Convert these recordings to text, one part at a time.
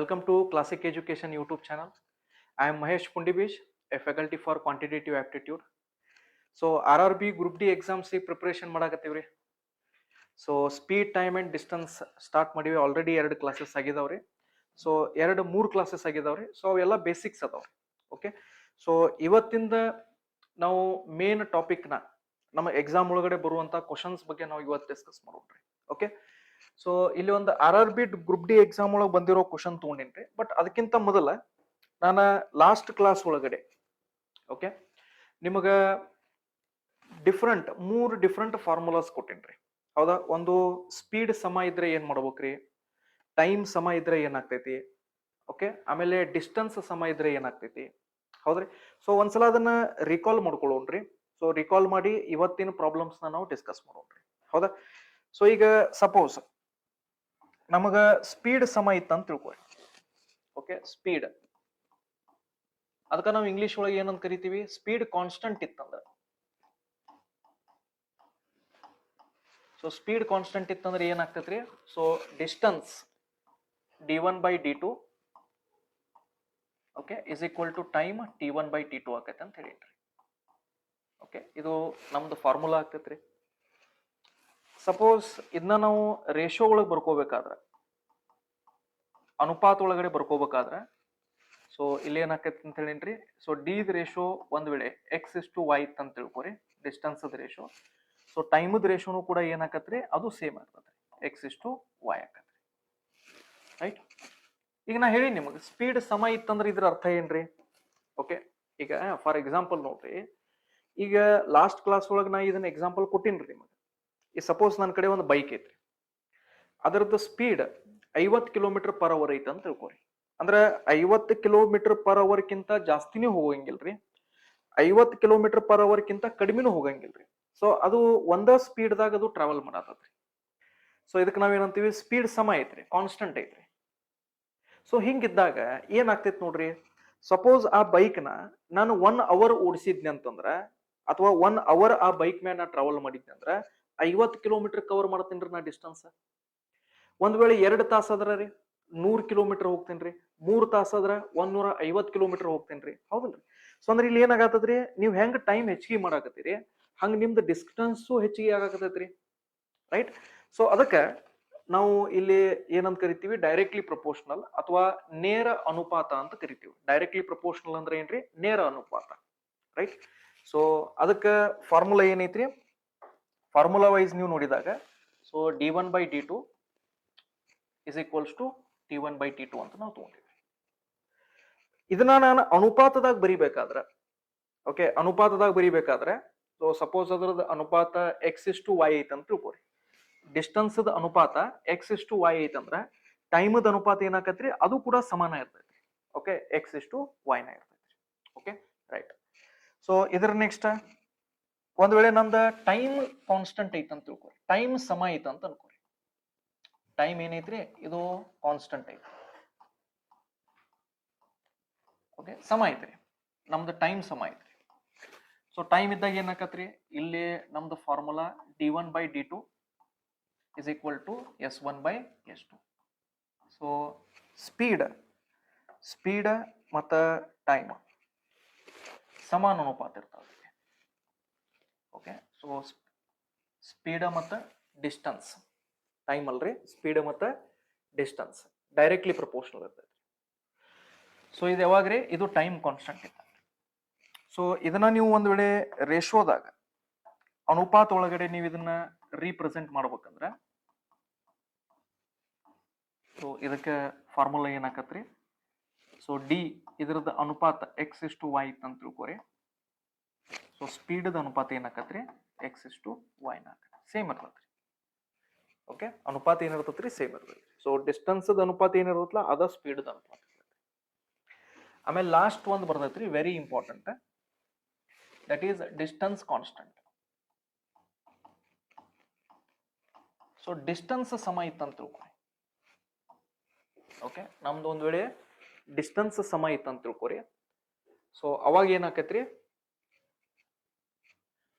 Welcome to Classic Education YouTube channel. I am Mahesh Pundibish, a faculty for quantitative aptitude. So RRB Group D exams preparation ಮಾಡಾಕತ್ತೀವ್ರಿ. So speed time and distance start ಮಾಡಿವಿ. Already 2 classes ಆಗಿದಾವ್ರಿ. So 3 classes ಆಗಿದಾವ್ರಿ. So ಅವೆಲ್ಲ basics ಅದಾವ್ರಿ. Okay. So ಇವತ್ತಿಂದ ನಾವು main topic ನ ನಮ್ಮ ಎಕ್ಸಾಮ್ ಒಳಗಡೆ ಬರುವಂತ ಕ್ವಶನ್ಸ್ ಬಗ್ಗೆ ನಾವು ಇವತ್ತು ಡಿಸ್ಕಸ್ ಮಾಡೋಣ್ರಿ. ಓಕೆ. ಸೊ ಇಲ್ಲಿ ಒಂದು RRB ಗ್ರೂಪ್ ಡಿ ಎಕ್ಸಾಮ್ ಒಳಗೆ ಬಂದಿರೋ ಕ್ವಶನ್ ತಗೊಂಡಿನ್ರಿ. ಬಟ್ ಅದಕ್ಕಿಂತ ಮೊದಲ ನಾನು ಲಾಸ್ಟ್ ಕ್ಲಾಸ್ ಒಳಗಡೆ ಓಕೆ ನಿಮಗ ಮೂರು ಡಿಫ್ರೆಂಟ್ ಫಾರ್ಮುಲಾಸ್ ಕೊಟ್ಟಿನ್ರಿ. ಹೌದಾ? ಒಂದು ಸ್ಪೀಡ್ ಸಮ ಇದ್ರೆ ಏನ್ ಮಾಡ್ಬೇಕ್ರಿ, ಟೈಮ್ ಸಮ ಇದ್ರೆ ಏನಾಗ್ತೈತಿ, ಓಕೆ, ಆಮೇಲೆ ಡಿಸ್ಟೆನ್ಸ್ ಸಮ ಇದ್ರೆ ಏನಾಗ್ತೈತಿ. ಹೌದ್ರಿ? ಸೊ ಒಂದ್ಸಲ ಅದನ್ನ ರಿಕಾಲ್ ಮಾಡ್ಕೊಳ್ಳೋಣ್ರಿ. ಸೊ ರಿಕಾಲ್ ಮಾಡಿ ಇವತ್ತಿನ ಪ್ರಾಬ್ಲಮ್ಸ್ ನಾವು ಡಿಸ್ಕಸ್ ಮಾಡೋಣ್ರಿ. ಹೌದಾ? ಸೊ ಈಗ ಸಪೋಸ್ ನಮಗ ಸ್ಪೀಡ್ ಸಮ ಇತ್ತಂತ ತಿಳ್ಕೊರಿ. ಓಕೆ, ಸ್ಪೀಡ್ ಅದಕ್ಕ ನಾವು ಇಂಗ್ಲಿಷ್ ಒಳಗೆ ಏನಂತ ಕರಿತೀವಿ, ಸ್ಪೀಡ್ ಕಾನ್ಸ್ಟಂಟ್ ಇತ್ತಂದ್ರ. ಸೊ ಸ್ಪೀಡ್ ಕಾನ್ಸ್ಟಂಟ್ ಇತ್ತಂದ್ರೆ ಏನಾಗ್ತೈತ್ರಿ, so distance d1/d2 okay is equal to time t1/t2 ಆಕೈತೆ ಅಂತ ಹೇಳಿನ್ರಿ. ಓಕೆ, ಇದು ನಮ್ದು ಫಾರ್ಮುಲಾ ಆಗ್ತೈತ್ರಿ. ಸಪೋಸ್ ಇದನ್ನ ನಾವು ರೇಷಿಯೋ ಒಳಗೆ ಬರ್ಕೋಬೇಕಾದ್ರೆ, ಅನುಪಾತ ಒಳಗಡೆ ಬರ್ಕೋಬೇಕಾದ್ರೆ, ಸೊ ಇಲ್ಲಿ ಏನಾಕೈತಿ ಅಂತ ಹೇಳಿನ್ರಿ. ಸೊ ಡಿ ರೇಷಿಯೋ ಒಂದ್ ವೇಳೆ x:y ಅಂತ ತಿಳ್ಕೊರಿ, ಡಿಸ್ಟೆನ್ಸ್ ರೇಷಿಯೋ. ಸೊ ಟೈಮದ ರೇಷಿಯೋನು ಕೂಡ ಏನಾಕತ್ರಿ, ಅದು ಸೇಮ್ ಆಗ್ತದೆ, x:y ಆಕತ್ರಿ. ರೈಟ್? ಈಗ ನಾ ಹೇಳಿ ನಿಮಗೆ ಸ್ಪೀಡ್ ಸಮ ಇತ್ತಂದ್ರೆ ಇದ್ರ ಅರ್ಥ ಏನ್ರಿ? ಓಕೆ, ಈಗ ಫಾರ್ ಎಕ್ಸಾಂಪಲ್ ನೋಡ್ರಿ, ಈಗ ಲಾಸ್ಟ್ ಕ್ಲಾಸ್ ಒಳಗೆ ನಾ ಇದನ್ನ ಎಕ್ಸಾಂಪಲ್ ಕೊಟ್ಟಿನ್ರಿ ನಿಮಗೆ. ಈ ಸಪೋಸ್ ನನ್ನ ಕಡೆ ಒಂದು ಬೈಕ್ ಐತ್ರಿ, ಅದರದ್ದು ಸ್ಪೀಡ್ 50 km/h ಐತೆ ಅಂತ ತಿಳ್ಕೊರಿ. ಅಂದ್ರೆ 50 km/h ಕಿಂತ ಜಾಸ್ತಿನೂ ಹೋಗಂಗಿಲ್ರಿ, 50 km/h ಕಿಂತ ಕಡಿಮೆನೂ ಹೋಗಂಗಿಲ್ರಿ. ಸೊ ಅದು ಒಂದ ಸ್ಪೀಡ್ ದಾಗ ಅದು ಟ್ರಾವೆಲ್ ಮಾಡತ್ತದ್ರಿ. ಸೊ ಇದಕ್ಕೆ ನಾವೇನಂತೀವಿ, ಸ್ಪೀಡ್ ಸಮ ಐತ್ರಿ, ಕಾನ್ಸ್ಟಂಟ್ ಐತ್ರಿ. ಸೊ ಹಿಂಗಿದ್ದಾಗ ಏನಾಗ್ತೈತಿ ನೋಡ್ರಿ, ಸಪೋಸ್ ಆ ಬೈಕ್ ನ ನಾನು 1 hour ಓಡಿಸಿದ್ನಿ ಅಂತಂದ್ರ, ಅಥವಾ 1 hour ಆ ಬೈಕ್ ಮೇಲೆ ನಾ ಟ್ರಾವೆಲ್ ಮಾಡಿದ್ನಿ ಅಂದ್ರ 50 km ಕವರ್ ಮಾಡ್ತೇನ್ರಿ ನಾ ಡಿಸ್ಟೆನ್ಸ್. ಒಂದ್ ವೇಳೆ 2 ತಾಸ ಅದ್ರ ರೀ 100 km ಹೋಗ್ತೇನ್ರಿ, 3 ತಾಸ ಆದ್ರ 150 km ಹೋಗ್ತೇನ್ರಿ. ಹೌದಲ್ರಿ? ಸೊ ಅಂದ್ರೆ ಇಲ್ಲಿ ಏನಾಗತ್ತದ್ರಿ, ನೀವು ಹೆಂಗ್ ಟೈಮ್ ಹೆಚ್ಚಿಗೆ ಮಾಡಾಕತ್ತೀರಿ ಹಂಗ ನಿಮ್ದು ಡಿಸ್ಟೆನ್ಸು ಹೆಚ್ಚಿಗೆ ಆಗಾಕತೈತ್ರಿ. ರೈಟ್? ಸೊ ಅದಕ್ಕೆ ನಾವು ಇಲ್ಲಿ ಏನಂತ ಕರಿತೀವಿ, ಡೈರೆಕ್ಟ್ಲಿ ಪ್ರಪೋರ್ಷನಲ್ ಅಥವಾ ನೇರ ಅನುಪಾತ ಅಂತ ಕರಿತೀವಿ. ಡೈರೆಕ್ಟ್ಲಿ ಪ್ರಪೋರ್ಷನಲ್ ಅಂದ್ರೆ ಏನ್ರಿ, ನೇರ ಅನುಪಾತ. ರೈಟ್? ಸೊ ಅದಕ್ಕೆ ಫಾರ್ಮುಲಾ ಏನೈತ್ರಿ, ಫಾರ್ಮುಲಾ ವೈಸ್ ನೀವು ನೋಡಿದಾಗ, so d1/d2 is equals to t1/t2 ಅಂತ ನಾವು ತಗೊಂಡಿವಿ. ಇದನ್ನ ನಾನು ಅನುಪಾತದಾಗ ಬರಿಬೇಕಾದ್ರೆ, ಓಕೆ, ಅನುಪಾತದಾಗ ಬರಿಬೇಕಾದ್ರೆ, ಸೊ ಸಪೋಸ್ ಅದ್ರದ್ದು ಅನುಪಾತ x:y ಐತೆ ಅಂತ ತಿಳ್ಕೊರಿ. ಡಿಸ್ಟೆನ್ಸ್ ಅನುಪಾತ x:y ಐತಂದ್ರ ಟೈಮದ ಅನುಪಾತ ಏನಾಕತ್ರಿ, ಅದು ಕೂಡ ಸಮಾನ ಇರ್ತೈತಿ. ಓಕೆ, x:y ನ ಇರ್ತೈತಿ. Okay, right. ಸೊ ಇದರ ನೆಕ್ಸ್ಟ್, ಒಂದ್ ವೇಳೆ ನಮ್ದ ಟೈಮ್ ಕಾನ್ಸ್ಟಂಟ್ ಐತಂತ ತಿಳ್ಕೊರಿ, ಟೈಮ್ ಸಮ ಐತ ಅಂತ ಅನ್ಕೋರಿ. ಟೈಮ್ ಏನೈತ್ರಿ, ಇದು ಕಾನ್ಸ್ಟಂಟ್ ಐತಿ. ಓಕೆ, ಸಮ ಐತ್ರಿ, ನಮ್ದು ಟೈಮ್ ಸಮ ಐತ್ರಿ. ಸೊ ಟೈಮ್ ಇದ್ದಾಗ ಏನಾಕತ್ರಿ, ಇಲ್ಲಿ ನಮ್ದು formula d1/d2 is equal to s1/s2. So speed ಮತ್ತ ಟೈಮ್ ಸಮಾನ ಅನುಪಾತ ಇರ್ತಾವ. ಓಕೆ, ಸೊ ಸ್ಪೀಡ್ ಮತ್ತ ಡಿಸ್ಟೆನ್ಸ್, ಟೈಮ್ ಅಲ್ರಿ, ಸ್ಪೀಡ್ ಮತ್ತೆ ಡಿಸ್ಟೆನ್ಸ್ ಡೈರೆಕ್ಟ್ಲಿ ಪ್ರಪೋರ್ಷನಲ್ ಇರ್ತೈತಿ. ಸೊ ಇದು ಯಾವಾಗ್ರಿ, ಇದು ಟೈಮ್ ಕಾನ್ಸ್ಟಂಟ್ ಇದ್ದಾಗ. ಸೊ ಇದನ್ನ ನೀವು ಒಂದ್ ವೇಳೆ ರೇಷಿಯೋದಾಗ, ಅನುಪಾತ ಒಳಗಡೆ ನೀವು ಇದನ್ನ ರೀಪ್ರೆಸೆಂಟ್ ಮಾಡ್ಬೇಕಂದ್ರ, ಸೊ ಇದಕ್ಕೆ ಫಾರ್ಮುಲಾ ಏನಾಕತ್ರಿ, ಸೊ ಡಿ ಇದ್ರದ್ದು ಅನುಪಾತ x:y ಅಂತ ತಿಳ್ಕೊರಿ. ಸೊ ಸ್ಪೀಡ್ ಅನುಪಾತ ಏನಾಕತ್ರಿ, x:y ನ ಸೇಮ್ ಇರ್ತೈತ್ರಿ. ಓಕೆ, ಅನುಪಾತ ಏನಿರ್ತೈತ್ರಿ, ಸೇಮ್ ಇರ್ತೈತಿ. ಸೊ ಡಿಸ್ಟೆನ್ಸ್ ಅನುಪಾತ ಏನಿರುತ್ತಲ್ಲ ಅದ ಸ್ಪೀಡ್ ಅನುಪಾತ. ಆಮೇಲೆ ಲಾಸ್ಟ್ ಒಂದು ಬರ್ತೈತ್ರಿ, very important, that is distance constant. So distance ಸಮ ಇತ್ತಂತ ತಿಳ್ಕೊರಿ. ಓಕೆ, ನಮ್ದು ಒಂದ್ ವೇಳೆ ಡಿಸ್ಟೆನ್ಸ್ ಸಮ ಇತ್ತಂತ ತಿಳ್ಕೊರಿ. ಸೊ ಅವಾಗ ಏನಾಕೈತ್ರಿ,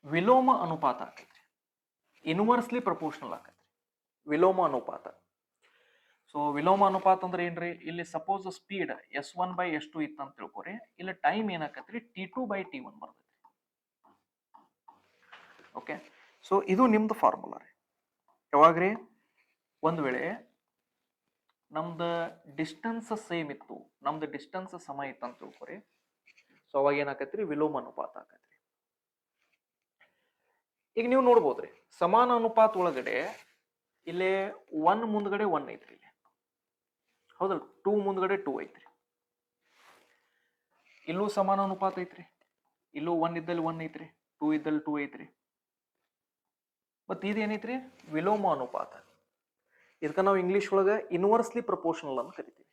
ವಿಲೋಮ ಅನುಪಾತ ಆಕೈತ್ರಿ, ಇನ್ವರ್ಸ್ಲಿ ಪ್ರಪೋರ್ಷನಲ್ ಆಕೈತ್ರಿ, ವಿಲೋಮ ಅನುಪಾತ. ಸೊ ವಿಲೋಮ ಅನುಪಾತ ಅಂದ್ರೆ ಏನ್ರಿ, ಇಲ್ಲಿ ಸಪೋಸ್ ಸ್ಪೀಡ್ S1/S2 ಇತ್ತು ಅಂತ ತಿಳ್ಕೊರಿ, ಇಲ್ಲಿ ಟೈಮ್ ಏನಾಕತ್ರಿ T2/T1 ಬರ್ತೈತಿ. ಓಕೆ, ಸೊ ಇದು ನಿಮ್ದು ಫಾರ್ಮುಲಾ ರೀ. ಯಾವಾಗ್ರಿ, ಒಂದ್ ವೇಳೆ ನಮ್ದು ಡಿಸ್ಟೆನ್ಸ್ ಸೇಮ್ ಇತ್ತು, ನಮ್ದು ಡಿಸ್ಟೆನ್ಸ್ ಸಮ ಇತ್ತು ಅಂತ ತಿಳ್ಕೊರಿ, ಸೊ ಅವಾಗ ಏನಾಕತ್ರಿ ವಿಲೋಮ ಅನುಪಾತ ಆಕತ್ರಿ. ಈಗ ನೀವು ನೋಡ್ಬೋದ್ರಿ, ಸಮಾನ ಅನುಪಾತ ಒಳಗಡೆ ಇಲ್ಲೇ 1 ಮುಂದ್ಗಡೆ 1 ಐತ್ರಿ, ಇಲ್ಲಿ ಹೌದಲ್ಲ, 2 ಮುಂದ್ಗಡೆ 2 ಐತ್ರಿ, ಇಲ್ಲೂ ಸಮಾನ ಅನುಪಾತ ಐತ್ರಿ, ಇಲ್ಲೂ 1 ಇದ್ದಲ್ಲಿ 1 ಐತ್ರಿ, 2 ಇದ್ದಲ್ಲಿ 2 ಐತ್ರಿ. ಮತ್ ಇದೇನೈತ್ರಿ, ವಿಲೋಮ ಅನುಪಾತ. ಇದಕ್ಕ ನಾವು ಇಂಗ್ಲಿಷ್ ಒಳಗ ಇನ್ವರ್ಸ್ಲಿ ಪ್ರಪೋರ್ಷನಲ್ ಅಂತ ಕರಿತೀವಿ.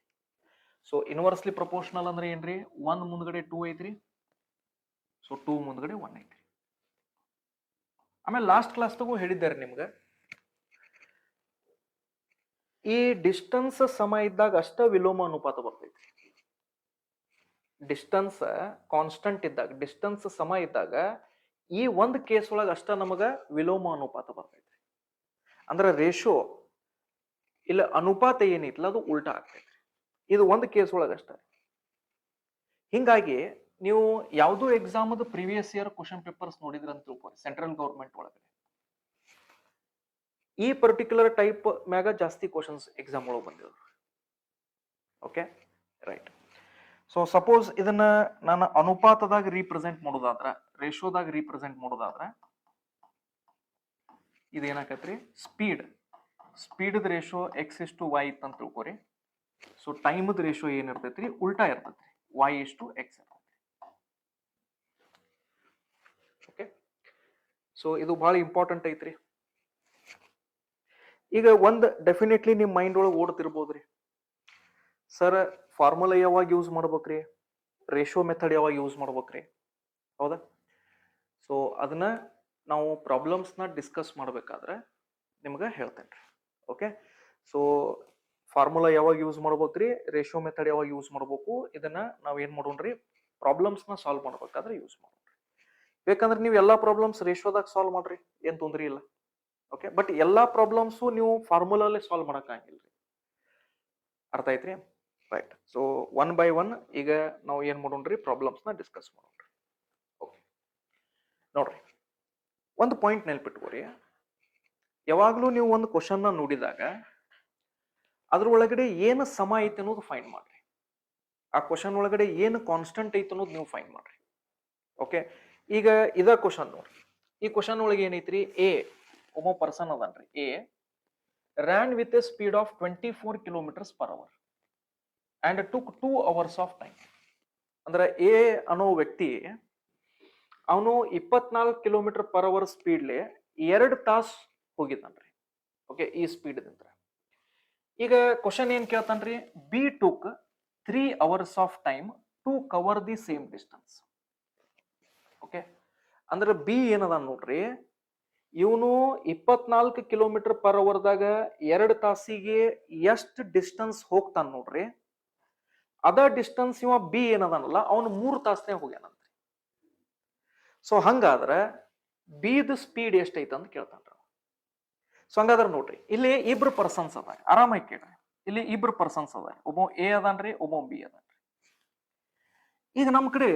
ಸೊ ಇನ್ವರ್ಸ್ಲಿ ಪ್ರಪೋರ್ಷನಲ್ ಅಂದ್ರೆ ಏನ್ರಿ, 1 ಮುಂದ್ಗಡೆ 2 ಐತ್ರಿ, ಸೊ 2 ಮುಂದ್ಗಡೆ 1 ಐತ್ರಿ. ಆಮೇಲೆ ಲಾಸ್ಟ್ ಕ್ಲಾಸ್ದಾಗೂ ಹೇಳಿದ್ದಾರೆ ನಿಮ್ಗೆ, ಈ ಡಿಸ್ಟೆನ್ಸ್ ಸಮ ಇದ್ದಾಗ ಅಷ್ಟ ವಿಲೋಮ ಅನುಪಾತ ಬರ್ತೈತಿ. ಡಿಸ್ಟೆನ್ಸ್ ಕಾನ್ಸ್ಟಂಟ್ ಇದ್ದಾಗ, ಡಿಸ್ಟೆನ್ಸ್ ಸಮ ಇದ್ದಾಗ ಈ ಒಂದು ಕೇಸ್ ಒಳಗ ಅಷ್ಟ ನಮಗ ವಿಲೋಮ ಅನುಪಾತ ಬರ್ತೈತಿ. ಅಂದ್ರೆ ರೇಷೋ ಇಲ್ಲ ಅನುಪಾತ ಏನೈತಿಲ್ಲ ಅದು ಉಲ್ಟಾ ಆಗ್ತೈತಿ. ಇದು ಒಂದು ಕೇಸ್ ಒಳಗ ಅಷ್ಟ. ಹಿಂಗಾಗಿ ನೀವು ಯಾವುದೋ ಎಕ್ಸಾಮದ ಪ್ರೀವಿಯಸ್ ಇಯರ್ ಕ್ವಶನ್ ಪೇಪರ್ಸ್ ನೋಡಿದ್ರ ಅಂತ ತಿಳ್ಕೊರಿ, ಸೆಂಟ್ರಲ್ ಗೌರ್ಮೆಂಟ್ ಒಳಗಡೆ ಈ ಪರ್ಟಿಕ್ಯುಲರ್ ಟೈಪ್ ಮ್ಯಾಗ ಜಾಸ್ತಿ ಕ್ವಶನ್ಸ್ ಎಕ್ಸಾಮ್ ಒಳಗೆ ಬಂದಿದ್ರು. Okay, right. ಸೊ ಸಪೋಸ್ ಇದನ್ನ ನಾನು ಅನುಪಾತದಾಗ ರೀಪ್ರೆಸೆಂಟ್ ಮಾಡೋದಾದ್ರ, ರೇಷೋದಾಗ ರೀಪ್ರೆಸೆಂಟ್ ಮಾಡೋದಾದ್ರ, ಇದೇನಾಕತ್ರಿ, ಸ್ಪೀಡ್ ರೇಷೋ X/Y ಇತ್ತು ಅಂತ ತಿಳ್ಕೊರಿ. ಸೊ ಟೈಮದ ರೇಷೋ ಏನಿರ್ತೈತ್ರಿ, ಉಲ್ಟಾ ಇರ್ತೈತ್ರಿ, Y/X ಇರ್ತೈತಿ. ಓಕೆ, ಸೊ ಇದು ಬಹಳ ಇಂಪಾರ್ಟೆಂಟ್ ಐತ್ರಿ. ಈಗ ಒಂದ್ ಡೆಫಿನೆಟ್ಲಿ ನಿಮ್ ಮೈಂಡ್ ಒಳಗೆ ಓಡ್ತಿರ್ಬೋದ್ರಿ, ಸರ್ ಫಾರ್ಮುಲಾ ಯಾವಾಗ ಯೂಸ್ ಮಾಡ್ಬೇಕ್ರಿ, ರೇಷೋ ಮೆಥಡ್ ಯಾವಾಗ ಯೂಸ್ ಮಾಡ್ಬೇಕ್ರಿ, ಹೌದಾ? ಸೊ ಅದನ್ನ ನಾವು ಪ್ರಾಬ್ಲಮ್ಸ್ನ ಡಿಸ್ಕಸ್ ಮಾಡ್ಬೇಕಾದ್ರೆ ನಿಮ್ಗೆ ಹೇಳ್ತೇನೆ. ಓಕೆ, ಸೊ ಫಾರ್ಮುಲಾ ಯಾವಾಗ ಯೂಸ್ ಮಾಡ್ಬೇಕ್ರಿ, ರೇಷೋ ಮೆಥಡ್ ಯಾವಾಗ ಯೂಸ್ ಮಾಡ್ಬೇಕು, ಇದನ್ನ ನಾವ್ ಏನ್ ಮಾಡೋಣ್ರಿ, ಪ್ರಾಬ್ಲಮ್ಸ್ನ ಸಾಲ್ವ್ ಮಾಡ್ಬೇಕಾದ್ರೆ ಯೂಸ್ ಮಾಡೋಣ್ರಿ. ಬೇಕಂದ್ರೆ ನೀವು ಎಲ್ಲಾ ಪ್ರಾಬ್ಲಮ್ಸ್ ರೇಷೋದಾಗ ಸಾಲ್ವ್ ಮಾಡ್ರಿ, ಏನ್ ತೊಂದ್ರೆ ಇಲ್ಲ. ಓಕೆ, ಬಟ್ ಎಲ್ಲಾ ಪ್ರಾಬ್ಲಮ್ಸು ನೀವು ಫಾರ್ಮುಲಲ್ಲೇ ಸಾಲ್ವ್ ಮಾಡಕ್ ಆಗಿಲ್ರಿ. ಅರ್ಥ ಐತ್ರಿ? ರೈಟ್. ಸೊ 1 by 1 ಈಗ ನಾವು ಏನ್ ಮಾಡೋಣ್ರಿ, ಪ್ರಾಬ್ಲಮ್ಸ್ನ ಡಿಸ್ಕಸ್ ಮಾಡೋಣ್ರಿ. ಓಕೆ, ನೋಡ್ರಿ, ಒಂದು ಪಾಯಿಂಟ್ ನೆನ್ಪಿಟ್ಕೋರಿ, ಯಾವಾಗ್ಲೂ ನೀವು ಒಂದು ಕ್ವಶನ್ ನೋಡಿದಾಗ ಅದ್ರ ಒಳಗಡೆ ಏನು ಸಮ ಐತೆ ಅನ್ನೋದು ಫೈಂಡ್ ಮಾಡ್ರಿ. ಆ ಕ್ವಶನ್ ಒಳಗಡೆ ಏನು ಕಾನ್ಸ್ಟಂಟ್ ಐತೆ ಅನ್ನೋದು ನೀವು ಫೈಂಡ್ ಮಾಡ್ರಿ. ಓಕೆ, ಈಗ ಇದ ಕ್ವಶನ್ ನೋಡ್ರಿ, ಈ ಕ್ವಶನ್ ಒಳಗೆ ಏನೈತ್ರಿ, ಎ ಒಬ್ಬ ಪರ್ಸನ್ ಅದನ್ರಿ, A ran with a speed of 24 km/h and took 2 hours of time. ಅಂದ್ರೆ ಎ ಅನ್ನೋ ವ್ಯಕ್ತಿ ಅವನು 24 km/h ಸ್ಪೀಡ್ಲೆ 2 ತಾಸು ಹೋಗಿದ್ದಾನ್ರಿ. ಓಕೆ, ಈ ಸ್ಪೀಡ್ ದಿಂದ. ಈಗ ಕ್ವಶನ್ ಏನ್ ಕೇಳ್ತಾನ್ರಿ, B took 3 hours of time to cover the same distance. Okay, ಅಂದ್ರೆ ಬಿ ಏನದ ನೋಡ್ರಿ, ಇವನು 24 km/h ದಾಗ 2 ತಾಸಿಗೆ ಎಷ್ಟು ಡಿಸ್ಟೆನ್ಸ್ ಹೋಗ್ತಾನ ನೋಡ್ರಿ, ಅದ ಡಿಸ್ಟೆನ್ಸ್ ಇವ ಬಿ ಏನದನಲ್ಲ ಅವನು 3 ತಾಸನೇ ಹೋಗ್ಯಾನಂತ್ರಿ. ಸೊ ಹಂಗಾದ್ರ ಬಿದ ಸ್ಪೀಡ್ ಎಷ್ಟೈತೆ ಅಂತ ಕೇಳ್ತಾನ್ರಿ. ಸೊ ಹಂಗಾದ್ರ ನೋಡ್ರಿ, ಇಲ್ಲಿ ಇಬ್ರು ಪರ್ಸನ್ಸ್ ಅದಾರ, ಆರಾಮಾಗಿ ಕೇಳ್ರಿ, ಇಲ್ಲಿ ಇಬ್ರು ಪರ್ಸನ್ಸ್ ಅದಾರ, ಒಬ್ಬ ಎ ಅದಾನ್ರಿ, ಒಬ್ಬ ಬಿ ಅದಾನ್ರಿ. ಈಗ ನಮ್ ಕಡೆ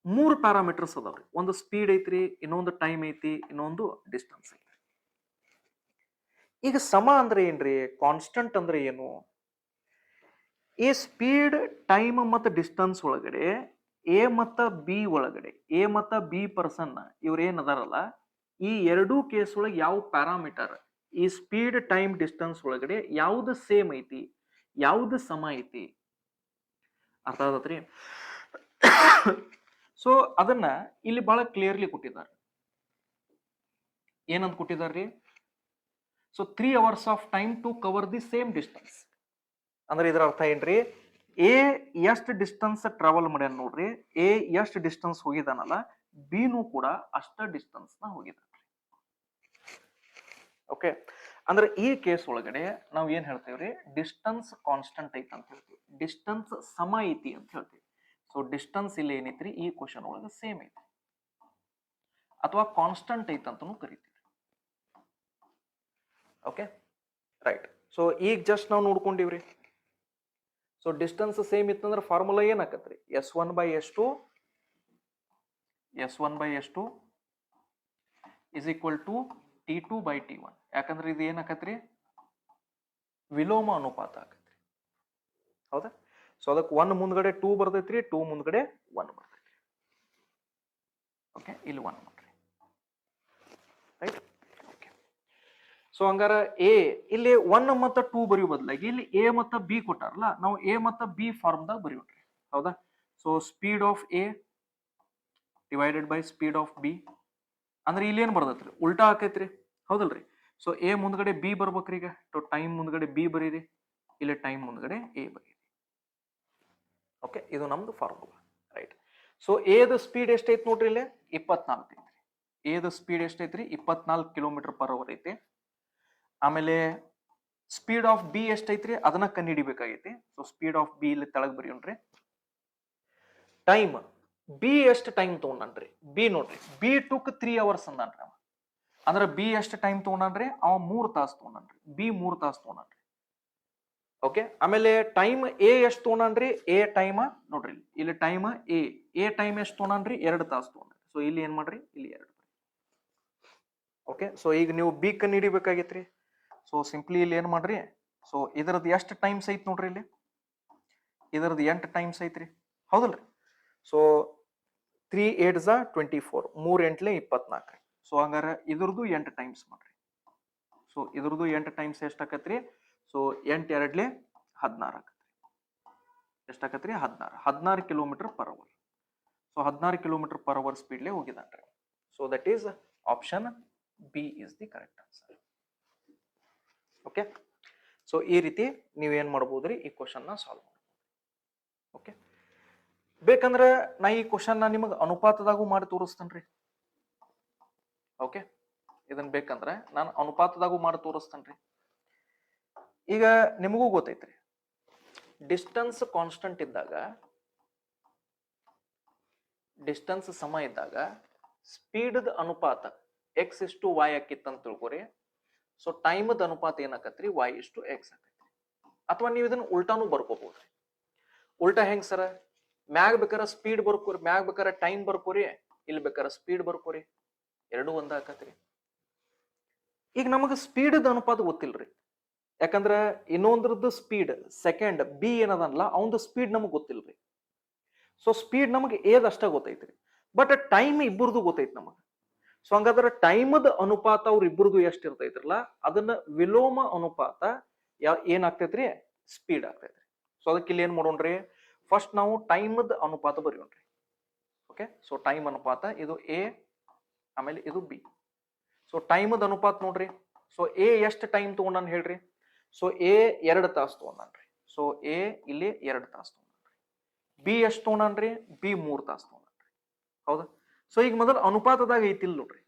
3 ಪ್ಯಾರಾಮೀಟರ್ಸ್ ಅದಾವ್ರಿ, ಒಂದು ಸ್ಪೀಡ್ ಐತ್ರಿ, ಇನ್ನೊಂದು ಟೈಮ್ ಐತಿ, ಇನ್ನೊಂದು ಡಿಸ್ಟೆನ್ಸ್ ಐತಿ. ಈಗ ಸಮ ಅಂದ್ರೆ ಏನ್ರಿ, ಕಾನ್ಸ್ಟಂಟ್ ಅಂದ್ರೆ ಏನು, ಈ ಸ್ಪೀಡ್, ಟೈಮ್ ಮತ್ತು ಡಿಸ್ಟೆನ್ಸ್ ಒಳಗಡೆ ಎ ಮತ್ತ ಬಿ ಒಳಗಡೆ, ಎ ಮತ್ತ ಬಿ ಪರ್ಸನ್ ಇವ್ರ ಏನ್ ಅದಾರಲ್ಲ, ಈ ಎರಡೂ ಕೇಸ್ ಒಳಗೆ ಯಾವ ಪ್ಯಾರಾಮೀಟರ್ ಈ ಸ್ಪೀಡ್, ಟೈಮ್, ಡಿಸ್ಟೆನ್ಸ್ ಒಳಗಡೆ ಯಾವ್ದು ಸೇಮ್ ಐತಿ, ಯಾವ್ದು ಸಮ ಐತಿ, ಅರ್ಥ ಆಗತ್ರಿ? ಸೊ ಅದನ್ನ ಇಲ್ಲಿ ಬಹಳ ಕ್ಲಿಯರ್ಲಿ ಕೊಟ್ಟಿದ್ದಾರೆ. ಏನಂತ ಕೊಟ್ಟಿದಾರ್ರಿ, so 3 hours of time to cover the same distance. ಅಂದ್ರೆ ಇದರ ಅರ್ಥ ಏನ್ರಿ, ಎ ಎಷ್ಟು ಡಿಸ್ಟೆನ್ಸ್ ಟ್ರಾವೆಲ್ ಮಾಡ್ಯಾನ ನೋಡ್ರಿ, ಎ ಎಷ್ಟು ಡಿಸ್ಟೆನ್ಸ್ ಹೋಗಿದಾನಲ್ಲ, ಬಿನು ಕೂಡ ಅಷ್ಟ ಡಿಸ್ಟೆನ್ಸ್ ನ ಹೋಗಿದಾನ್ರಿ. ಓಕೆ, ಅಂದ್ರೆ ಈ ಕೇಸ್ ಒಳಗಡೆ ನಾವ್ ಏನ್ ಹೇಳ್ತೇವ್ರಿ, ಡಿಸ್ಟೆನ್ಸ್ ಕಾನ್ಸ್ಟಂಟ್ ಐತಿ ಅಂತ ಹೇಳ್ತೀವಿ, ಡಿಸ್ಟೆನ್ಸ್ ಸಮ ಐತಿ ಅಂತ ಹೇಳ್ತೀವಿ. ಸೊ ಡಿಸ್ಟೆನ್ಸ್ ಇಲ್ಲಿ ಏನೈತ್ರಿ, ಈ ಕ್ವಶನ್ ಒಳಗೆ ಸೇಮ್ ಐತಿ ಅಥವಾ ಕಾನ್ಸ್ಟಂಟ್ ಐತಿ ಅಂತಾನು ಕರಿತೀವಿ. Okay, right. ಸೊ ಈಗ ಜಸ್ಟ್ ನಾವು ನೋಡ್ಕೊಂಡಿವ್ರಿ. ಸೊ ಡಿಸ್ಟೆನ್ಸ್ ಸೇಮ್ ಇತ್ತಂದ್ರೆ ಫಾರ್ಮುಲಾ ಏನಾಕತ್ರಿ, S1/S2 is equal to T2/T1. ಯಾಕಂದ್ರೆ ಇದು ಏನಾಕತ್ರಿ, ವಿಲೋಮ ಅನುಪಾತ ಆಕತ್ರಿ. ಹೌದಾ? ಸೊ ಅದಕ್ಕೆ 1 ಮುಂದ್ಗಡೆ 2 ಬರ್ತೈತ್ರಿ, 2 ಮುಂದ್ಗಡೆ 1 ಬರ್ತೈತ್ರಿ. ಓಕೆ, ಇಲ್ಲಿ 1 ಮಾಡ್ರಿ. ರೈಟ್? ಓಕೆ. ಸೊ ಹಂಗಾರ ಎ ಇಲ್ಲಿ 1 ಮತ್ತು 2 ಬರೆಯೋ ಬದಲಾಗಿ ಇಲ್ಲಿ ಎ ಮತ್ತು ಬಿ ಕೊಟ್ಟಾರಲ್ಲ, ನಾವು ಎ ಮತ್ತು ಬಿ ಫಾರ್ಮ್ದಾಗ ಬರೆಯೋಣ್ರಿ. ಹೌದಾ? So speed of A divided by speed of B ಅಂದ್ರೆ ಇಲ್ಲಿ ಏನ್ ಬರ್ತೈತ್ರಿ, ಉಲ್ಟಾ ಆಕೈತ್ರಿ. ಹೌದಲ್ರಿ? ಸೊ ಎ ಮುಂದ್ಗಡೆ ಬಿ ಬರ್ಬೇಕ್ರಿ. ಈಗ ಟೈಮ್ ಮುಂದ್ಗಡೆ ಬಿ ಬರೀರಿ, ಇಲ್ಲಿ ಟೈಮ್ ಮುಂದ್ಗಡೆ ಎ ಬರೀರಿ. ಓಕೆ, ಇದು ನಮ್ದು ಫಾರ್ಮುಲಾ. ರೈಟ್? ಸೊ ಎದ ಸ್ಪೀಡ್ ಎಷ್ಟೈತಿ ನೋಡ್ರಿ, ಇಲ್ಲಿ 24 ಐತ್ರಿ. ಎದ ಸ್ಪೀಡ್ ಎಷ್ಟೈತ್ರಿ, 24 km/h ಐತಿ. ಆಮೇಲೆ ಸ್ಪೀಡ್ ಆಫ್ ಬಿ ಎಷ್ಟೈತ್ರಿ, ಅದನ್ನ ಕಂಡುಹಿಡಿಬೇಕಾಗೈತಿ. ಸೊ ಸ್ಪೀಡ್ ಆಫ್ ಬಿ ಇಲ್ಲಿ ತೆಳಗ್ ಬರೆಯೋಣ್ರಿ. ಟೈಮ್ ಬಿ ಎಷ್ಟು ಟೈಮ್ ತಗೊಂಡ್ರಿ, ಬಿ ನೋಡ್ರಿ, ಬಿ ಟುಕ್ 3 hours ಅಂದಾನ್ರಿ ಅವ. ಅಂದ್ರೆ ಬಿ ಎಷ್ಟು ಟೈಮ್ ತಗೊಂಡ್ರಿ, ಅವ 3 ತಾಸು ತಗೊಂಡ್ರಿ. ಬಿ 3 ತಾಸು ತಗೊಂಡ್ರಿ. ಓಕೆ, ಆಮೇಲೆ ಟೈಮ್ ಎ ಎಷ್ಟು ತಗೊಂಡ್ರಿ, ಎ ಟೈಮ್ ನೋಡ್ರಿ, ಇಲ್ಲಿ ಟೈಮ್ ಎ ಟೈಮ್ ಎಷ್ಟು ತಗೊಂಡ್ರಿ, 2 ತಾಸು ತಗೊಂಡ್ರಿ. ಸೊ ಇಲ್ಲಿ ಏನ್ ಮಾಡ್ರಿ, ಇಲ್ಲಿ 2. ಓಕೆ, ಸೊ ಈಗ ನೀವು ಬಿ ಕನ್ ಹಿಡಿಬೇಕಾಗೈತ್ರಿ. ಸೊ ಸಿಂಪ್ಲಿ ಇಲ್ಲಿ ಏನ್ ಮಾಡ್ರಿ, ಸೊ ಇದರದ್ದು ಎಷ್ಟು ಟೈಮ್ಸ್ ಐತಿ ನೋಡ್ರಿ, ಇಲ್ಲಿ ಇದರದ್ದು 8 ಟೈಮ್ಸ್ ಐತ್ರಿ. ಹೌದಲ್ರಿ? So 3 8s 24, 3 8 24. ಸೊ ಹಂಗಾರ ಇದ್ರದ್ದು 8 ಟೈಮ್ಸ್ ಮಾಡ್ರಿ. ಸೊ ಇದ್ರದ್ದು 8 ಟೈಮ್ಸ್ ಎಷ್ಟಾಕತ್ರಿ, ಸೊ 8 2 16 ಆಕತ್ರಿ. ಎಷ್ಟಾಕತ್ರಿ, 16 km/h. ಸೊ 16 km/h ಸ್ಪೀಡ್ಲೆ ಹೋಗಿದಾನ್ರಿ. So that is option B is the correct answer. Okay, so ಈ ರೀತಿ ನೀವೇನ್ ಮಾಡ್ಬೋದ್ರಿ, ಈ ಕ್ವಶನ್ ಸಾಲ್ವ್ ಮಾಡ್ಬೋದು. ಓಕೆ, ಬೇಕಂದ್ರೆ ನಾ ಈ ಕ್ವಶನ್ ನಿಮಗೆ ಅನುಪಾತದಾಗೂ ಮಾಡಿ ತೋರಿಸ್ತೇನ್ರಿ. ಓಕೆ, ಇದನ್ ಬೇಕಂದ್ರೆ ನಾನು ಅನುಪಾತದಾಗೂ ಮಾಡಿ ತೋರಿಸ್ತೇನ್ರಿ. ಈಗ ನಿಮಗೂ ಗೊತ್ತೈತ್ರಿ, ಡಿಸ್ಟೆನ್ಸ್ ಕಾನ್ಸ್ಟಂಟ್ ಇದ್ದಾಗ, ಡಿಸ್ಟೆನ್ಸ್ ಸಮ ಇದ್ದಾಗ ಸ್ಪೀಡ್ ಅನುಪಾತ x/y ಆಕಿತ್ತಂತ ತಿಳ್ಕೊರಿ. ಸೊ ಟೈಮದ ಅನುಪಾತ ಏನಾಕತ್ರಿ, y/x ಆಕತ್ರಿ. ಅಥವಾ ನೀವು ಇದನ್ನ ಉಲ್ಟಾನು ಬರ್ಕೋಬಹುದ್ರಿ. ಉಲ್ಟಾ ಹೆಂಗ್ ಸರ, ಮ್ಯಾಗ್ ಬೇಕಾರ ಸ್ಪೀಡ್ ಬರ್ಕೋರಿ, ಮ್ಯಾಗ್ ಬೇಕಾರ ಟೈಮ್ ಬರ್ಕೋರಿ, ಇಲ್ಲಿ ಬೇಕಾರ ಸ್ಪೀಡ್ ಬರ್ಕೋರಿ, ಎರಡು ಒಂದ ಆಕತ್ರಿ. ಈಗ ನಮಗೆ ಸ್ಪೀಡ್ ಅನುಪಾತ ಗೊತ್ತಿಲ್ರಿ, ಯಾಕಂದ್ರ ಇನ್ನೊಂದ್ರದ್ದು ಸ್ಪೀಡ್ ಸೆಕೆಂಡ್ ಬಿ ಏನದಲ್ಲ, ಅವನದು ಸ್ಪೀಡ್ ನಮಗ್ ಗೊತ್ತಿಲ್ರಿ. ಸೊ ಸ್ಪೀಡ್ ನಮಗೆ ಏದ್ ಅಷ್ಟ ಗೊತ್ತೈತ್ರಿ, ಬಟ್ ಟೈಮ್ ಇಬ್ಬರದು ಗೊತ್ತೈತಿ ನಮಗ. ಸೊ ಹಂಗಾದ್ರೆ ಟೈಮದ ಅನುಪಾತ ಅವ್ರ ಇಬ್ಬರದು ಎಷ್ಟು ಇರ್ತೈತ್ರಲ್ಲ, ಅದನ್ನ ವಿಲೋಮ ಅನುಪಾತ ಏನಾಗ್ತೈತ್ರಿ, ಸ್ಪೀಡ್ ಆಗ್ತೈತ್ರಿ. ಸೊ ಅದಕ್ಕೆ ಇಲ್ಲಿ ಏನ್ ಮಾಡೋಣ್ರಿ, ಫಸ್ಟ್ ನಾವು ಟೈಮದ ಅನುಪಾತ ಬರೆಯೋಣ್ರಿ. ಓಕೆ, ಸೊ ಟೈಮ್ ಅನುಪಾತ ಇದು ಎ, ಆಮೇಲೆ ಇದು ಬಿ. ಸೊ ಟೈಮದ ಅನುಪಾತ ನೋಡ್ರಿ, ಸೊ ಎ ಎಷ್ಟು ಟೈಮ್ ತಗೊಂಡಾನ ಹೇಳ್ರಿ. ಸೊ ಎ 2 ತಾಸು ತಗೊಂಡಾನ್ರಿ. ಸೊ ಎ ಇಲ್ಲಿ 2 ತಾಸು ತಗೊಂಡಾನ್ರಿ. ಬಿ ಎಷ್ಟು ತಗೊಂಡಾನ್ರಿ, ಬಿ 3 ತಾಸು ತಗೊಂಡಾನ್ರಿ. ಹೌದಾ? ಸೊ ಈಗ ಮೊದಲು ಅನುಪಾತದಾಗ ಐತಿಲ್ ನೋಡ್ರಿ,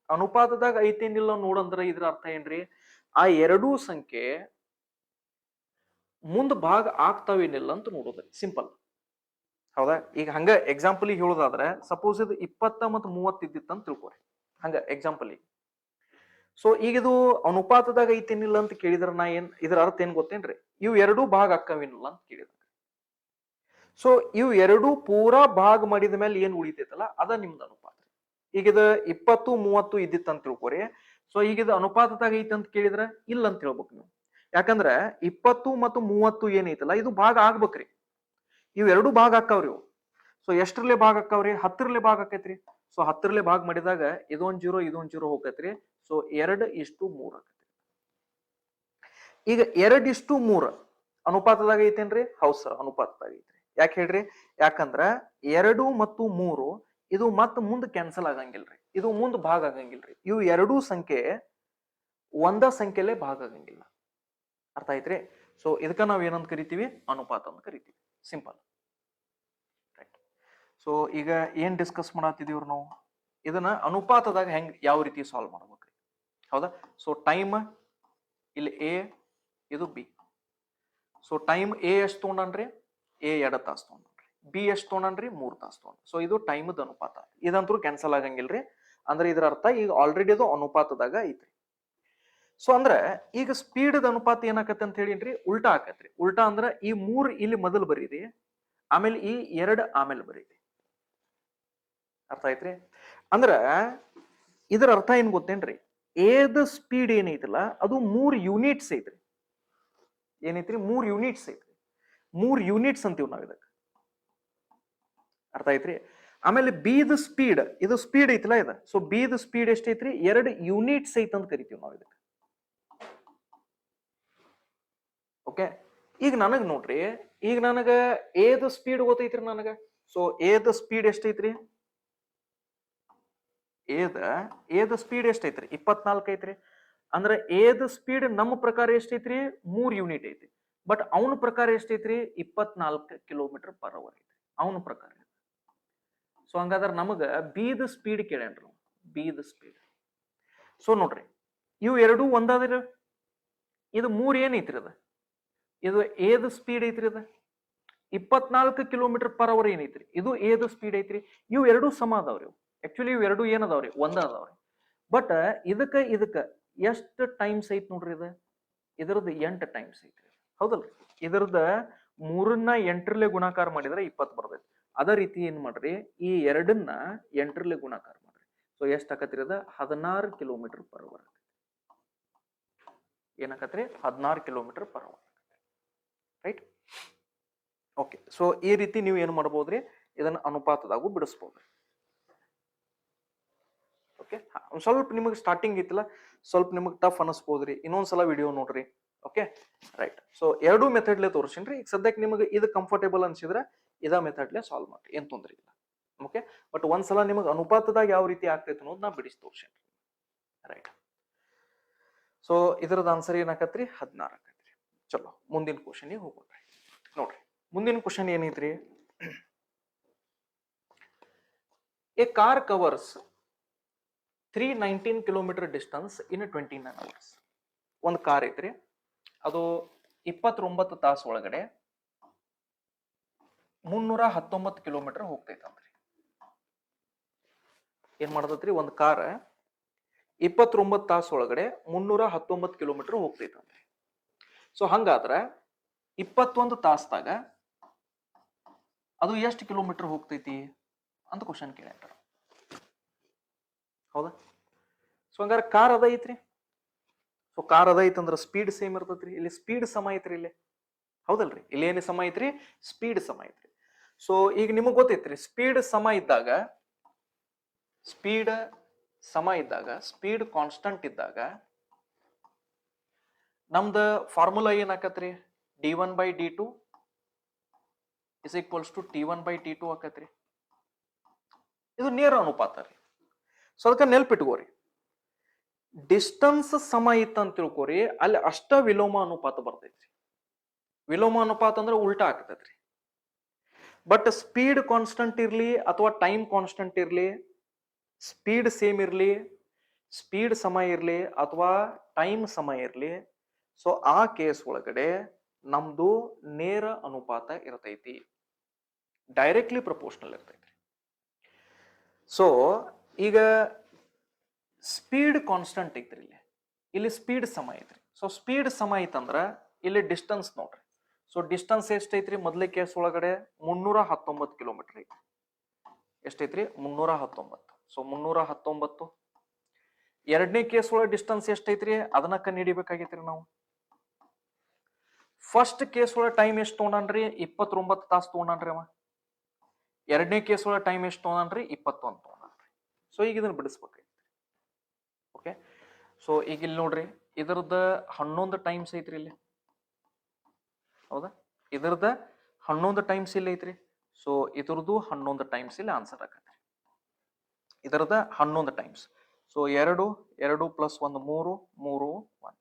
ಅನುಪಾತದಾಗ ಐತೇನಿಲ್ಲ ನೋಡಂದ್ರ ಇದ್ರ ಅರ್ಥ ಏನ್ರಿ, ಆ ಎರಡೂ ಸಂಖ್ಯೆ ಮುಂದ್ ಭಾಗ ಆಗ್ತಾವೇನಿಲ್ಲ ಅಂತ ನೋಡೋದ್ರಿ, ಸಿಂಪಲ್. ಹೌದಾ? ಈಗ ಹಂಗ ಎಕ್ಸಾಂಪಲ್ ಹೇಳೋದಾದ್ರೆ, ಸಪೋಸ್ ಇದು 20 ಮತ್ತು 30 ಇದ್ದಿತ್ತ ಅಂತ ತಿಳ್ಕೊರಿ, ಹಂಗ ಎಕ್ಸಾಂಪಲ್. ಸೊ ಈಗ ಇದು ಅನುಪಾತದಾಗ ಐತೇನಿಲ್ಲ ಅಂತ ಕೇಳಿದ್ರ ನಾ ಏನ್ ಇದ್ರ ಅರ್ಥ ಏನ್ ಗೊತ್ತೇನ್ರಿ, ಇವು ಎರಡೂ ಭಾಗ ಅಕ್ಕವೇನಿಲ್ಲ ಅಂತ ಕೇಳಿದ್ರ. ಸೊ ಇವು ಎರಡೂ ಪೂರಾ ಭಾಗ ಮಾಡಿದ ಮೇಲೆ ಏನ್ ಉಳಿತೈತಲ್ಲ ಅದ ನಿಮ್ದು ಅನುಪಾತ. ಈಗ ಇದು 20 30 ಇದ್ದಿತ್ತ ಅಂತ ತಿಳ್ಕೊರಿ. ಸೊ ಈಗ ಇದು ಅನುಪಾತದಾಗ ಐತಿ ಅಂತ ಕೇಳಿದ್ರ ಇಲ್ಲ ಅಂತ ಹೇಳ್ಬೇಕು ನೀವು. ಯಾಕಂದ್ರ 20 ಮತ್ತು 30 ಏನೈತಲ್ಲ ಇದು ಭಾಗ ಆಗ್ಬೇಕ್ರಿ. ಇವ್ ಎರಡು ಭಾಗ ಆಕ್ಕಾವ್ರಿ ಇವು. ಸೊ ಎಷ್ಟರಲ್ಲೇ ಭಾಗ ಆಕ್ಕಾವ್ರಿ, 10ರಲ್ಲೇ ಭಾಗ ಆಕೈತ್ರಿ. ಸೊ 10ರಲ್ಲೇ ಭಾಗ ಮಾಡಿದಾಗ ಇದೊಂದ್ 0 ಇದೊಂದ್ 0 ಹೋಗತ್ರಿ. ಸೊ 2:3 ಆಕತ್ರಿ. ಈಗ 2:3 ಅನುಪಾತದಾಗ ಐತೇನ್ರಿ, ಹೌದ್ ಸರ್ ಅನುಪಾತದಾಗ ಐತ್ರಿ. ಯಾಕೆ ಹೇಳ್ರಿ, ಯಾಕಂದ್ರ 2 ಮತ್ತು 3 ಇದು ಮತ್ ಮುಂದ್ ಕ್ಯಾನ್ಸಲ್ ಆಗಂಗಿಲ್ರಿ, ಇದು ಮುಂದ್ ಭಾಗ ಆಗಂಗಿಲ್ರಿ. ಇವು ಎರಡೂ ಸಂಖ್ಯೆ ಒಂದ ಸಂಖ್ಯೆಲೆ ಭಾಗ ಆಗಂಗಿಲ್ಲ. ಅರ್ಥ ಆಯ್ತ್ರಿ? ಸೊ ಇದಕ್ಕ ನಾವ್ ಏನಂತ ಕರಿತೀವಿ, ಅನುಪಾತ ಅಂತ ಕರಿತೀವಿ, ಸಿಂಪಲ್. ರೈಟ್? ಸೊ ಈಗ ಏನ್ ಡಿಸ್ಕಸ್ ಮಾಡತ್ತಿದೀವ್ರಿ ನಾವು, ಇದನ್ನ ಅನುಪಾತದಾಗ ಹೆಂಗ್ ಯಾವ ರೀತಿ ಸಾಲ್ವ್ ಮಾಡ್ಬೇಕ್ರಿ. ಹೌದಾ? ಸೊ ಟೈಮ್ ಇಲ್ಲಿ ಎ, ಇದು ಬಿ. ಸೊ ಟೈಮ್ ಎ ಎಷ್ಟು ತಗೊಂಡನ್ರಿ, ಎ 2 ತಾಸು ತಗೊಂಡ್ರಿ. ಬಿ ಎಷ್ಟು ತಗೊಂಡನ್ರಿ, 3 ತಾಸು ತಗೊಂಡ್ರಿ. ಸೊ ಇದು ಟೈಮದ ಅನುಪಾತ, ಇದಂತೂ ಕ್ಯಾನ್ಸಲ್ ಆಗಂಗಿಲ್ರಿ. ಅಂದ್ರೆ ಇದ್ರ ಅರ್ಥ ಈಗ ಆಲ್ರೆಡಿ ಅದು ಅನುಪಾತದಾಗ ಐತ್ರಿ. ಸೊ ಅಂದ್ರ ಈಗ ಸ್ಪೀಡ್ ಅನುಪಾತ ಏನಾಕತ್ತೆ ಅಂತ ಹೇಳಿನ್ರಿ, ಉಲ್ಟಾ ಆಕತ್ರಿ. ಉಲ್ಟಾ ಅಂದ್ರ ಈ 3 ಇಲ್ಲಿ ಮೊದಲು ಬರೀರಿ, ಆಮೇಲೆ ಈ 2 ಆಮೇಲೆ ಬರೀರಿ. ಅರ್ಥ ಆಯ್ತ್ರಿ? ಅಂದ್ರ ಇದರ ಅರ್ಥ ಏನ್ ಗೊತ್ತೇನ್ರಿ, ಏದ ಸ್ಪೀಡ್ ಏನೈತಲ್ಲ ಅದು 3 ಯೂನಿಟ್ಸ್ ಐತ್ರಿ. ಏನೈತ್ರಿ? 3 ಯೂನಿಟ್ಸ್ ಐತ್ರಿ. 3 ಯೂನಿಟ್ಸ್ ಅಂತೀವಿ ನಾವ್ ಇದಕ್ಕೆ. ಅರ್ಥ ಆಯ್ತ್ರಿ? ಆಮೇಲೆ ಬಿ ದ ಸ್ಪೀಡ್, ಇದು ಸ್ಪೀಡ್ ಐತಲ್ಲ ಇದು, ಸೊ ಬಿ ದ ಸ್ಪೀಡ್ ಎಷ್ಟೈತ್ರಿ? 2 ಯೂನಿಟ್ಸ್ ಐತ್ ಅಂತ ಕರಿತೀವಿ ನಾವ್ ಇದಕ್ಕೆ. ಓಕೆ, ಈಗ ನನಗ್ ನೋಡ್ರಿ, ಈಗ ನನಗ ಏದ ಸ್ಪೀಡ್ ಗೊತ್ತೈತ್ರಿ ನನಗ. ಸೊ ಏದ ಸ್ಪೀಡ್ ಎಷ್ಟೈತ್ರಿ? ಏದ ಸ್ಪೀಡ್ ಎಷ್ಟೈತ್ರಿ? 24 ಐತ್ರಿ. ಅಂದ್ರೆ ಏದ ಸ್ಪೀಡ್ ನಮ್ಮ ಪ್ರಕಾರ ಎಷ್ಟೈತ್ರಿ? 3 ಯೂನಿಟ್ ಐತಿ. ಬಟ್ ಅವನ ಪ್ರಕಾರ ಎಷ್ಟೈತ್ರಿ? 24 ಕಿಲೋಮೀಟರ್ ಪರ್ ಅವರ್ ಐತಿ ಅವನ ಪ್ರಕಾರ. ಸೊ ಹಂಗಾದ್ರ ನಮಗ ಬಿ ದ ಸ್ಪೀಡ್ ಕೇಳ್ಯಾನ್ರಿ, ಬಿ ದ ಸ್ಪೀಡ್. ಸೊ ನೋಡ್ರಿ, ಇವು ಎರಡೂ ಒಂದಾದ್ರ, ಇದು 3 ಏನೈತ್ರಿ ಅದ, ಇದು ಏದ ಸ್ಪೀಡ್ ಐತ್ರಿ ಅದ. 24 ಕಿಲೋಮೀಟರ್ ಪರ್ ಅವರ್ ಏನೈತ್ರಿ, ಇದು ಏದ ಸ್ಪೀಡ್ ಐತ್ರಿ. ಇವು ಎರಡೂ ಸಮ ಅದಾವ್ರಿ. ಆಕ್ಚುಲಿ ಇವು ಎರಡೂ ಏನದಾವ್ರಿ? ಒಂದ ಅದಾವ್ರಿ. ಬಟ್ ಇದಕ್ಕ ಎಷ್ಟು ಟೈಮ್ಸ್ ಐತ್ ನೋಡ್ರಿ, ಇದ್ರದ್ದು 8 ಟೈಮ್ಸ್ ಐತ್ರಿ. ಹೌದಲ್ರಿ? ಇದ್ರದ್ದು 3ನ್ನ 8ರಲ್ಲೇ ಗುಣಾಕಾರ ಮಾಡಿದ್ರೆ 20 ಬರ್ತೈತಿ. ಅದೇ ರೀತಿ ಏನ್ ಮಾಡ್ರಿ, ಈ 2ನ್ನ 8ರಲ್ಲೇ ಗುಣಾಕಾರ ಮಾಡ್ರಿ. ಸೊ ಎಷ್ಟ್ ಆಕತ್ರಿ ಅದ? 16 ಕಿಲೋಮೀಟರ್ ಪರ್ ಅವರ್. ಏನಾಕತ್ರಿ? 16 kilometre per hour. Right? Okay, so ಈ ರೀತಿ ನೀವು ಏನ್ ಮಾಡ್ಬೋದ್ರಿ, ಇದನ್ನ ಅನುಪಾತದಾಗೂ ಬಿಡಿಸ್ಬೋದ್ರಿ. ಓಕೆ, ಸ್ವಲ್ಪ ನಿಮಗೆ ಸ್ಟಾರ್ಟಿಂಗ್ ಐತಿಲ್ಲ, ಸ್ವಲ್ಪ ನಿಮಗೆ ಟಫ್ ಅನಿಸ್ಬೋದ್ರಿ. ಇನ್ನೊಂದ್ಸಲ ವಿಡಿಯೋ ನೋಡ್ರಿ. Okay, right. ಸೊ ಎರಡೂ ಮೆಥಡ್ಲೆ ತೋರಿಸಿನ್ರಿ. ಈಗ ಸದ್ಯಕ್ಕೆ ನಿಮಗೆ ಇದು ಕಂಫರ್ಟೇಬಲ್ ಅನ್ಸಿದ್ರೆ ಇದ ಮೆಥಡ್ಲೆ ಸಾಲ್ವ್ ಮಾಡ್ರಿ, ಏನ್ ತೊಂದ್ರೆ ಇಲ್ಲ. ಓಕೆ, ಬಟ್ ಒಂದ್ಸಲ ನಿಮಗೆ ಅನುಪಾತದಾಗ ಯಾವ ರೀತಿ ಆಗ್ತೈತೆ ಅನ್ನೋದು ನಾ ಬಿಡಿಸಿ ತೋರ್ಸೇನ್ರಿ. ರೈಟ್. ಸೊ ಇದರದ ಆನ್ಸರ್ ಏನಾಕತ್ರಿ? 16 ಆಕತ್ರಿ. ಚಲೋ, ಮುಂದಿನ ಕ್ವಶನ್ಗೆ ಹೋಗೋಣ್ರಿ. ನೋಡ್ರಿ, ಮುಂದಿನ ಕ್ವಶನ್ ಏನೈತ್ರಿ? A car covers 319 kilometre distance in 29 hours. ಒಂದು ಕಾರ್ ಐತ್ರಿ, ಅದು 29 ತಾಸು ಒಳಗಡೆ 319 ಕಿಲೋಮೀಟರ್ ಹೋಗ್ತೈತಂದ್ರಿ. ಏನ್ ಮಾಡತೈತ್ರಿ? ಒಂದು ಕಾರ್ 29 ತಾಸು ಒಳಗಡೆ 319 ಕಿಲೋಮೀಟರ್ ಹೋಗ್ತೈತಂದ್ರಿ. ಸೊ ಹಂಗಾದ್ರ 21 ತಾಸ್ದಾಗ ಅದು ಎಷ್ಟು ಕಿಲೋಮೀಟರ್ ಹೋಗ್ತೈತಿ ಅಂತ ಕ್ವಶನ್ ಕೇಳ್ಯಾರ. ಹೌದಾ? ಸೊ ಹಂಗಾರ ಕಾರ್ ಅದ ಐತ್ರಿ. ಸೊ ಕಾರ್ ಅದ ಐತಂದ್ರ ಸ್ಪೀಡ್ ಸೇಮ್ ಇರ್ತೈತ್ರಿ. ಇಲ್ಲಿ ಸ್ಪೀಡ್ ಸಮ ಐತ್ರಿ ಇಲ್ಲಿ. ಹೌದಲ್ರಿ? ಇಲ್ಲಿ ಏನೇ ಸಮ ಐತ್ರಿ? ಸ್ಪೀಡ್ ಸಮ ಐತ್ರಿ. ಸೊ ಈಗ ನಿಮಗ್ ಗೊತ್ತೈತ್ರಿ, ಸ್ಪೀಡ್ ಸಮ ಇದ್ದಾಗ, ಸ್ಪೀಡ್ ಕಾನ್ಸ್ಟಂಟ್ ಇದ್ದಾಗ ನಮ್ದ formula ಏನಾಕತ್ರಿ? d1/d2 is equals to t1/t2 ಆಕತ್ರಿ. ಇದು ನೇರ ಅನುಪಾತ ರೀ. ಸೊ ಅದಕ್ಕೆ ನೆಲ್ಪಿಟ್ಕೋರಿ, ಡಿಸ್ಟನ್ಸ್ ಸಮ ಇತ್ತ ಅಂತ ತಿಳ್ಕೋರಿ, ಅಲ್ಲಿ ಅಷ್ಟ ವಿಲೋಮ ಅನುಪಾತ ಬರ್ತೈತ್ರಿ. ವಿಲೋಮ ಅನುಪಾತ ಅಂದ್ರೆ ಉಲ್ಟಾ ಆಗ್ತೈತ್ರಿ. ಬಟ್ ಸ್ಪೀಡ್ ಕಾನ್ಸ್ಟಂಟ್ ಇರ್ಲಿ ಅಥವಾ ಟೈಮ್ ಕಾನ್ಸ್ಟಂಟ್ ಇರ್ಲಿ, ಸ್ಪೀಡ್ ಸೇಮ್ ಇರ್ಲಿ, ಸ್ಪೀಡ್ ಸಮ ಇರ್ಲಿ ಅಥವಾ ಟೈಮ್ ಸಮ ಇರ್ಲಿ, ಸೊ ಆ ಕೇಸ್ ಒಳಗಡೆ ನಮ್ದು ನೇರ ಅನುಪಾತ ಇರ್ತೈತಿ, ಡೈರೆಕ್ಟ್ಲಿ ಪ್ರಪೋರ್ಷನಲ್ ಇರ್ತೈತ್ರಿ. ಸೊ ಈಗ ಸ್ಪೀಡ್ ಕಾನ್ಸ್ಟಂಟ್ ಐತ್ರಿ, ಇಲ್ಲಿ ಸ್ಪೀಡ್ ಸಮ ಐತ್ರಿ. ಸೊ ಸ್ಪೀಡ್ ಸಮ ಐತಂದ್ರ ಇಲ್ಲಿ ಡಿಸ್ಟನ್ಸ್ ನೋಡ್ರಿ. ಸೊ ಡಿಸ್ಟನ್ಸ್ ಎಷ್ಟೈತ್ರಿ? ಮೊದಲೇ ಕೇಸ್ ಒಳಗಡೆ 319 ಕಿಲೋಮೀಟರ್ ಐತಿ. ಎಷ್ಟೈತ್ರಿ? 319. ಸೊ 319. ಎರಡನೇ ಕೇಸ್ ಒಳಗೆ ಡಿಸ್ಟನ್ಸ್ ಎಷ್ಟೈತ್ರಿ? ಅದನ್ನ ಕಂಡುಹಿಡಿಬೇಕಾಗೈತ್ರಿ ನಾವು. ಫಸ್ಟ್ ಕೇಸ್ ಒಳಗೆ ಟೈಮ್ ಎಷ್ಟು ತೊಗೊಂಡ್ರಿ? 29 ತಾಸು ತೊಗೊಂಡ್ರಿ ಅವ. ಎರಡನೇ ಕೇಸ್ ಒಳಗೆ ಟೈಮ್ ಎಷ್ಟು ತೊಗೊಂಡ್ರಿ? 21 ತೊಗೊಂಡ್ರಿ. ಸೊ ಈಗ ಇದನ್ನ ಬಿಡಿಸ್ಬೇಕೈತಿ. ಓಕೆ, ಸೊ ಈಗ ಇಲ್ಲಿ ನೋಡ್ರಿ, ಇದರದ 11 ಟೈಮ್ಸ್ ಐತ್ರಿ ಇಲ್ಲಿ. ಹೌದಾ? ಇದರದ 11 ಟೈಮ್ಸ್ ಇಲ್ಲಿ ಐತ್ರಿ. ಸೊ ಇದ್ರದ್ದು 11 ಟೈಮ್ಸ್ ಇಲ್ಲಿ ಆನ್ಸರ್ ಆಗತ್ರಿ. ಇದರದ 11 ಟೈಮ್ಸ್. So 2 2 plus 1 3 3 1.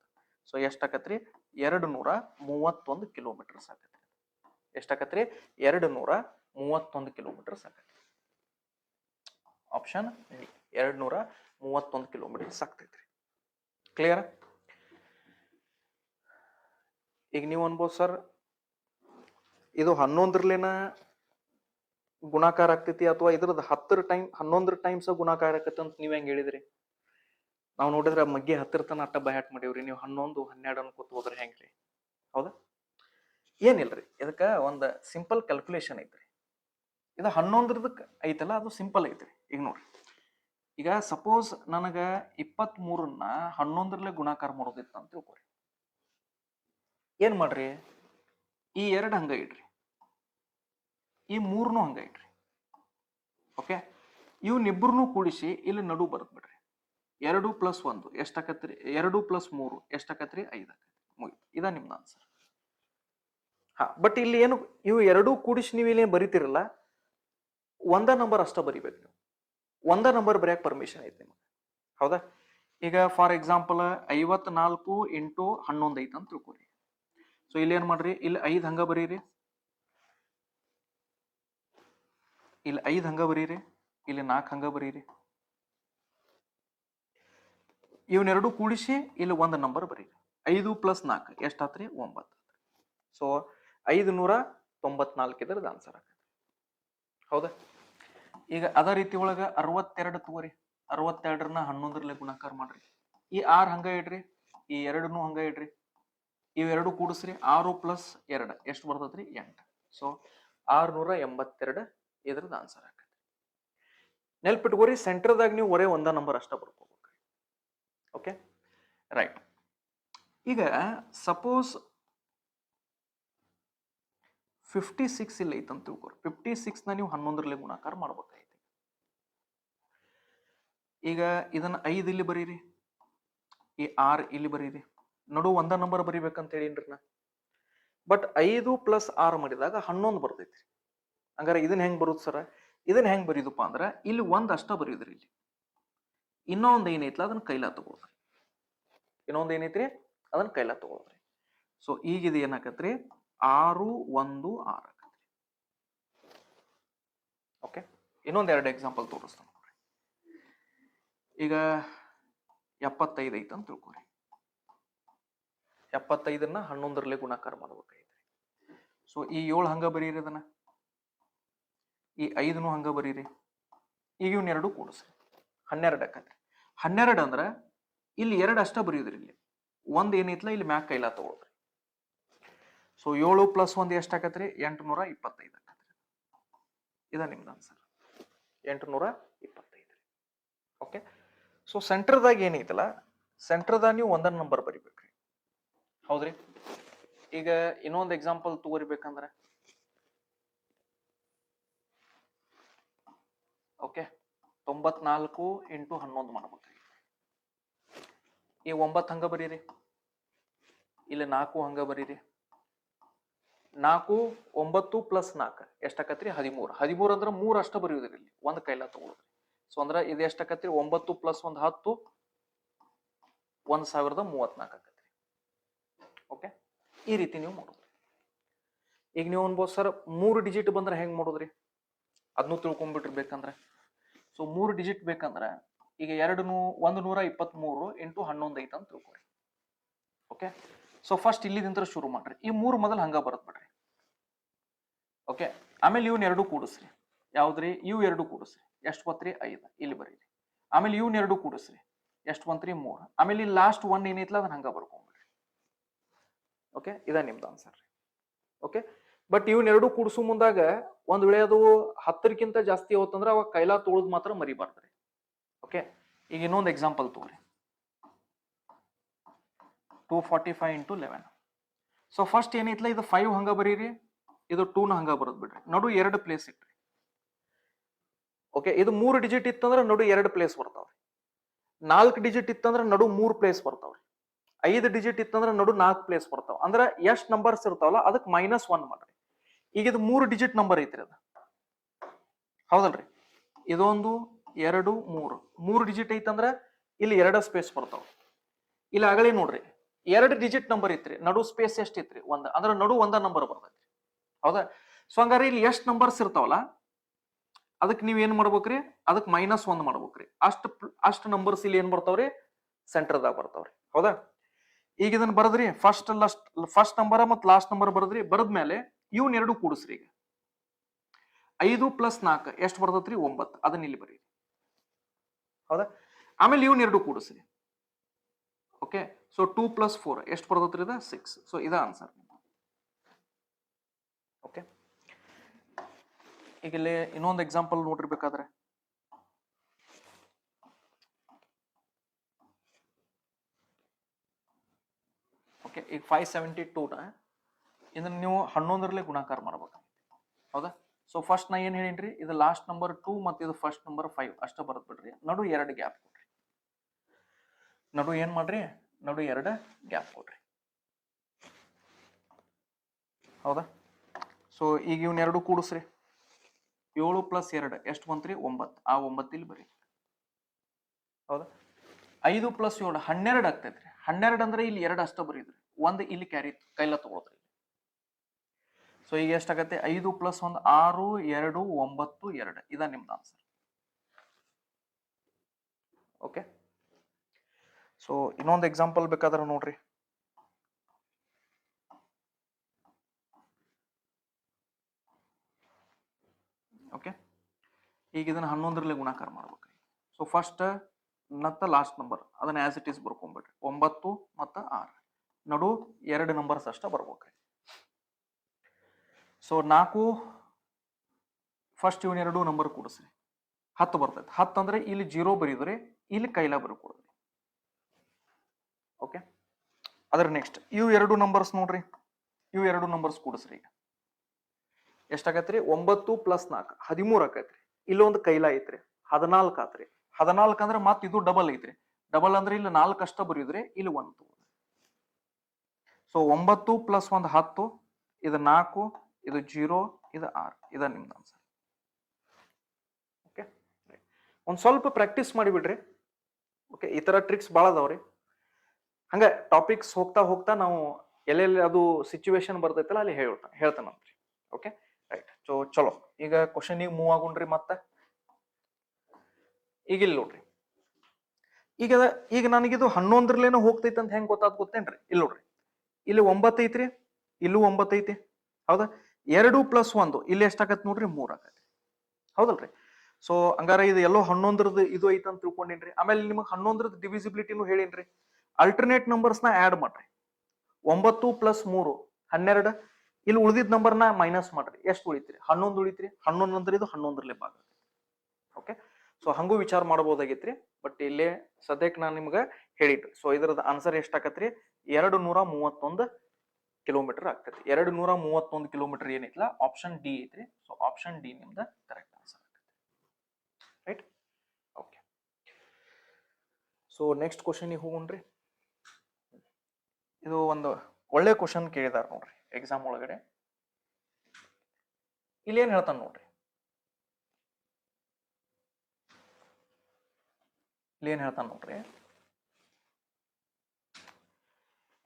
ಸೊ ಎಷ್ಟಾಕತ್ರಿ? 231 ಕಿಲೋಮೀಟರ್ಸ್ ಆಗತ್ರಿ. ಎಷ್ಟಾಕತ್ರಿ? 231 ಕಿಲೋಮೀಟರ್ಸ್ ಆಗತ್ರಿ. ಆಪ್ಷನ್ ಡಿ, 231 ಕಿಲೋಮೀಟರ್ಸ್ ಆಗ್ತೈತ್ರಿ. ಕ್ಲಿಯರ್? ಈಗ ನೀವು ಅನ್ಬೋದು, ಸರ್ ಇದು 11ರ್ಲೇನ ಗುಣಾಕಾರ ಆಗ್ತೈತಿ ಅಥವಾ ಇದ್ರದ್ದು 11 ಟೈಮ್ಸ್ ಗುಣಾಕಾರ ಆಕತಿ ಅಂತ ನೀವ್ ಹೆಂಗ್ ಹೇಳಿದ್ರಿ? ನಾವು ನೋಡಿದ್ರೆ ಮಗ್ಗೆ ಹತ್ತಿರ ತನ ಅಟ್ಟ ಬೈ ಹಾಟ್ ಮಾಡೀವ್ರಿ. ನೀವು 11 12 ಅನ್ಕೋತ ಹೋದ್ರೆ ಹೆಂಗ್ರಿ? ಹೌದಾ? ಏನಿಲ್ರಿ, ಇದಕ್ಕ ಒಂದು ಸಿಂಪಲ್ ಕ್ಯಾಲ್ಕುಲೇಷನ್ ಐತ್ರಿ. ಇದು 11 ಐತಲ್ಲ, ಅದು ಸಿಂಪಲ್ ಐತ್ರಿ. ಈಗ ನೋಡ್ರಿ, ಈಗ ಸಪೋಸ್ ನನಗ 23ನ್ನ 11 ಗುಣಾಕಾರ ಮಾಡೋದಿತ್ತು ಅಂತ ತಿಳ್ಕೊರಿ. ಏನ್ ಮಾಡ್ರಿ, ಈ 2 ಹಂಗ ಇಡ್ರಿ, ಈ 3 ಹಂಗ ಇಡ್ರಿ. ಓಕೆ, ಇವನ್ನಿಬ್ಬರನ್ನು ಕೂಡಿಸಿ ಇಲ್ಲಿ ನಡು ಬರದ್ ಬಿಡ್ರಿ. 2 + 1 ಎಷ್ಟಾಕತ್ರಿ? 2 + 3 ಎಷ್ಟಾಕತ್ರಿ? 5 ಆಕತ್ರಿ. ಮುಗಿತು. ಇದ ನಿಮ್ದು ಆನ್ಸರ್. ಹಾ, ಬಟ್ ಇಲ್ಲಿ ಏನು, ಇವು ಎರಡೂ ಕೂಡಿಸಿ ನೀವು ಇಲ್ಲಿ ಬರಿತಿರಲ್ಲ, ಒಂದ ನಂಬರ್ ಅಷ್ಟ ಬರಿಬೇಕು ನೀವು. ಒಂದ ನಂಬರ್ ಬರೆಯಕ್ ಪರ್ಮಿಷನ್ ಐತಿ ನಿಮಗೆ. ಹೌದಾ? ಈಗ ಫಾರ್ ಎಕ್ಸಾಂಪಲ್ 54 × 11 ಐತೆ ಅಂತ ತಿಳ್ಕೊರಿ. ಸೊ ಇಲ್ಲಿ ಏನ್ ಮಾಡ್ರಿ, ಇಲ್ಲಿ 5 ಹಂಗ ಬರೀರಿ, ಇಲ್ಲಿ 5 ಹಂಗ ಬರೀರಿ, ಇಲ್ಲಿ 4 ಹಂಗ ಬರೀರಿ. ಇವನ್ನೆರಡು ಕೂಡಿಸಿ ಇಲ್ಲಿ ಒಂದು ನಂಬರ್ ಬರೀರಿ. 5 + 4 ಎಷ್ಟಾತ್ರಿ? 9. ಸೊ 594 ಇದ್ರದ್ದು ಆನ್ಸರ್ ಆಗತ್ತೆ. ಹೌದಾ? ಈಗ ಅದ ರೀತಿ ಒಳಗ 62 ತಗೋರಿ. 62ರನ್ನ 11 ಗುಣಾಕಾರ ಮಾಡ್ರಿ. ಈ 6 ಹಂಗ ಇಡ್ರಿ, ಈ 2 ಹಂಗ ಇಡ್ರಿ, ಇವೆರಡು ಕೂಡಿಸ್ರಿ. 6 + 2 ಎಷ್ಟು ಬರ್ತದ್ರಿ? 8. ಸೊ 682 ಇದ್ರದ್ದು ಆನ್ಸರ್ ಆಗತ್ತೆ. ನೆಲ್ಪಿಟ್ಕೋರಿ, ಸೆಂಟರ್ದಾಗ ನೀವು ಒರೇ ಒಂದ ನಂಬರ್ ಅಷ್ಟ ಬರ್ಕೋಬೇಕು. Okay, right. ಈಗ ಸಪೋಸ್ 56 ಇಲ್ಲ ಐತಂತ ತಿಳ್ಕೊರಿ. 56ನ ನೀವು 11 ಗುಣಾಕಾರ ಮಾಡ್ಬೇಕಾಯ್ತು. ಈಗ ಇದನ್ನ 5 ಇಲ್ಲಿ ಬರೀರಿ, ಈ 6 ಇಲ್ಲಿ ಬರೀರಿ. ನಡು ಒಂದ ನಂಬರ್ ಬರಿಬೇಕಂತ ಹೇಳಿನ್ರಿ ನಾ. ಬಟ್ 5 + 6 ಮಾಡಿದಾಗ 11 ಬರ್ತೈತ್ರಿ. ಹಂಗಾರೆ ಇದನ್ನ ಹೆಂಗ್ ಬರುದು ಸರ? ಇದನ್ನ ಹೆಂಗ್ ಬರೀದಪ್ಪ ಅಂದ್ರ, ಇಲ್ಲಿ ಒಂದ್ ಅಷ್ಟ ಬರೀದ್ರಿ. ಇಲ್ಲಿ ಇನ್ನೊಂದ್ ಏನೈತ್ಲ ಅದನ್ನ ಕೈಲಾ ತಗೊಳ್ರಿ. ಇನ್ನೊಂದ್ ಏನೈತ್ರಿ ಅದನ್ನ ಕೈಲಾ ತಗೊಳ್ರಿ. ಸೊ ಈಗ ಇದು ಏನಾಕತ್ರಿ? 6 1 6 ಆಕತ್ರಿ. ಓಕೆ, ಇನ್ನೊಂದ್ 2 ಎಕ್ಸಾಂಪಲ್ ತೋರಿಸ್ತಾನೆ ನೋಡ್ರಿ. ಈಗ 75 ಐತೆ ಅಂತ ತಿಳ್ಕೊರಿ. 75ನ್ನ 11 ಗುಣಾಕಾರ ಮಾಡ್ಬೇಕಾಯ್ತ್ರಿ. ಸೊ ಈ 7 ಹಂಗ ಬರೀರಿ, ಅದನ್ನ ಈ 5ನು ಹಂಗ ಬರೀರಿ. ಈಗ ಇವನ್ನೆರಡು ಕೂಡಿಸ್ರಿ, 12 ಆಕತ್ರಿ. 12 ಅಂದ್ರ ಇಲ್ಲಿ 2 ಅಷ್ಟ ಬರೆಯುದ್ರಿ. ಇಲ್ಲಿ ಒಂದ್ ಏನೈತ್ಲ ಇಲ್ಲಿ ಮ್ಯಾಕ್ ಕೈಲಾ ತಗೊಳ್ರಿ. ಸೊ 7 + 1 ಎಷ್ಟಾಕತ್ರಿ? 825 ಆಕತ್ರಿ. ಇದ ನಿಮ್ದು ಆನ್ಸರ್, 825. ಓಕೆ, ಸೊ ಸೆಂಟರ್ದಾಗ ಏನೈತಲ್ಲ, ಸೆಂಟರ್ದಾಗ ನೀವು ಒಂದನ್ನ ನಂಬರ್ ಬರಿಬೇಕ್ರಿ. ಹೌದ್ರಿ? ಈಗ ಇನ್ನೊಂದು ಎಕ್ಸಾಂಪಲ್ ತಗೋರಿಬೇಕಂದ್ರೆ, ಓಕೆ, 94 × 11 ಮಾಡ್ಬೇಕ್ರಿ. ಈ 9 ಹಂಗ ಬರೀರಿ, ಇಲ್ಲಿ 4 ಹಂಗ ಬರೀರಿ. 4 9 + 4 ಎಷ್ಟಾಕತ್ರಿ? 13. 13 ಅಂದ್ರೆ 3 ಅಷ್ಟ ಬರೆಯುದ್ರಿ. ಇಲ್ಲಿ ಒಂದ್ ಕೈಲಾ ತಗೊಳ್ರಿ. ಸೊ ಅಂದ್ರ ಇದು ಎಷ್ಟಾಕತ್ರಿ? 9 + 1 10, 1034 ಆಕತ್ರಿ. ಓಕೆ, ಈ ರೀತಿ ನೀವು ಮಾಡೋದ್ರಿ. ಈಗ ನೀವು ಅನ್ಬೋದು ಸರ್ 3 ಡಿಜಿಟ್ ಬಂದ್ರೆ ಹೆಂಗ್ ಮಾಡೋದ್ರಿ? ಅದನ್ನು ತಿಳ್ಕೊಂಡ್ಬಿಟ್ಟಿರ್ಬೇಕಂದ್ರೆ, ಸೊ 3 ಡಿಜಿಟ್ ಬೇಕಂದ್ರೆ ಈಗ 123 × 11 ಐತೆ ಅಂತ ತಿಳ್ಕೊರಿ. ಓಕೆ, ಸೊ ಫಸ್ಟ್ ಇಲ್ಲಿದಿಂದ ಶುರು ಮಾಡ್ರಿ. ಈ 3 ಮೊದಲು ಹಂಗ ಬರತ್ ಬಿಡ್ರಿ. ಓಕೆ, ಆಮೇಲೆ ಇವ್ನ2 ಕೂಡಿಸ್ರಿ. ಯಾವ್ದ್ರಿ? ಇವು 2 ಕೂಡಿಸ್ರಿ. ಎಷ್ಟು ಬತ್ರಿ? 5. ಇಲ್ಲಿ ಬರೀರಿ. ಆಮೇಲೆ ಇವ್ನ2 ಕೂಡಿಸ್ರಿ. ಎಷ್ಟು ಬಂತ್ರಿ? 3. ಆಮೇಲೆ ಇಲ್ಲಿ ಲಾಸ್ಟ್ 1 ಏನೈತ್ಲ ಅದನ್ನ ಹಂಗ ಬರ್ಕೊಂಡ್ಬಿಡ್ರಿ. ಓಕೆ, ಇದ ನಿಮ್ದು ಆನ್ಸರ್. ಓಕೆ, ಬಟ್ ಇವ್ನ2 ಕೂಡಿಸು ಮುಂದಾಗ ಒಂದ್ ವೇಳೆ ಅದು 10ಕ್ಕಿಂತ ಜಾಸ್ತಿ ಹೋತಂದ್ರ ಅವಾಗ ಕೈಲಾ ತೊಳೆದ್ ಮಾತ್ರ ಮರಿಬಾರ್ದ್ರಿ. ಓಕೆ, ಈಗ ಇನ್ನೊಂದು ಎಕ್ಸಾಂಪಲ್ ತಗೋರಿ. 245 × 11. ಸೊ ಫಸ್ಟ್ ಏನೈತ್ಲ ಇದು 5 ಹಂಗ ಬರೀರಿ, ಇದು 2ನ ಹಂಗ ಬರದ್ ಬಿಡ್ರಿ. ನಡು 2 ಪ್ಲೇಸ್ ಇಟ್ರಿ. ಓಕೆ, ಇದು 3 ಡಿಜಿಟ್ ಇತ್ತಂದ್ರ ನಡು 2 ಪ್ಲೇಸ್ ಬರ್ತಾವ್ರಿ. 4 ಡಿಜಿಟ್ ಇತ್ತಂದ್ರ ನಡು 3 ಪ್ಲೇಸ್ ಬರ್ತಾವ್ರಿ. 5 ಡಿಜಿಟ್ ಇತ್ತಂದ್ರ ನಡು 4 ಪ್ಲೇಸ್ ಬರ್ತಾವ. ಅಂದ್ರ ಎಷ್ಟ್ ನಂಬರ್ಸ್ ಇರ್ತಾವಲ್ಲ ಅದಕ್ಕೆ -1 ಮಾಡ್ರಿ. ಈಗ ಇದು 3 ಡಿಜಿಟ್ ನಂಬರ್ ಐತ್ರಿ ಅದ. ಹೌದಲ್ರಿ? ಇದೊಂದು 2 3 3 ಡಿಜಿಟ್ ಐತಂದ್ರ ಇಲ್ಲಿ 2 ಸ್ಪೇಸ್ ಬರ್ತಾವ. ಇಲ್ಲಿ ಆಗಲೇ ನೋಡ್ರಿ 2 ಡಿಜಿಟ್ ನಂಬರ್ ಇತ್ರಿ, ನಡು ಸ್ಪೇಸ್ ಎಷ್ಟ್ ಇತ್ರಿ? 1. ಅಂದ್ರ ನಡು ಒಂದ ನಂಬರ್ ಬರ್ತೈತ್ರಿ. ಹೌದಾ? ಸೊ ಹಂಗಾರೆ ಇಲ್ಲಿ ಎಷ್ಟ್ ನಂಬರ್ಸ್ ಇರ್ತಾವಲ್ಲ ಅದಕ್ಕೆ ನೀವ್ ಏನ್ ಮಾಡ್ಬೇಕ್ರಿ? ಅದಕ್ಕೆ -1 ಮಾಡ್ಬೇಕ್ರಿ. ಅಷ್ಟು ನಂಬರ್ಸ್ ಇಲ್ಲಿ ಏನ್ ಬರ್ತಾವ್ರಿ? ಸೆಂಟರ್ದಾಗ ಬರ್ತಾವ್ರಿ. ಹೌದಾ? ಈಗ ಇದನ್ನ ಬರದ್ರಿ, ಫಸ್ಟ್ ನಂಬರ್ ಮತ್ತು ಲಾಸ್ಟ್ ನಂಬರ್ ಬರದ್ರಿ. ಬರದ್ಮೇಲೆ ಇವ್ನ2 ಕೂಡಿಸ್ರಿ. ಈಗ 5 + 4 ಎಷ್ಟು ಬರ್ತೈತ್ರಿ? 9. ಅದನ್ನ ಇಲ್ಲಿ ಬರೀರಿ. ಹೌದಾ? ಆಮೇಲೆ ಇವ್ನ2 ಕೂಡಿಸ್ರಿ. ಓಕೆ, ಸೊ 2 + 4 ಎಷ್ಟು ಬರ್ತೈತ್ರಿ? ಇದು 6. ಸೊ ಇದ ಆನ್ಸರ್. ಓಕೆ, ಈಗ ಇಲ್ಲಿ ಇನ್ನೊಂದು ಎಕ್ಸಾಂಪಲ್ ನೋಡಿರ್ಬೇಕಾದ್ರೆ, ಓಕೆ, ಈಗ 572ನ ಇದನ್ನ ನೀವು 11ರಲ್ಲೇ ಗುಣಾಕಾರ ಮಾಡ್ಬೇಕು. ಹೌದಾ? ಸೊ ಫಸ್ಟ್ ನಾ ಏನ್ ಹೇಳಿನ್ರಿ, ಇದು ಲಾಸ್ಟ್ ನಂಬರ್ 2 ಮತ್ತು ಇದು ಫಸ್ಟ್ ನಂಬರ್ 5 ಅಷ್ಟ ಬರತ್ ಬಿಡ್ರಿ. ನಡು 2 ಗ್ಯಾಪ್ ಕೊಡ್ರಿ. ನಡು ಏನ್ ಮಾಡ್ರಿ? ನಡು 2 ಗ್ಯಾಪ್ ಕೊಡ್ರಿ. ಹೌದಾ? ಸೊ ಈಗ ಇವ್ನ 2 ಕೂಡಿಸ್ರಿ. 7 + 2 ಎಷ್ಟು ಬಂತ್ರಿ? 9. ಆ 9 ಇಲ್ಲಿ ಬರೀ. ಹೌದಾ? 5 + 7 12 ಆಗ್ತೈತ್ರಿ. 12 ಅಂದ್ರೆ ಇಲ್ಲಿ 2 ಅಷ್ಟ ಬರೀದ್ರಿ. 1 ಇಲ್ಲಿ ಕ್ಯಾರಿ ಕೈಲ ತಗೊಳ್ರಿ. ಸೊ ಈಗ ಎಷ್ಟಾಗತ್ತೆ? 5 + 1 6, 2 9 2. ಇದ ನಿಮ್ದು ಆನ್ಸರ್. ಓಕೆ, ಸೊ ಇನ್ನೊಂದು ಎಕ್ಸಾಂಪಲ್ ಬೇಕಾದ್ರೆ ನೋಡ್ರಿ. ಓಕೆ, ಈಗ ಇದನ್ನ 11ರಲ್ಲೇ ಗುಣಾಕಾರ ಮಾಡ್ಬೇಕು. ಸೊ ಫಸ್ಟ್ ಮತ್ತು ಲಾಸ್ಟ್ ನಂಬರ್ ಅದನ್ನ ಆಸ್ ಇಟ್ ಈಸ್ ಬರ್ಕೊಂಡ್ಬಿಡ್ರಿ. 9 ಮತ್ತು 6 ನಡು 2 ನಂಬರ್ಸ್ ಅಷ್ಟ ಬರ್ಬೇಕ್ರಿ. ಸೊ 4 ಫಸ್ಟ್ ಇವನ್ 2 ನಂಬರ್ ಕೂಡಿಸ್ರಿ. 10 ಬರ್ತೈತೆ. 10 ಅಂದ್ರೆ ಇಲ್ಲಿ 0 ಬರೀದ್ರಿ, ಇಲ್ಲಿ ಕೈಲ ಬರ್ಕೊಡ್ರಿ. ಓಕೆ, ಅದ್ರ ನೆಕ್ಸ್ಟ್ ಇವು 2 ನಂಬರ್ಸ್ ನೋಡ್ರಿ. ಇವು 2 ನಂಬರ್ಸ್ ಕೂಡಿಸ್ರಿ. ಈಗ ಎಷ್ಟಾಗತ್ರಿ? 9 + 4 13 ಆಕೈತ್ರಿ. ಇಲ್ಲೊಂದು ಕೈಲ ಐತ್ರಿ, 14 ಆತ್ರಿ. 14 ಅಂದ್ರೆ ಮತ್ತೆ ಇದು ಡಬಲ್ ಐತ್ರಿ. ಡಬಲ್ ಅಂದ್ರೆ ಇಲ್ಲಿ 4 ಅಷ್ಟ ಬರೀದ್ರಿ, ಇಲ್ಲಿ 1. ಸೊ 9 + 1 10, ಇದು 4, ಇದು 0, ಇದು 6. ಇದ ನಿಮ್ದು ಆನ್ಸರ್. ಓಕೆ, ಒಂದ್ ಸ್ವಲ್ಪ ಪ್ರಾಕ್ಟೀಸ್ ಮಾಡಿಬಿಡ್ರಿ. ಓಕೆ, ಈ ತರ ಟ್ರಿಕ್ಸ್ ಭಾಳ ಅದಾವ್ರಿ. ಹಂಗ ಟಾಪಿಕ್ಸ್ ಹೋಗ್ತಾ ಹೋಗ್ತಾ ನಾವು ಎಲ್ಲೆಲ್ಲಿ ಅದು ಸಿಚುವೇಶನ್ ಬರ್ತೈತಲ್ಲ ಅಲ್ಲಿ ಹೇಳ್ತಾನಂತ್ರಿ. Okay, right. ಸೊ ಚಲೋ, ಈಗ ಕ್ವಶನಿಗೆ ಮೂವ್ ಆಗೋಣ್ರಿ. ಮತ್ತೆ ಈಗ ಇಲ್ಲಿ ನೋಡ್ರಿ. ಈಗ ನನಗಿದು 11ರಲ್ಲೇನೋ ಹೋಗ್ತೈತೆ ಅಂತ ಹೆಂಗ್ ಗೊತ್ತೇನ್ರಿ? ಇಲ್ಲಿ ನೋಡ್ರಿ, ಇಲ್ಲಿ 9 ಐತ್ರಿ, ಇಲ್ಲೂ 9 ಐತಿ. ಹೌದಾ? 2 + 1 ಇಲ್ಲಿ ಎಷ್ಟಾಗತ್ತೆ ನೋಡ್ರಿ? 3 ಆಗತ್ತೆ. ಹೌದಲ್ರಿ? ಸೊ ಹಂಗಾರ ಇದು ಎಲ್ಲೋ 11ರದ್ದು ಇದು ಐತೆ ಅಂತ ತಿಳ್ಕೊಂಡಿನ್ರಿ. ಆಮೇಲೆ ನಿಮಗೆ 11ರದ್ದು ಡಿವಿಸಿಬಿಲಿಟಿನೂ ಹೇಳಿನ್ರಿ. ಅಲ್ಟರ್ನೇಟ್ ನಂಬರ್ಸ್ ನ ಆಡ್ ಮಾಡ್ರಿ. 9 + 3 12. ಇಲ್ಲಿ ಉಳಿದಿದ್ದ ನಂಬರ್ನ ಮೈನಸ್ ಮಾಡ್ರಿ. ಎಷ್ಟು ಉಳಿತ್ರಿ? 11 ಉಳಿತ್ರಿ. 11 ಅಂದ್ರೆ ಇದು 11ರಲ್ಲೇ ಭಾಗ. ಓಕೆ, ಸೊ ಹಂಗೂ ವಿಚಾರ ಮಾಡಬಹುದಾಗಿತ್ರಿ. ಬಟ್ ಇಲ್ಲೇ ಸದ್ಯಕ್ಕೆ ನಾನು ನಿಮ್ಗೆ ಹೇಳಿದ್ರಿ. ಸೊ ಇದ್ರದ್ದು ಆನ್ಸರ್ ಎಷ್ಟಾಗತ್ರಿ? 231 ಕಿಲೋಮೀಟರ್ ಆಗ್ತೈತಿ. 231 ಕಿಲೋಮೀಟರ್ ಏನೈತಿಲ್ಲ, ಆಪ್ಷನ್ ಡಿ ಐತ್ರಿ. ಸೊ ಆಪ್ಷನ್ ಡಿ ನಿಮ್ದು ಕರೆಕ್ಟ್ ಆನ್ಸರ್ ಆಗ್ತೈತಿ. Right? Okay, so next question ಹೋಗೋಣ್ರಿ. ಇದು ಒಂದು ಒಳ್ಳೆ ಕ್ವಶನ್ ಕೇಳಿದಾರ ನೋಡ್ರಿ ಎಕ್ಸಾಮ್ ಒಳಗಡೆ. ಇಲ್ಲಿ ಏನ್ ಹೇಳ್ತಾನ ನೋಡ್ರಿ.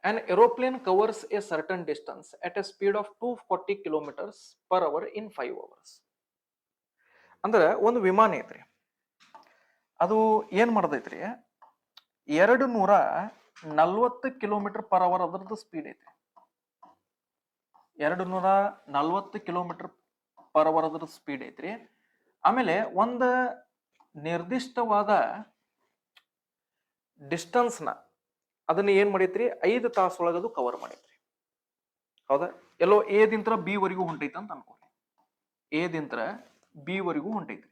An aeroplane covers a certain distance at a speed of 240 km/h in 5 hours. ಅಂದ್ರೆ ಒಂದು ವಿಮಾನ ಐತ್ರಿ, ಅದು ಏನ್ ಮಾಡದೈತ್ರಿ? 240 km/h ಅದ್ರದ್ದು ಸ್ಪೀಡ್ ಐತ್ರಿ. 240 km/h ಅದ್ರದ್ದು ಸ್ಪೀಡ್ ಐತ್ರಿ. ಆಮೇಲೆ ಒಂದು ನಿರ್ದಿಷ್ಟವಾದ ಡಿಸ್ಟನ್ಸ್ನ ಅದನ್ನ ಏನ್ ಮಾಡೈತ್ರಿ? 5 ತಾಸು ಒಳಗದು ಕವರ್ ಮಾಡೈತ್ರಿ. ಹೌದಾ? ಎಲ್ಲೋ ಎ ದಿಂತ್ರ ಬಿ ವರೆಗೂ ಹೊಂಟೈತೆ ಅಂತ ಅನ್ಕೊಳ್ಳಿ. ಎ ದಿಂತ್ರ ಬಿ ವರೆಗೂ ಹೊಂಟೈತ್ರಿ.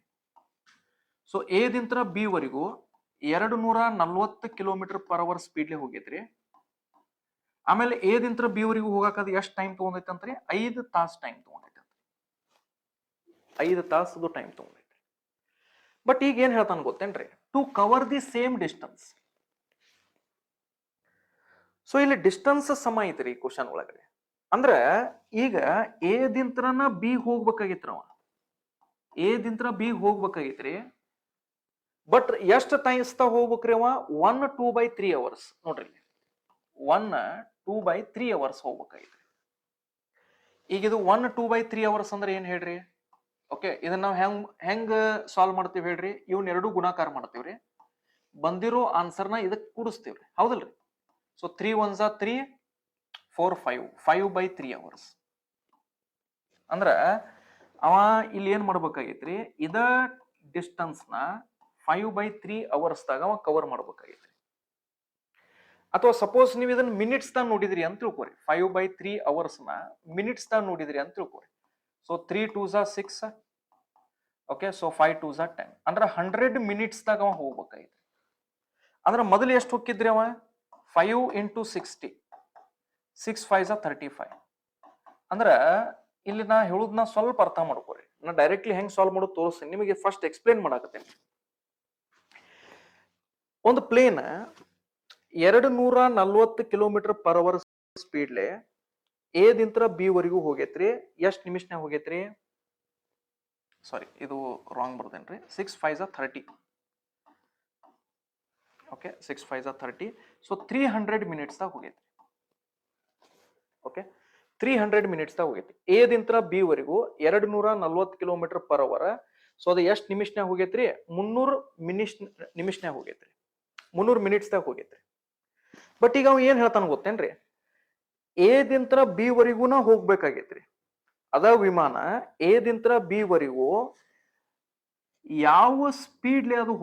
ಸೊ ಎ ದಿಂತ್ರ ಬಿ ವರೆಗೂ 240 km/h ಸ್ಪೀಡ್ಲೆ ಹೋಗೈತ್ರಿ. ಆಮೇಲೆ ಎ ದಿಂತ್ರ ಬಿ ವರೆಗೂ ಹೋಗಾಕದ ಎಷ್ಟು ಟೈಮ್ ತಗೊಂಡೈತಂತ್ರಿ? 5 ತಾಸು ಟೈಮ್ ತಗೊಂಡೈತೆ. 5 ತಾಸು ಟೈಮ್ ತಗೊಂಡೈತ್ರಿ. ಬಟ್ ಈಗ ಏನ್ ಹೇಳ್ತಾನ ಗೊತ್ತೇನ್ರಿ? To cover the same distance. So ಇಲ್ಲಿ ಡಿಸ್ಟನ್ಸ್ ಸಮ ಐತ್ರಿ ಕ್ವಶನ್ ಒಳಗಡೆ. ಅಂದ್ರ ಈಗ ಎ ದಿಂತ್ರನ ಬಿ ಹೋಗ್ಬೇಕಾಗಿತ್ರ, ಎ ದಿಂತ್ರ ಬಿ ಹೋಗ್ಬೇಕಾಗಿತ್ರಿ. ಬಟ್ ಎಷ್ಟು ಟೈಮ್ಸ್ತಾ ಹೋಗ್ಬೇಕ್ರಿ ಅವ? 1 2/3 hours. ನೋಡ್ರಿ, 1 2/3 hours ಹೋಗ್ಬೇಕಾಗಿತ್ರಿ. ಈಗ ಇದು 1 2/3 hours ಅಂದ್ರೆ ಏನ್ ಹೇಳ್ರಿ? ಓಕೆ, ಇದನ್ನ ನಾವು ಹೆಂಗ್ ಸಾಲ್ವ್ ಮಾಡ್ತೀವಿ ಹೇಳ್ರಿ? ಇವ್ನ 2 ಗುಣಾಕಾರ ಮಾಡ್ತೀವ್ರಿ. ಬಂದಿರೋ ಆನ್ಸರ್ನ ಇದಕ್ಕೆ ಕೂಡಿಸ್ತೀವ್ರಿ. ಹೌದಲ್ರಿ? So 3 1s are 3, 4 5 5/3 hours. ಅಂದ್ರ ಅವ ಇಲ್ಲಿ ಏನ್ ಮಾಡ್ಬೇಕಾಗೈತ್ರಿ? ಇದ ಡಿಸ್ಟನ್ಸ್ ನ 5/3 hours ದಾಗ ಅವ ಕವರ್ ಮಾಡ್ಬೇಕಾಗೈತ್ರಿ. ಅಥವಾ ಸಪೋಸ್ ನೀವು ಇದನ್ನ ಮಿನಿಟ್ಸ್ ದಾಗ ನೋಡಿದ್ರಿ ಅಂತ ತಿಳ್ಕೊರಿ 5/3 hours ನ ಮಿನಿಟ್ಸ್ ದಾಗ ನೋಡಿದ್ರಿ ಅಂತ ತಿಳ್ಕೊರಿ so 3 2s are 6 okay so 5 2s are 10 ಅಂದ್ರೆ 100 ಮಿನಿಟ್ಸ್ ದಾಗ ಅವ ಹೋಗ್ಬೇಕಾಯ್ತು ಅಂದ್ರೆ ಮೊದಲು ಎಷ್ಟು ಹೋಗಿದ್ರಿ ಅವ 5 into 60 6 5s are 35 ಅಂದ್ರ ಇಲ್ಲಿ ನಾ ಹೇಳುದನ್ನ ಸ್ವಲ್ಪ ಅರ್ಥ ಮಾಡ್ಕೋರಿ ನಾ ಡೈರೆಕ್ಟ್ಲಿ ಹೆಂಗ್ ಸಾಲ್ವ್ ಮಾಡೋದು ತೋರಿಸ್ತೀನಿ ನಿಮಗೆ ಫಸ್ಟ್ ಎಕ್ಸ್ಪ್ಲೇನ್ ಮಾಡಾಕತ್ತೇನೆ ಒಂದು ಪ್ಲೇನ್ 240 km/h ಸ್ಪೀಡ್ಲೆ ಎ ದಿಂತ್ರ ಬಿ ವರೆಗೂ ಹೋಗೈತ್ರಿ ಎಷ್ಟು ನಿಮಿಷನ್ಯಾಗ ಹೋಗೈತ್ರಿ ಸಾರಿ ಇದು ರಾಂಗ್ ಬರ್ದೇನ್ರಿ 6 5s are 30 okay 6 5s are 30 so 300 minutes ದಾಗ ಹೋಗೈತಿ ಓಕೆ 300 ಮಿನಿಟ್ಸ್ ದಾಗ ಹೋಗೈತಿ ಎ ದಿಂತ್ರ ಬಿ ವರೆಗೂ 240 km/h ಸೊ ಅದು ಎಷ್ಟು ನಿಮಿಷನ್ಯಾಗ ಹೋಗೈತ್ರಿ 300 ನಿಮಿಷನ್ಯಾಗ ಹೋಗೈತ್ರಿ 300 ಮಿನಿಟ್ಸ್ ದಾಗ ಹೋಗೈತ್ರಿ ಬಟ್ ಈಗ ಅವ ಏನ್ ಹೇಳ್ತಾನ ಗೊತ್ತೇನ್ರಿ ಎ ದಿಂತ್ರ ಬಿ ವರೆಗೂನ ಹೋಗ್ಬೇಕಾಗೈತ್ರಿ ಅದ ವಿಮಾನ ಎ ದಿಂತ್ರ ಬಿ ವರೆಗೂ ಯಾವ ಸ್ಪೀಡ್ಲೆ ಅದು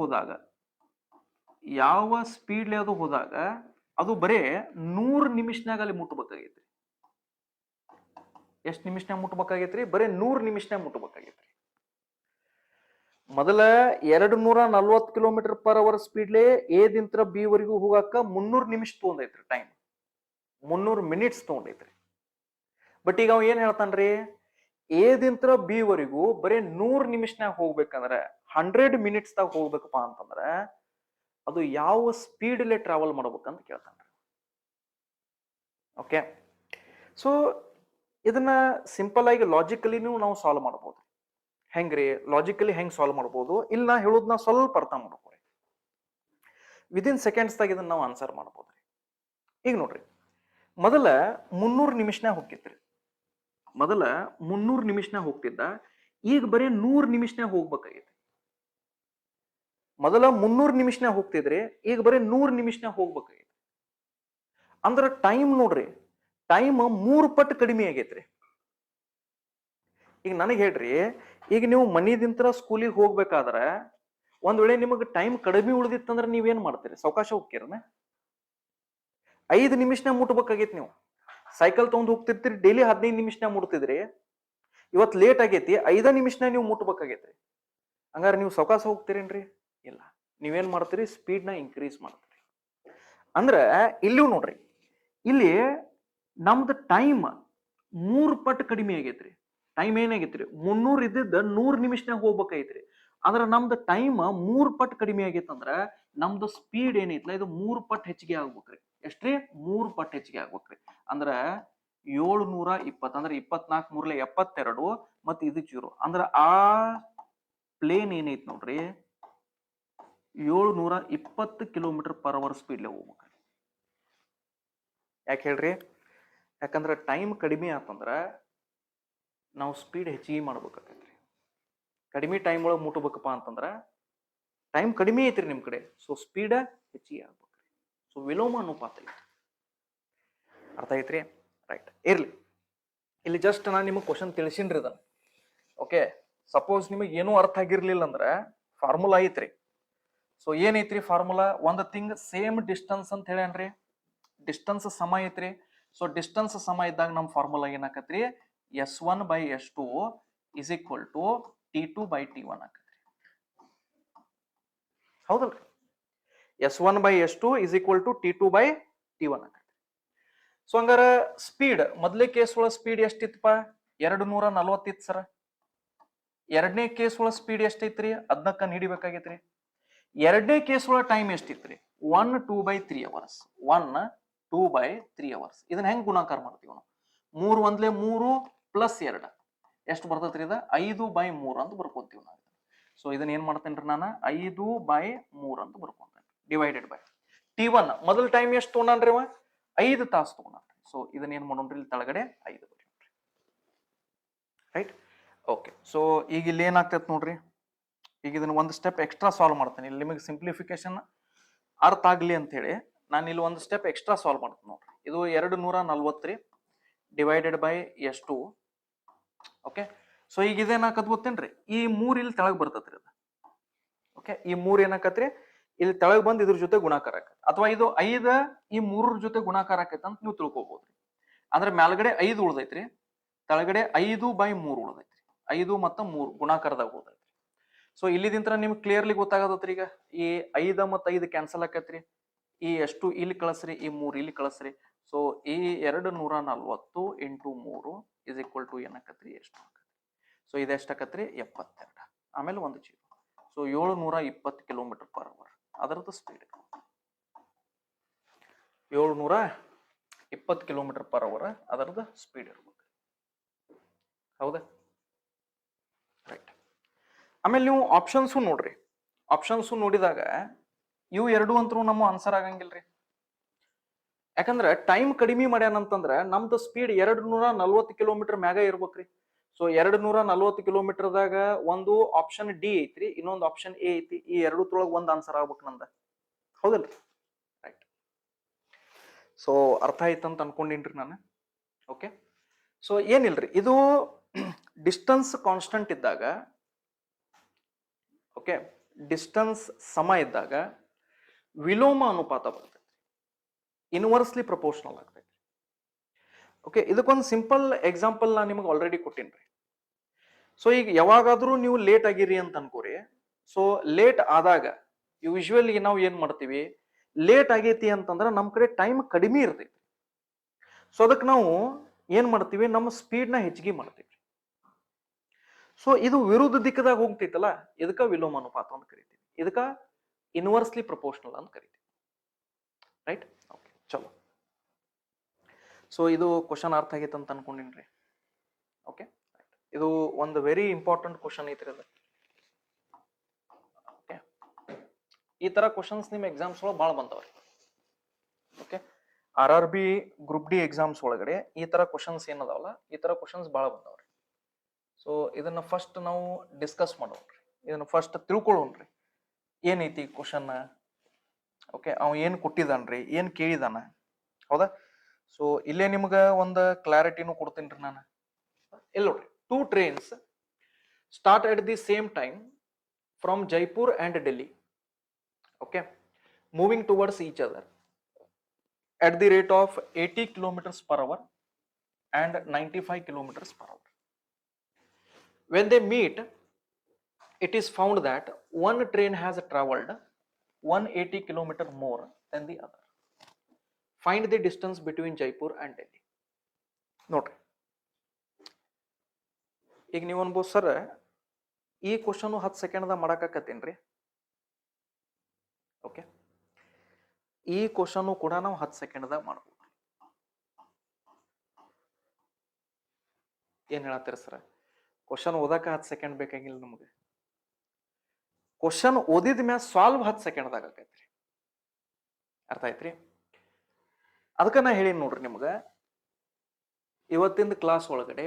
ಹೋದಾಗ ಅದು ಬರೇ 100 ನಿಮಿಷನ್ಯಾಗ ಅಲ್ಲಿ ಮುಟ್ಟಬೇಕಾಗೈತ್ರಿ ಎಷ್ಟು ನಿಮಿಷನ್ಯಾಗ ಮುಟ್ಟಬೇಕಾಗೈತ್ರಿ ಬರೇ 100 ನಿಮಿಷನ್ಯಾಗ ಮುಟ್ಟಬೇಕಾಗೈತ್ರಿ ಮೊದಲ 240 km/h ಸ್ಪೀಡ್ಲೆ ಎ ದಿಂತ್ರ ಬಿ ವರೆಗೂ ಹೋಗಾಕ 300 ನಿಮಿಷ ತಗೊಂಡೈತ್ರಿ ಟೈಮ್ 300 ಮಿನಿಟ್ಸ್ ತಗೊಂಡೈತ್ರಿ ಬಟ್ ಈಗ ಅವ ಏನ್ ಹೇಳ್ತಾನ್ರಿ ಎ ದಿಂತ್ರ ಬಿ ವರೆಗೂ ಬರೇ 100 ನಿಮಿಷನ್ಯಾಗ ಹೋಗ್ಬೇಕಂದ್ರ 100 ಮಿನಿಟ್ಸ್ ದಾಗ ಹೋಗ್ಬೇಕಪ್ಪ ಅಂತಂದ್ರ ಅದು ಯಾವ ಸ್ಪೀಡ್ಲೆ ಟ್ರಾವೆಲ್ ಮಾಡ್ಬೇಕಂತ ಕೇಳ್ತಾನ್ರಿ ಓಕೆ ಸೊ ಇದನ್ನ ಸಿಂಪಲ್ ಆಗಿ ಲಾಜಿಕಲಿನೂ ನಾವು ಸಾಲ್ವ್ ಮಾಡಬಹುದು ಹೆಂಗ್ರಿ ಲಾಜಿಕಲಿ ಹೆಂಗ್ ಸಾಲ್ವ್ ಮಾಡಬಹುದು ಇಲ್ಲ ನಾ ಹೇಳೋದನ್ನ ಸ್ವಲ್ಪ ಅರ್ಥ ಮಾಡ್ಕೋರಿ ವಿದಿನ್ ಸೆಕೆಂಡ್ಸ್ ದಾಗ ಇದನ್ನ ನಾವು ಆನ್ಸರ್ ಮಾಡಬಹುದ್ರಿ ಈಗ ನೋಡ್ರಿ ಮೊದಲ 300 ನಿಮಿಷನ್ಯಾಗ ಹೋಗ್ತಿತ್ರಿ ಮೊದಲ 300 ನಿಮಿಷನ್ಯಾಗ ಹೋಗ್ತಿದ್ದ ಈಗ ಬರೀ 100 ನಿಮಿಷನ್ಯಾಗ ಹೋಗ್ಬೇಕಾಗೈತಿ ಮೊದಲ 300 ನಿಮಿಷನ್ಯಾಗ ಹೋಗ್ತಿದ್ರಿ ಈಗ ಬರೀ 100 ನಿಮಿಷನ್ಯಾಗ ಹೋಗ್ಬೇಕಾಗೈತಿ ಅಂದ್ರ ಟೈಮ್ ನೋಡ್ರಿ ಟೈಮ್ 3 ಪಟ್ಟು ಕಡಿಮೆ ಆಗೈತ್ರಿ ಈಗ ನನಗೆ ಹೇಳ್ರಿ ಈಗ ನೀವು ಮನಿದಿಂತ್ರ ಸ್ಕೂಲಿಗೆ ಹೋಗ್ಬೇಕಾದ್ರ ಒಂದ್ ವೇಳೆ ನಿಮಗೆ ಟೈಮ್ ಕಡಿಮೆ ಉಳಿದಿತ್ತಂದ್ರ ನೀವೇನ್ ಮಾಡ್ತೀರಿ ಸಾವಕಾಶ ಹೋಗ್ತೀರನ 5 ನಿಮಿಷನ್ಯಾಗ ಮುಟ್ಬೇಕಾಗೈತಿ ನೀವು ಸೈಕಲ್ ತಗೊಂಡ್ ಹೋಗ್ತಿರ್ತೀರಿ ಡೈಲಿ 15 ನಿಮಿಷನ್ಯಾಗ ಮುಟ್ತಿದ್ರಿ ಇವತ್ ಲೇಟ್ ಆಗೈತಿ 5 ನಿಮಿಷನ್ಯಾಗ ನೀವು ಮುಟ್ಬೇಕಾಗೈತ್ರಿ ಹಂಗಾರ ನೀವು ಸಾವಕಾಶ ಹೋಗ್ತೀರೇನ್ರಿ ಇಲ್ಲ ನೀವೇನ್ ಮಾಡ್ತೀರಿ ಸ್ಪೀಡ್ ನ ಇನ್ಕ್ರೀಸ್ ಮಾಡ್ತೀರಿ ಅಂದ್ರ ಇಲ್ಲಿಯೂ ನೋಡ್ರಿ ಇಲ್ಲಿ ನಮ್ದು ಟೈಮ್ 3 ಪಟ್ಟು ಕಡಿಮೆ ಆಗೈತ್ರಿ ಟೈಮ್ ಏನಾಗೈತ್ರಿ 300 ಇದ್ದಿದ್ದ 100 ನಿಮಿಷನ್ಯಾಗ ಹೋಗ್ಬೇಕಾಗೈತ್ರಿ ಅಂದ್ರ ನಮ್ದು ಟೈಮ್ 3 ಪಟ್ಟು ಕಡಿಮೆ ಆಗೈತಂದ್ರ ನಮ್ದು ಸ್ಪೀಡ್ ಏನೈತ್ಲ ಇದು 3 ಪಟ್ಟು ಹೆಚ್ಚಿಗೆ ಆಗ್ಬೇಕ್ರಿ ಎಷ್ಟ್ರಿ 3 ಪಟ್ಟು ಹೆಚ್ಚಿಗೆ ಆಗ್ಬೇಕ್ರಿ ಅಂದ್ರ 720 ಅಂದ್ರೆ 24 3 72 ಮತ್ತೆ ಇದು 0 ಅಂದ್ರ ಆ ಪ್ಲೇನ್ ಏನೈತ್ ನೋಡ್ರಿ 720 km/h ಸ್ಪೀಡ್ಲೆ ಹೋಗ್ಬೇಕ್ರಿ ಯಾಕೆ ಹೇಳ್ರಿ ಯಾಕಂದ್ರ ಟೈಮ್ ಕಡಿಮೆ ಆತಂದ್ರ ನಾವು ಸ್ಪೀಡ್ ಹೆಚ್ಚಿಗೆ ಮಾಡ್ಬೇಕಾಗೈತ್ರಿ ಕಡಿಮೆ ಟೈಮ್ ಒಳಗೆ ಮುಟ್ಟಬೇಕಪ್ಪ ಅಂತಂದ್ರ ಟೈಮ್ ಕಡಿಮೆ ಐತ್ರಿ ನಿಮ್ ಕಡೆ ಸೊ ಸ್ಪೀಡ್ ಹೆಚ್ಚಿಗೆ ಆಗ್ಬೇಕ್ರಿ ಸೊ ವಿಲೋಮ ಅನುಪಾತ ಐತಿ ಅರ್ಥ ಐತ್ರಿ ರೈಟ್ ಇರ್ಲಿ ಇಲ್ಲಿ ಜಸ್ಟ್ ನಾನು ನಿಮಗೆ ಕ್ವಶನ್ ತಿಳಿಸಿನ್ರಿ ಇದನ್ನ ಓಕೆ ಸಪೋಸ್ ನಿಮಗೆ ಏನೂ ಅರ್ಥ ಆಗಿರ್ಲಿಲ್ಲ ಅಂದ್ರ ಫಾರ್ಮುಲಾ ಐತ್ರಿ ಸೊ ಏನೈತ್ರಿ ಫಾರ್ಮುಲಾ ಒಂದು ಥಿಂಗ್ ಸೇಮ್ ಡಿಸ್ಟೆನ್ಸ್ ಅಂತ ಹೇಳ್ಯಾನ್ರಿ ಡಿಸ್ಟೆನ್ಸ್ ಸಮ ಐತ್ರಿ ಸೊ ಡಿಸ್ಟೆನ್ಸ್ ಸಮ ಇದ್ದಾಗ ನಮ್ಮ ಫಾರ್ಮುಲಾ ಏನಾಕತ್ರಿ S1/S2 is equal to T2/T1 ಆಕತ್ರಿ ಹೌದಲ್ರಿ S1/S2 is equal to T2/T1 ಆಕತ್ರಿ ಸೊ ಹಂಗಾರ ಸ್ಪೀಡ್ ಮೊದಲೇ ಕೇಸ್ ಒಳಗ ಸ್ಪೀಡ್ ಎಷ್ಟಿತ್ತಪ್ಪ 240 ಇತ್ತು ಸರ ಎರಡನೇ ಕೇಸ್ ಒಳಗ ಸ್ಪೀಡ್ ಎಷ್ಟೈತ್ರಿ ಅದನ್ನ ಕಂಡು ಹಿಡಿಬೇಕಾಗೈತ್ರಿ ಎರಡನೇ ಕೇಸ್ ಒಳಗ ಟೈಮ್ ಎಷ್ಟಿತ್ರಿ 1/2/3 hours 1/2/3 hours ಇದನ್ನ ಹೆಂಗ್ ಗುಣಾಕಾರ ಮಾಡ್ತೀವಿ ನಾವು 3 ಒಂದ್ಲೆ 3 ಪ್ಲಸ್ 2 ಎಷ್ಟು ಬರ್ತೈತ್ರಿ ಇದ 5/3 ಅಂತ ಬರ್ಕೊಂತೀವಿ ನಾವು ಸೊ ಇದನ್ನ ಏನ್ ಮಾಡ್ತೇನ್ರಿ ನಾನು 5/3 ಅಂತ ಬರ್ಕೊಂತೇನೆ ಡಿವೈಡೆಡ್ ಬೈ T1 ಮೊದಲ ಟೈಮ್ ಎಷ್ಟು ತಗೊಂಡ್ರಿ ಅವ 5 ತಾಸು ತಗೊಂಡ್ರಿ ಸೊ ಇದನ್ನ ಏನ್ ಮಾಡೋಣ್ರಿ ಇಲ್ಲಿ ತಳಗಡೆ 5 ಬರೀರಿ ರೈಟ್ ಓಕೆ ಸೊ ಈಗ ಇಲ್ಲಿ ಏನಾಗ್ತೈತೆ ನೋಡ್ರಿ ಈಗ ಇದನ್ನ ಒಂದು ಸ್ಟೆಪ್ ಎಕ್ಸ್ಟ್ರಾ ಸಾಲ್ವ್ ಮಾಡ್ತೇನೆ ಇಲ್ಲಿ ನಿಮಗೆ ಸಿಂಪ್ಲಿಫಿಕೇಶನ್ ಅರ್ಥ ಆಗ್ಲಿ ಅಂತ ಹೇಳಿ ನಾನು ಇಲ್ಲಿ ಒಂದು ಸ್ಟೆಪ್ ಎಕ್ಸ್ಟ್ರಾ ಸಾಲ್ವ್ ಮಾಡ್ತೀನಿ ನೋಡ್ರಿ ಇದು 240 divided by S2 okay so ಈಗ ಇದೇನಾಕತ್ ಗೊತ್ತೇನ್ರಿ ಈ 3 ಇಲ್ಲಿ ತೆಳಗ್ ಬರ್ತೈತ್ರಿ ಅದು ಓಕೆ ಈ 3 ಏನಾಕತ್ರಿ ಇಲ್ಲಿ ತೆಳಗ್ ಬಂದ್ ಇದ್ರ ಜೊತೆ ಗುಣಾಕಾರ ಆಕೈತಿ, ಅಥವಾ ಇದು 5 ಈ 3 ಜೊತೆ ಗುಣಾಕಾರ ಆಕೈತಿ ಅಂತ ನೀವು ತಿಳ್ಕೊಬಹುದ್ರಿ. ಅಂದ್ರೆ ಮ್ಯಾಲ್ಗಡೆ 5 ಉಳ್ದೈತ್ರಿ, ತೆಳಗಡೆ 5/3 ಉಳ್ದೈತ್ರಿ. 5 ಮತ್ತು 3 ಗುಣಾಕಾರದಾಗ ಉಳ್ದೈತ್ರಿ. ಸೊ ಇಲ್ಲಿದಿಂತ್ರ ನಿಮ್ಗೆ ಕ್ಲಿಯರ್ಲಿ ಗೊತ್ತಾಗತ್ರಿ. ಈಗ ಈ 5 ಮತ್ತು 5 ಕ್ಯಾನ್ಸಲ್ ಆಕೈತ್ರಿ, ಈ ಎಷ್ಟು ಇಲ್ಲಿ ಕಳಿಸ್ರಿ, ಈ 3 ಇಲ್ಲಿ ಕಳಿಸ್ರಿ. ಸೊ ಈ 240 ಇಂಟು 3 ಇಸ್ ಈಕ್ವಲ್ ಟು ಏನಾಕತ್ರಿ, ಎಷ್ಟು ಆಕತ್ರಿ? ಸೊ ಇದು ಎಷ್ಟಾಕತ್ರಿ, 72. ಆಮೇಲೆ ಒಂದು 0. ಸೊ 720 ಕಿಲೋಮೀಟರ್ ಪರ್ ಅವರ್ ಅದರದ್ದು ಸ್ಪೀಡ್. 720 ಕಿಲೋಮೀಟರ್ ಪರ್ ಅವರ್ ಅದರದ್ದು ಸ್ಪೀಡ್ ಇರ್ಬೇಕು. ಹೌದಾ? ರೈಟ್. ಆಮೇಲೆ ನೀವು ಆಪ್ಷನ್ಸು ನೋಡ್ರಿ. ಆಪ್ಷನ್ಸು ನೋಡಿದಾಗ ಇವು ಎರಡು ಅಂತೂ ನಮ್ಮ ಆನ್ಸರ್ ಆಗಂಗಿಲ್ರಿ. ಯಾಕಂದ್ರೆ ಟೈಮ್ ಕಡಿಮೆ ಮಾಡ್ಯಾನಂತಂದ್ರ ನಮ್ದು ಸ್ಪೀಡ್ 240 ಕಿಲೋಮೀಟರ್ ಮ್ಯಾಗ ಇರ್ಬೇಕ್ರಿ. ಸೊ 240 ಕಿಲೋಮೀಟರ್ದಾಗ ಒಂದು ಆಪ್ಷನ್ ಡಿ ಐತ್ರಿ, ಇನ್ನೊಂದು ಆಪ್ಷನ್ ಎ ಐತಿ. ಈ ಎರಡು ತೊಳಗ್ ಒಂದ್ ಆನ್ಸರ್ ಆಗ್ಬೇಕು ನಂದ. ಹೌದಲ್ರಿ? ರೈಟ್. ಸೊ ಅರ್ಥ ಆಯ್ತಂತ ಅನ್ಕೊಂಡಿನ್ರಿ ನಾನು. ಓಕೆ. ಸೊ ಏನಿಲ್ರಿ, ಇದು ಡಿಸ್ಟನ್ಸ್ ಕಾನ್ಸ್ಟಂಟ್ ಇದ್ದಾಗ, ಓಕೆ, ಡಿಸ್ಟನ್ಸ್ ಸಮ ಇದ್ದಾಗ ವಿಲೋಮ ಅನುಪಾತ ಬರ್ತೈತಿ, ಇನ್ವರ್ಸ್ಲಿ ಪ್ರಪೋರ್ಷನಲ್ ಆಗ್ತೈತಿ. ಓಕೆ, ಇದಕ್ಕೊಂದು ಸಿಂಪಲ್ ಎಕ್ಸಾಂಪಲ್ ನಾನು ನಿಮಗೆ ಆಲ್ರೆಡಿ ಕೊಟ್ಟಿನ್ರಿ. ಸೊ ಈಗ ಯಾವಾಗಾದ್ರೂ ನೀವು ಲೇಟ್ ಆಗಿರಿ ಅಂತ ಅನ್ಕೋರಿ. ಸೊ ಲೇಟ್ ಆದಾಗ ಯೂಶುವಲಿ ನಾವು ಏನ್ ಮಾಡ್ತೀವಿ, ಲೇಟ್ ಆಗೈತಿ ಅಂತಂದ್ರೆ ನಮ್ ಕಡೆ ಟೈಮ್ ಕಡಿಮೆ ಇರ್ತೈತಿ. ಸೊ ಅದಕ್ಕೆ ನಾವು ಏನ್ ಮಾಡ್ತೀವಿ, ನಮ್ಮ ಸ್ಪೀಡ್ ನ ಹೆಚ್ಚಿಗೆ ಮಾಡ್ತೀವಿ. ಸೊ ಇದು ವಿರುದ್ಧ ದಿಕ್ಕದಾಗ ಹೋಗ್ತೈತಲ್ಲ, ಇದಕ್ಕ ವಿಲೋಮ ಅನುಪಾತ ಅಂತ ಕರಿತೀವಿ, ಇದಕ್ಕ ಇನ್ವರ್ಸ್ಲಿ ಪ್ರಪೋರ್ಷನಲ್ ಅಂತ ಕರಿತೀವಿ. ರೈಟ್? ಓಕೆ, ಚಲೋ. ಸೊ ಇದು ಕ್ವಶನ್ ಅರ್ಥ ಆಗೈತೆ ಅಂತ ಅನ್ಕೊಂಡಿನ್ರಿ. ಓಕೆ, ಇದು ಒಂದು ವೆರಿ ಇಂಪಾರ್ಟೆಂಟ್ ಕ್ವಶನ್ ಐತ್ರಿ ಅದು. ಓಕೆ, ಈ ತರ ಕ್ವಶನ್ಸ್ ನಿಮ್ ಎಕ್ಸಾಮ್ಸ್ ಒಳಗೆ ಭಾಳ ಬಂದವ್ರಿ. Okay, RRB group D exams ಒಳಗಡೆ ಈ ತರ ಕ್ವಶನ್ಸ್ ಏನದಾವಲ್ಲ, ಈ ತರ ಕ್ವಶನ್ಸ್ ಭಾಳ ಬಂದವ್ರಿ. ಸೊ ಇದನ್ನ ಫಸ್ಟ್ ನಾವು ಡಿಸ್ಕಸ್ ಮಾಡೋಣ್ರಿ, ಇದನ್ನ ಫಸ್ಟ್ ತಿಳ್ಕೊಳ್ಳೋಣ್ರಿ ಏನೈತಿ ಕ್ವಶನ್. ಓಕೆ, ಅವ ಏನ್ ಕೊಟ್ಟಿದ್ದಾನ್ರಿ, ಏನ್ ಕೇಳಿದಾನ. ಹೌದಾ? ಸೊ ಇಲ್ಲೇ ನಿಮ್ಗ ಒಂದು ಕ್ಲಾರಿಟಿನೂ ಕೊಡ್ತೀನಿ ನಾನು. ಇಲ್ಲಿ ನೋಡ್ರಿ, 2 trains start at the same time from Jaipur and Delhi. Okay, moving towards each other at the rate of 80 kilometers per hour and 95 kilometers per hour. When they meet, it is found that one train has traveled 180 kilometers more than the other. Find the distance between Jaipur and Delhi. ನೋಡ್ರಿ, ಈಗ ನೀವು ಅನ್ಬೋದು sir ಈ question 10 ಸೆಕೆಂಡ್ದಾಗ ಮಾಡಾಕತ್ತೀನ್ರಿ. Okay, ಈ question ಕೂಡ ನಾವು 10 ಸೆಕೆಂಡ್ದಾಗ ಮಾಡ್ಬೋದು. ಏನ್ ಹೇಳತ್ತೀರಿ ಸರ್, ಕ್ವಶನ್ ಓದಾಕ 10 ಸೆಕೆಂಡ್ ಬೇಕಾಗಿಲ್ಲ ನಮಗೆ. ಕ್ವಶನ್ ಓದಿದ ಮ್ಯಾಲ ಸಾಲ್ವ್ 10 ಸೆಕೆಂಡ್ದಾಗ ಆಕೈತ್ರಿ. ಅರ್ಥ ಆಯ್ತ್ರಿ? ಅದಕ್ಕೆ ನಾ ಹೇಳಿ ನೋಡ್ರಿ, ನಿಮ್ಗ ಇವತ್ತಿನ ಕ್ಲಾಸ್ ಒಳಗಡೆ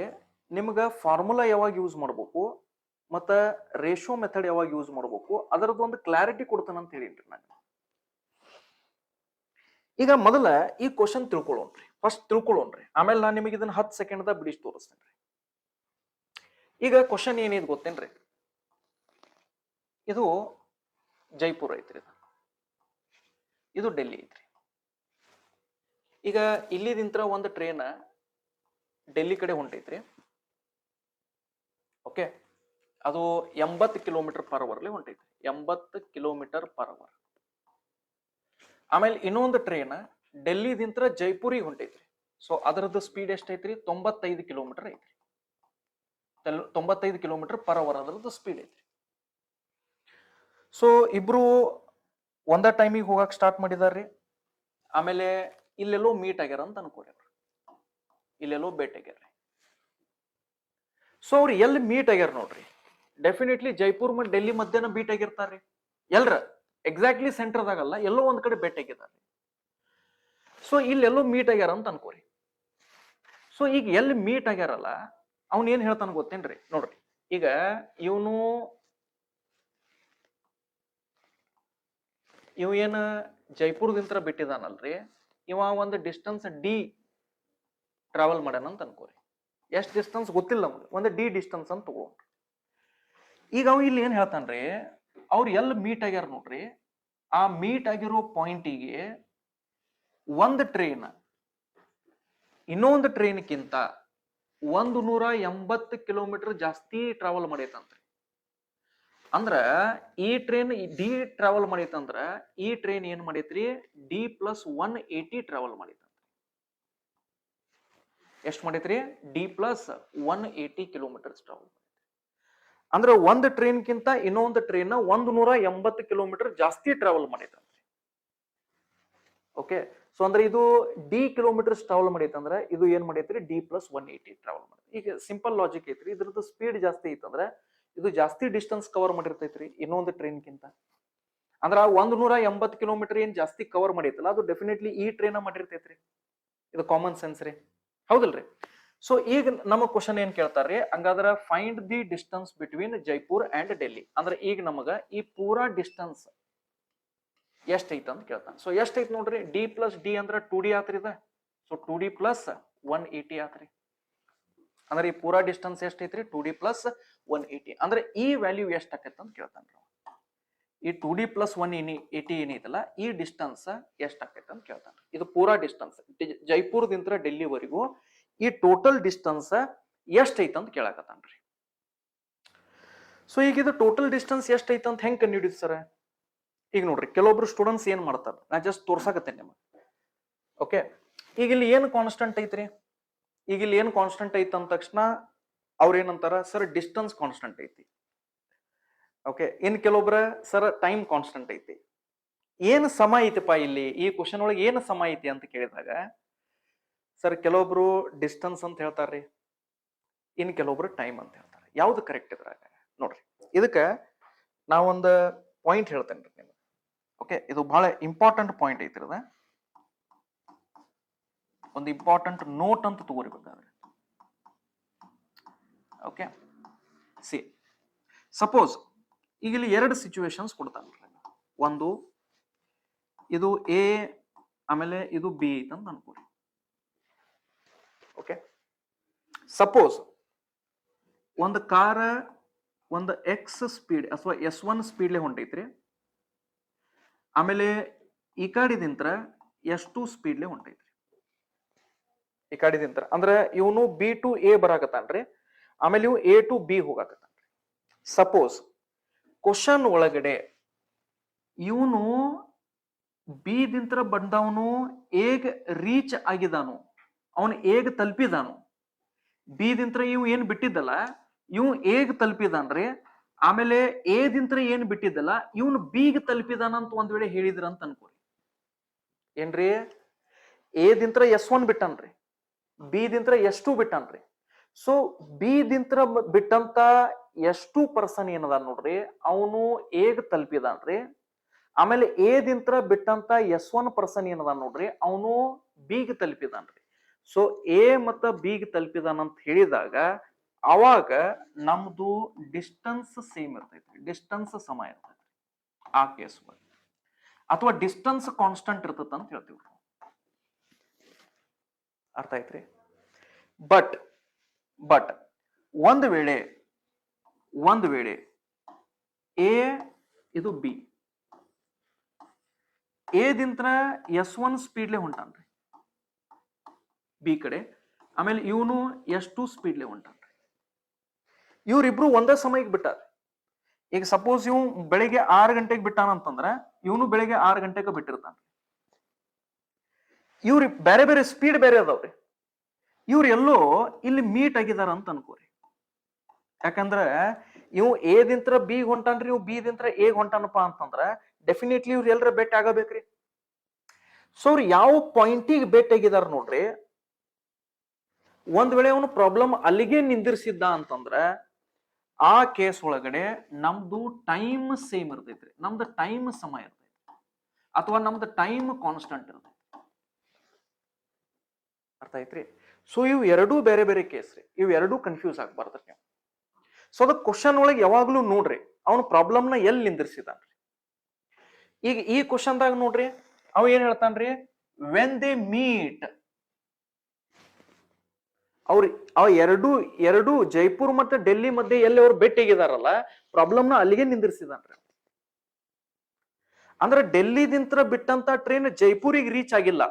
ನಿಮ್ಗ ಫಾರ್ಮುಲಾ ಯಾವಾಗ ಯೂಸ್ ಮಾಡ್ಬೇಕು ಮತ್ತ ರೇಷಿಯೋ ಮೆಥಡ್ ಯಾವಾಗ ಯೂಸ್ ಮಾಡ್ಬೇಕು ಅದರದ್ದು ಒಂದು ಕ್ಲಾರಿಟಿ ಕೊಡ್ತಾನ ಅಂತ ಹೇಳಿನ್ರಿ ನಾನು. ಈಗ ಮೊದಲ ಈ ಕ್ವಶನ್ ತಿಳ್ಕೊಳ್ಳೋಣ್ರಿ, ಫಸ್ಟ್ ತಿಳ್ಕೊಳ್ಳೋಣ್ರಿ, ಆಮೇಲೆ ನಾನು ನಿಮಗೆ ಇದನ್ನ 10 ಸೆಕೆಂಡ್ದಾಗ ಬಿಡಿಸಿ ತೋರಿಸ್ತೇನ್ರಿ. ಈಗ ಕ್ವಶನ್ ಏನಿದೆ ಗೊತ್ತೇನ್ರಿ, ಇದು ಜೈಪುರ್ ಐತ್ರಿ, ಇದು ಡೆಲ್ಲಿ ಐತ್ರಿ. ಈಗ ಇಲ್ಲಿದಿಂತ್ರ ಒಂದು ಟ್ರೈನ್ ಡೆಲ್ಲಿ ಕಡೆ ಹೊಂಟೈತ್ರಿ. ಓಕೆ, ಅದು 80 ಕಿಲೋಮೀಟರ್ ಪರ್ ಅವರ್ಲಿ ಹೊಂಟೈತ್ರಿ, 80 ಕಿಲೋಮೀಟರ್ ಪರ್ ಅವರ್. ಆಮೇಲೆ ಇನ್ನೊಂದು ಟ್ರೈನ್ ಡೆಲ್ಲಿದಿಂತ್ರ ಜೈಪುರಿಗೆ ಹೊಂಟೈತ್ರಿ. ಸೊ ಅದರದ್ದು ಸ್ಪೀಡ್ ಎಷ್ಟೈತ್ರಿ, 95 ಕಿಲೋಮೀಟರ್ ಐತ್ರಿ. 95 ಕಿಲೋಮೀಟರ್ ಪರ್ ಅವರ್ ಅದರದ್ದು ಸ್ಪೀಡ್ ಐತ್ರಿ. ಸೊ ಇಬ್ರು ಒಂದ ಟೈಮಿಗೆ ಹೋಗಕ್ ಸ್ಟಾರ್ಟ್ ಮಾಡಿದಾರ್ರಿ. ಆಮೇಲೆ ಇಲ್ಲೆಲ್ಲೋ ಮೀಟ್ ಆಗ್ಯಾರ ಅಂತ ಅನ್ಕೋರಿ, ಇಲ್ಲೆಲ್ಲೋ ಭೇಟಿ ಆಗ್ಯಾರ. ಸೊ ಅವ್ರು ಎಲ್ಲಿ ಮೀಟ್ ಆಗ್ಯಾರ ನೋಡ್ರಿ, ಡೆಫಿನೆಟ್ಲಿ ಜೈಪುರ್ ಮತ್ತು ಡೆಲ್ಲಿ ಮಧ್ಯಾಹ್ನ ಮೀಟ್ ಆಗಿರ್ತಾರ್ರಿ. ಎಲ್ರ ಎಕ್ಸಾಕ್ಟ್ಲಿ ಸೆಂಟರ್ದಾಗಲ್ಲ, ಎಲ್ಲೋ ಒಂದ್ ಕಡೆ ಭೇಟಿ ಆಗಿದ್ದಾರೆ. ಸೊ ಇಲ್ಲೆಲ್ಲೋ ಮೀಟ್ ಆಗ್ಯಾರ ಅಂತ ಅನ್ಕೋರಿ. ಸೊ ಈಗ ಎಲ್ಲಿ ಮೀಟ್ ಆಗ್ಯಾರಲ್ಲ, ಅವ್ನ ಏನ್ ಹೇಳ್ತಾನ ಗೊತ್ತೇನ್ರಿ, ನೋಡ್ರಿ, ಈಗ ಇವ ಏನ ಜೈಪುರದಿಂದ ಬಿಟ್ಟಿದಾನಲ್ರಿ, ಇವ ಒಂದು ಡಿಸ್ಟೆನ್ಸ್ ಡಿ ಟ್ರಾವೆಲ್ ಮಾಡ್ಯಾನ ಅಂತ ಅನ್ಕೋರಿ. ಎಷ್ಟು ಡಿಸ್ಟೆನ್ಸ್ ಗೊತ್ತಿಲ್ಲ ನಮ್ಗೆ, ಒಂದು ಡಿ ಡಿಸ್ಟೆನ್ಸ್ ಅಂತ ತಗೊಂಡ್ರಿ. ಈಗ ಅವ ಇಲ್ಲಿ ಏನ್ ಹೇಳ್ತಾನ್ರಿ, ಅವ್ರು ಎಲ್ಲಿ ಮೀಟ್ ಆಗ್ಯಾರ ನೋಡ್ರಿ, ಆ ಮೀಟ್ ಆಗಿರೋ ಪಾಯಿಂಟಿಗೆ ಒಂದು ಟ್ರೈನ್ ಇನ್ನೊಂದು ಟ್ರೈನ್ಗಿಂತ 180 ಕಿಲೋಮೀಟರ್ ಜಾಸ್ತಿ ಟ್ರಾವೆಲ್ ಮಾಡೈತಂತ್ರಿ. ಅಂದ್ರ ಈ ಟ್ರೈನ್ ಡಿ ಟ್ರಾವೆಲ್ ಮಾಡೈತಂದ್ರ ಈ ಟ್ರೈನ್ ಏನ್ ಮಾಡೈತ್ರಿ D+180 ಟ್ರಾವೆಲ್ ಮಾಡೈತಂತ್ರಿ. ಎಷ್ಟು ಮಾಡೈತ್ರಿ D+180 ಕಿಲೋಮೀಟರ್ಸ್ ಟ್ರಾವೆಲ್. ಅಂದ್ರೆ ಒಂದು ಟ್ರೈನ್ಗಿಂತ ಇನ್ನೊಂದು ಟ್ರೈನ್ 180 ಕಿಲೋಮೀಟರ್ ಜಾಸ್ತಿ ಟ್ರಾವೆಲ್ ಮಾಡೈತಂತ್ರಿ. ಓಕೆ, ಸೊ ಅಂದ್ರೆ ಇದು ಡಿ ಕಿಲೋಮೀಟರ್ಸ್ ಟ್ರಾವೆಲ್ ಮಾಡೈತಂದ್ರೆ ಇದು ಏನ್ ಮಾಡೈತ್ರಿ D+180 ಟ್ರಾವೆಲ್ ಮಾಡೈತಿ. ಈಗ ಸಿಂಪಲ್ ಲಾಜಿಕ್ ಐತ್ರಿ, ಇದ್ರದ್ದು ಸ್ಪೀಡ್ ಜಾಸ್ತಿ ಐತಂದ್ರೆ ಇದು ಜಾಸ್ತಿ ಡಿಸ್ಟೆನ್ಸ್ ಕವರ್ ಮಾಡಿರ್ತೈತ್ರಿ ಇನ್ನೊಂದು ಟ್ರೈನ್ಗಿಂತ. ಅಂದ್ರ 180 ಕಿಲೋಮೀಟರ್ ಏನ್ ಜಾಸ್ತಿ ಕವರ್ ಮಾಡೈತಲ್ಲ ಅದು ಡೆಫಿನೆಟ್ಲಿ ಈ ಟ್ರೈನ್ ಮಾಡಿರ್ತೈತ್ರಿ. ಇದು ಕಾಮನ್ ಸೆನ್ಸ್ ರೀ, ಹೌದಲ್ರಿ? ಸೊ ಈಗ ನಮ್ಮ ಕ್ವಶನ್ ಏನ್ ಕೇಳ್ತಾರ್ರಿ, ಹಂಗಾದ್ರ find the distance between Jaipur and Delhi. ಅಂದ್ರೆ ಈಗ ನಮಗ ಈ ಪೂರಾ ಡಿಸ್ಟೆನ್ಸ್ ಎಷ್ಟ ಐತ ಅಂತ ಕೇಳ್ತಾನೆ. ಸೊ ಎಷ್ಟ ಐತ್ ನೋಡ್ರಿ, D+D ಅಂದ್ರ 2D ಆತ್ರಿ ಇದ. ಸೊ 2D+180 ಆತ್ರಿ. ಅಂದ್ರೆ ಈ ಪೂರಾ ಡಿಸ್ಟೆನ್ಸ್ ಎಷ್ಟ ಐತ್ರಿ 2D+180. ಅಂದ್ರೆ ಈ ವ್ಯಾಲ್ಯೂ ಎಷ್ಟ ಆಕೈತೆ ಅಂತ ಕೇಳ್ತಾನೆ. ಈ 2D+180 ಏನೈತಲ್ಲ ಈ ಡಿಸ್ಟೆನ್ಸ್ ಎಷ್ಟ ಆಕೈತೆ ಅಂತ ಕೇಳ್ತಾನೆ. ಇದು ಪೂರಾ ಡಿಸ್ಟೆನ್ಸ್ ಜೈಪುರದಿಂದ ಡೆಲ್ಲಿವರೆಗೂ ಈ ಟೋಟಲ್ ಡಿಸ್ಟೆನ್ಸ್ ಎಷ್ಟ ಐತ ಅಂತ ಕೇಳಕತ್ತಾನ್ರಿ. ಸೊ ಈಗ ಇದು ಟೋಟಲ್ ಡಿಸ್ಟೆನ್ಸ್ ಎಷ್ಟ ಐತ ಅಂತ ಹೆಂಗ್ ಕಂಡುಹಿಡಿಯುದು ಸರ್? ಈಗ ನೋಡ್ರಿ, ಕೆಲವೊಬ್ರು ಸ್ಟೂಡೆಂಟ್ಸ್ ಏನ್ ಮಾಡ್ತಾರೆ, ನಾ ಜಸ್ಟ್ ತೋರ್ಸಾಕತ್ತೇನೆ ನಿಮಗೆ. ಓಕೆ, ಈಗ ಇಲ್ಲಿ ಏನು ಕಾನ್ಸ್ಟೆಂಟ್ ಐತ್ರಿ? ಈಗ ಇಲ್ಲಿ ಏನು ಕಾನ್ಸ್ಟೆಂಟ್ ಐತಿ ಅಂದ ತಕ್ಷಣ ಅವ್ರ ಏನಂತಾರ, ಸರ್ ಡಿಸ್ಟೆನ್ಸ್ ಕಾನ್ಸ್ಟೆಂಟ್ ಐತಿ. ಓಕೆ, ಇನ್ ಕೆಲವೊಬ್ರ ಸರ್ ಟೈಮ್ ಕಾನ್ಸ್ಟೆಂಟ್ ಐತಿ. ಏನು ಸಮ ಐತಿಪ್ಪ ಇಲ್ಲಿ ಈ ಕ್ವಶನ್ ಒಳಗೆ ಏನು ಸಮ ಐತಿ ಅಂತ ಕೇಳಿದಾಗ ಸರ್ ಕೆಲವೊಬ್ರು ಡಿಸ್ಟೆನ್ಸ್ ಅಂತ ಹೇಳ್ತಾರ್ರಿ, ಇನ್ ಕೆಲವೊಬ್ರು ಟೈಮ್ ಅಂತ ಹೇಳ್ತಾರೆ. ಯಾವ್ದು ಕರೆಕ್ಟ್ ಇದ್ರಾಗ ನೋಡ್ರಿ. ಇದಕ್ಕ ನಾವೊಂದು ಪಾಯಿಂಟ್ ಹೇಳ್ತೇನೆ ನಿಮ್ಗೆ. ಓಕೆ, ಇದು ಬಹಳ ಇಂಪಾರ್ಟೆಂಟ್ ಪಾಯಿಂಟ್ ಐತಿರದ, ಒಂದು ಇಂಪಾರ್ಟೆಂಟ್ ನೋಟ್ ಅಂತ ತಗೋರಿಬೇಕಾದ್ರೆ. ಓಕೆ, ಸಿ ಸಪೋಸ್ ಈಗ ಇಲ್ಲಿ ಎರಡು ಸಿಚುವೇಶನ್ಸ್ ಕೊಡ್ತಾನೆ. ಒಂದು ಇದು ಎ ಆಮೇಲೆ ಇದು ಬಿ ಐತಂತ ಅನ್ಕೋರಿ. ಓಕೆ, ಸಪೋಸ್ ಒಂದು ಕಾರ ಒಂದು ಎಕ್ಸ್ ಸ್ಪೀಡ್ ಅಥವಾ S1 ಸ್ಪೀಡ್ಲೆ ಹೊಂಟೈತ್ರಿ. ಆಮೇಲೆ ಈ ಕಡೆದಿಂತ್ರ S2 ಸ್ಪೀಡ್ಲೆ ಹೊಂಟೈತ್ರಿ. ಈ ಕಡೆದಿಂತ್ರ ಅಂದ್ರೆ ಇವನು B to A ಬರಾಕತ್ತಾನ್ರಿ, ಆಮೇಲೆ ಇವು A to B ಹೋಗಾಕತ್ತಾನ್ರಿ. ಸಪೋಸ್ ಕ್ವಶನ್ ಒಳಗಡೆ ಇವನು ಬಿ ದಿಂತ್ರ ಬಂದವನು ಏಗ ರೀಚ್ ಆಗಿದಾನು, ಅವನು ಏಗ್ ತಲುಪಿದಾನು. ಬಿ ದಿಂತ್ರ ಇವ್ ಏನ್ ಬಿಟ್ಟಿದ್ದಲ್ಲ ಇವ್ ಏಗ್ ತಲುಪಿದಾನ್ರಿ. ಆಮೇಲೆ ಎ ದಿಂತ್ರ ಏನ್ ಬಿಟ್ಟಿದ್ದಲ್ಲ ಇವನು ಬಿಗ್ ತಲುಪಿದಾನಂತ ಒಂದ್ ವೇಳೆ ಹೇಳಿದ್ರ ಅಂತ ಅನ್ಕೋರಿ. ಏನ್ರಿ, ಎ ದಿಂತ್ರ S1 ಬಿಟ್ಟನ್ರಿ, ಬಿ ದಿಂತ್ರ S2 ಬಿಟ್ಟನ್ರಿ. ಸೊ ಬಿ ದಿಂತ್ರ ಬಿಟ್ಟಂತ S2 ಪರ್ಸನ್ ಏನದ ನೋಡ್ರಿ, ಅವನು ಏಗ್ ತಲುಪಿದಾನ್ರಿ. ಆಮೇಲೆ ಎ ದಿಂತ್ರ ಬಿಟ್ಟಂತ S1 ಪರ್ಸನ್ ಏನದ ನೋಡ್ರಿ, ಅವನು ಬಿಗ್ ತಲುಪಿದಾನ್ರಿ. ಸೊ ಎ ಮತ್ತ ಬಿಗ್ ತಲುಪಿದಾನಂತ ಹೇಳಿದಾಗ ಅವಾಗ ನಮ್ದು ಡಿಸ್ಟೆನ್ಸ್ ಸೇಮ್ ಇರ್ತೈತಿ, ಡಿಸ್ಟೆನ್ಸ್ ಸಮ ಇರ್ತೈತಿ ಆ ಕೇಸ್ ಒಳಗೆ. ಅಥವಾ ಡಿಸ್ಟೆನ್ಸ್ ಕಾನ್ಸ್ಟೆಂಟ್ ಇರ್ತೈತ ಅಂತ ಹೇಳ್ತೀವಿ. ಅರ್ಥ ಆಯ್ತ್ರಿ? ಬಟ್ ಒಂದು ವೇಳೆ ಎ ಇದು ಬಿ, ಎ ದಿಂತ್ರ S1 ಸ್ಪೀಡ್ಲೆ ಹೊಂಟಾನ್ರಿ ಬಿ ಕಡೆ, ಆಮೇಲೆ ಇವನು S2 ಸ್ಪೀಡ್ಲೆ ಹೊಂಟಾನ್ರಿ. ಇವ್ರಿಬ್ರು ಒಂದೇ ಸಮಯಕ್ಕೆ ಬಿಟ್ಟಾರ. ಈಗ ಸಪೋಸ್ ಇವ್ ಬೆಳಿಗ್ಗೆ 6 ಗಂಟೆಗೆ ಬಿಟ್ಟಾನಂತಂದ್ರ ಇವನು ಬೆಳಿಗ್ಗೆ 6 ಗಂಟೆಗೆ ಬಿಟ್ಟಿರ್ತಾನ. ಇವ್ರಿ ಬೇರೆ ಬೇರೆ ಸ್ಪೀಡ್ ಬೇರೆ ಅದಾವ್ರಿ. ಇವ್ರು ಎಲ್ಲೋ ಇಲ್ಲಿ ಮೀಟ್ ಆಗಿದಾರ ಅಂತ ಅನ್ಕೋರಿ. ಯಾಕಂದ್ರ ಇವ್ ಎ ದಿಂತ್ರ ಬಿ ಹೊಂಟಾನ್ರಿ, ಇವ್ ಬಿ ದಿಂತ್ರ ಎ ಹೊಂಟಾನಪ್ಪ ಅಂತಂದ್ರ ಡೆಫಿನೆಟ್ಲಿ ಇವ್ರು ಎಲ್ಲರ ಬೆಟ್ ಆಗಬೇಕ್ರಿ. ಸೊ ಅವ್ರು ಯಾವ ಪಾಯಿಂಟಿಗೆ ಬೆಟ್ ಆಗಿದಾರ ನೋಡ್ರಿ. ಒಂದ್ ವೇಳೆ ಅವನು ಪ್ರಾಬ್ಲಮ್ ಅಲ್ಲಿಗೆ ನಿಂದಿರ್ಸಿದ್ದ ಅಂತಂದ್ರ ಆ ಕೇಸ್ ಒಳಗಡೆ ನಮ್ದು ಟೈಮ್ ಸೇಮ್ ಇರ್ತೈತ್ರಿ, ನಮ್ದು ಟೈಮ್ ಸಮ ಇರ್ತೈತಿ, ಅಥವಾ ನಮ್ದು ಟೈಮ್ ಕಾನ್ಸ್ಟೆಂಟ್ ಇರ್ತೈತಿ. ಅರ್ಥ ಐತ್ರಿ? ಸೊ ಇವು ಎರಡೂ ಬೇರೆ ಬೇರೆ ಕೇಸ್ ರೀ, ಇವ್ ಎರಡೂ ಕನ್ಫ್ಯೂಸ್ ಆಗ್ಬಾರ್ದ್ರಿ ನೀವು. ಸೊ ಅದ ಕ್ವಶನ್ ಒಳಗೆ ಯಾವಾಗ್ಲೂ ನೋಡ್ರಿ ಅವನು ಪ್ರಾಬ್ಲಮ್ನ ಎಲ್ಲಿ ನಿಂದಿರ್ಸಿದಾನ್ರಿ. ಈಗ ಈ ಕ್ವಶನ್ದಾಗ ನೋಡ್ರಿ ಅವ ಏನ್ ಹೇಳ್ತಾನ್ರಿ, ವೆನ್ ದೇ ಮೀಟ್. ಅವ ಎರಡು ಜೈಪುರ್ ಮತ್ತೆ ಡೆಲ್ಲಿ ಮಧ್ಯೆ ಎಲ್ಲಿ ಅವ್ರು ಭೇಟಿಯಾಗಿದಾರಲ್ಲ ಪ್ರಾಬ್ಲಮ್ನ ಅಲ್ಲಿಗೆ ನಿಂದಿರ್ಸಿದಾನ್ರಿ. ಅಂದ್ರೆ ಡೆಲ್ಲಿದಿಂತ್ರ ಬಿಟ್ಟಂತ ಟ್ರೈನ್ ಜೈಪುರಿಗೆ ರೀಚ್ ಆಗಿಲ್ಲ,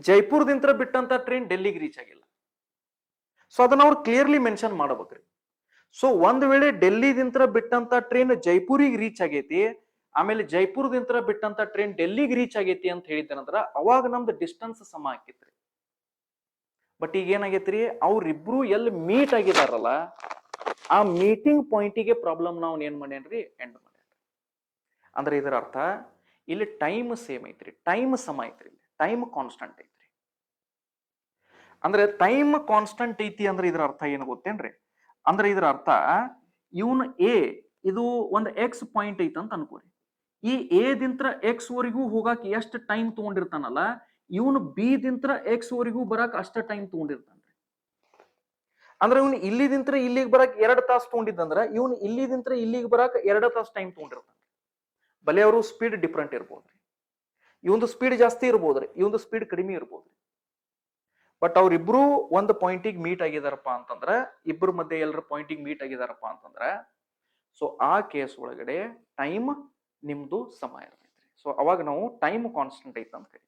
ಜೈಪುರದಿಂತ್ರ ಬಿಟ್ಟಂತ ಟ್ರೈನ್ ಡೆಲ್ಲಿಗೆ ರೀಚ್ ಆಗಿಲ್ಲ. ಸೊ ಅದನ್ನ ಅವ್ರು ಕ್ಲಿಯರ್ಲಿ ಮೆನ್ಷನ್ ಮಾಡಬೇಕ್ರಿ. ಸೊ ಒಂದ್ ವೇಳೆ ಡೆಲ್ಲಿದಿಂತ್ರ ಬಿಟ್ಟಂತ ಟ್ರೈನ್ ಜೈಪುರಿಗೆ ರೀಚ್ ಆಗೈತಿ, ಆಮೇಲೆ ಜೈಪುರದಿಂತ್ರ ಬಿಟ್ಟಂತ ಟ್ರೈನ್ ಡೆಲ್ಲಿಗೆ ರೀಚ್ ಆಗೈತಿ ಅಂತ ಹೇಳಿದ್ರಂದ್ರ ಅವಾಗ ನಮ್ದು ಡಿಸ್ಟೆನ್ಸ್ ಸಮ ಆಕೈತ್ರಿ. ಬಟ್ ಈಗ ಏನಾಗೈತ್ರಿ, ಅವ್ರಿಬ್ರು ಎಲ್ಲಿ ಮೀಟ್ ಆಗಿದಾರಲ್ಲ ಆ ಮೀಟಿಂಗ್ ಪಾಯಿಂಟಿಗೆ ಪ್ರಾಬ್ಲಮ್ ನಾವು ಏನ್ ಮಾಡ್ಯಾನ್ರಿ, ಎಂಡ್ ಮಾಡ್ಯಾನ್ರಿ. ಅಂದ್ರೆ ಇದರ ಅರ್ಥ ಇಲ್ಲಿ ಟೈಮ್ ಸೇಮ್ ಐತ್ರಿ, ಟೈಮ್ ಸಮ ಐತ್ರಿ, ಟೈಮ್ ಕಾನ್ಸ್ಟಂಟ್ ಐತ್ರಿ. ಅಂದ್ರೆ ಟೈಮ್ ಕಾನ್ಸ್ಟಂಟ್ ಐತಿ ಅಂದ್ರೆ ಇದರ ಅರ್ಥ ಏನು ಗೊತ್ತೇನ್ರಿ? ಅಂದ್ರೆ ಇದರ ಅರ್ಥ ಇವನ್ ಎ ಇದು ಒಂದು ಎಕ್ಸ್ ಪಾಯಿಂಟ್ ಐತ ಅಂತ ಅನ್ಕೋರಿ. ಈ ಎ ದಿಂತ್ರ ಎಕ್ಸ್ ವರೆಗೂ ಹೋಗಾಕ ಎಷ್ಟು ಟೈಮ್ ತಗೊಂಡಿರ್ತಾನಲ್ಲ, ಇವನು ಬಿ ದಿಂತ್ರ ಎಕ್ಸ್ ವರೆಗೂ ಬರಾಕ್ ಅಷ್ಟ ಟೈಮ್ ತಗೊಂಡಿರ್ತಾನ್ರಿ. ಅಂದ್ರೆ ಇವನು ಇಲ್ಲಿದಿಂತ್ರ ಇಲ್ಲಿಗೆ ಬರಾಕ್ 2 ತಾಸು ತಗೊಂಡಿದ್ದಂದ್ರ ಇವನು ಇಲ್ಲಿದಿಂತ್ರ ಇಲ್ಲಿಗೆ ಬರಾಕ್ 2 ತಾಸು ಟೈಮ್ ತಗೊಂಡಿರ್ತಾನೆ. ಬಲೆ ಅವರು ಸ್ಪೀಡ್ ಡಿಫ್ರೆಂಟ್ ಇರ್ಬೋದ್ರಿ, ಇವಂದು ಸ್ಪೀಡ್ ಜಾಸ್ತಿ ಇರ್ಬೋದ್ರಿ, ಇವಂದು ಸ್ಪೀಡ್ ಕಡಿಮೆ ಇರ್ಬೋದ್ರಿ. ಬಟ್ ಅವ್ರಿಬ್ರು ಒಂದು ಪಾಯಿಂಟಿಗೆ ಮೀಟ್ ಆಗಿದಾರಪ್ಪ ಅಂತಂದ್ರ, ಇಬ್ಬರ ಮಧ್ಯೆ ಎಲ್ಲರ ಪಾಯಿಂಟಿಗೆ ಮೀಟ್ ಆಗಿದಾರಪ್ಪ ಅಂತಂದ್ರ ಸೊ ಆ ಕೇಸ್ ಒಳಗಡೆ ಟೈಮ್ ನಿಮ್ದು ಸಮ ಇರ್ತೈತ್ರಿ. ಸೊ ಅವಾಗ ನಾವು ಟೈಮ್ ಕಾನ್ಸ್ಟೆಂಟ್ ಐತೆ ಅಂತ ಕರಿತೀವಿ.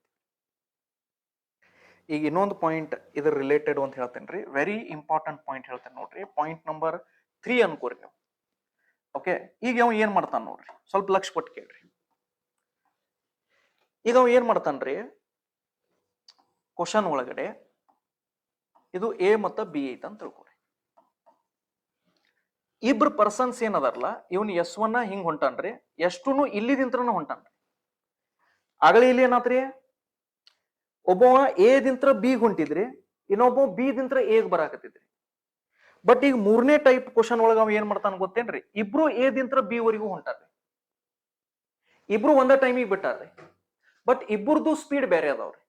ಈಗ ಇನ್ನೊಂದು ಪಾಯಿಂಟ್ ಇದ್ರ ರಿಲೇಟೆಡ್ ಅಂತ ಹೇಳ್ತೇನ್ರಿ, ವೆರಿ ಇಂಪಾರ್ಟೆಂಟ್ ಪಾಯಿಂಟ್ ಹೇಳ್ತೇನೆ ನೋಡ್ರಿ. ಪಾಯಿಂಟ್ ನಂಬರ್ 3 ಅನ್ಕೋರಿ ನೀವು. ಓಕೆ, ಈಗ ಅವ ಏನ್ ಮಾಡ್ತಾನ ನೋಡ್ರಿ, ಸ್ವಲ್ಪ ಲಕ್ಷ ಕೊಟ್ಟು ಕೇಳ್ರಿ. ಈಗ ಅವ ಏನ್ ಮಾಡ್ತಾನ್ರಿ, ಕ್ವಶನ್ ಒಳಗಡೆ ಇದು ಎ ಮತ್ತ ಬಿ ಐತ ಅಂತ ತಿಳ್ಕೊರಿ. ಇಬ್ರು ಪರ್ಸನ್ಸ್ ಏನದಾರಲ್ಲ, ಇವನ್ S1 ಹಿಂಗ್ ಹೊಂಟಾನ್ರಿ, S2 ಇಲ್ಲಿದಿಂತ್ರನು ಹೊಂಟಾನ್ರಿ. ಆಗಲೇ ಇಲ್ಲಿ ಏನಾತ್ರಿ, ಒಬ್ಬವ ಎ ದಿಂತ್ರ ಬಿ ಹೊಂಟಿದ್ರಿ, ಇನ್ನೊಬ್ಬ ಬಿ ದಿಂತ್ರ ಎಗ್ ಬರಾಕತ್ತಿದ್ರಿ. ಬಟ್ ಈಗ ಮೂರನೇ ಟೈಪ್ ಕ್ವಶನ್ ಒಳಗ ಅವ ಏನ್ ಮಾಡ್ತಾನ ಗೊತ್ತೇನ್ರಿ, ಇಬ್ರು ಎ ದಿಂತ್ರ ಬಿ ವರೆಗೂ ಹೊಂಟಾರ್ರಿ, ಇಬ್ರು ಒಂದ ಟೈಮಿಗೆ ಬಿಟ್ಟಾರ್ರಿ. ಬಟ್ ಇಬ್ಬರದು ಸ್ಪೀಡ್ ಬೇರೆ ಅದಾವ್ರಿ.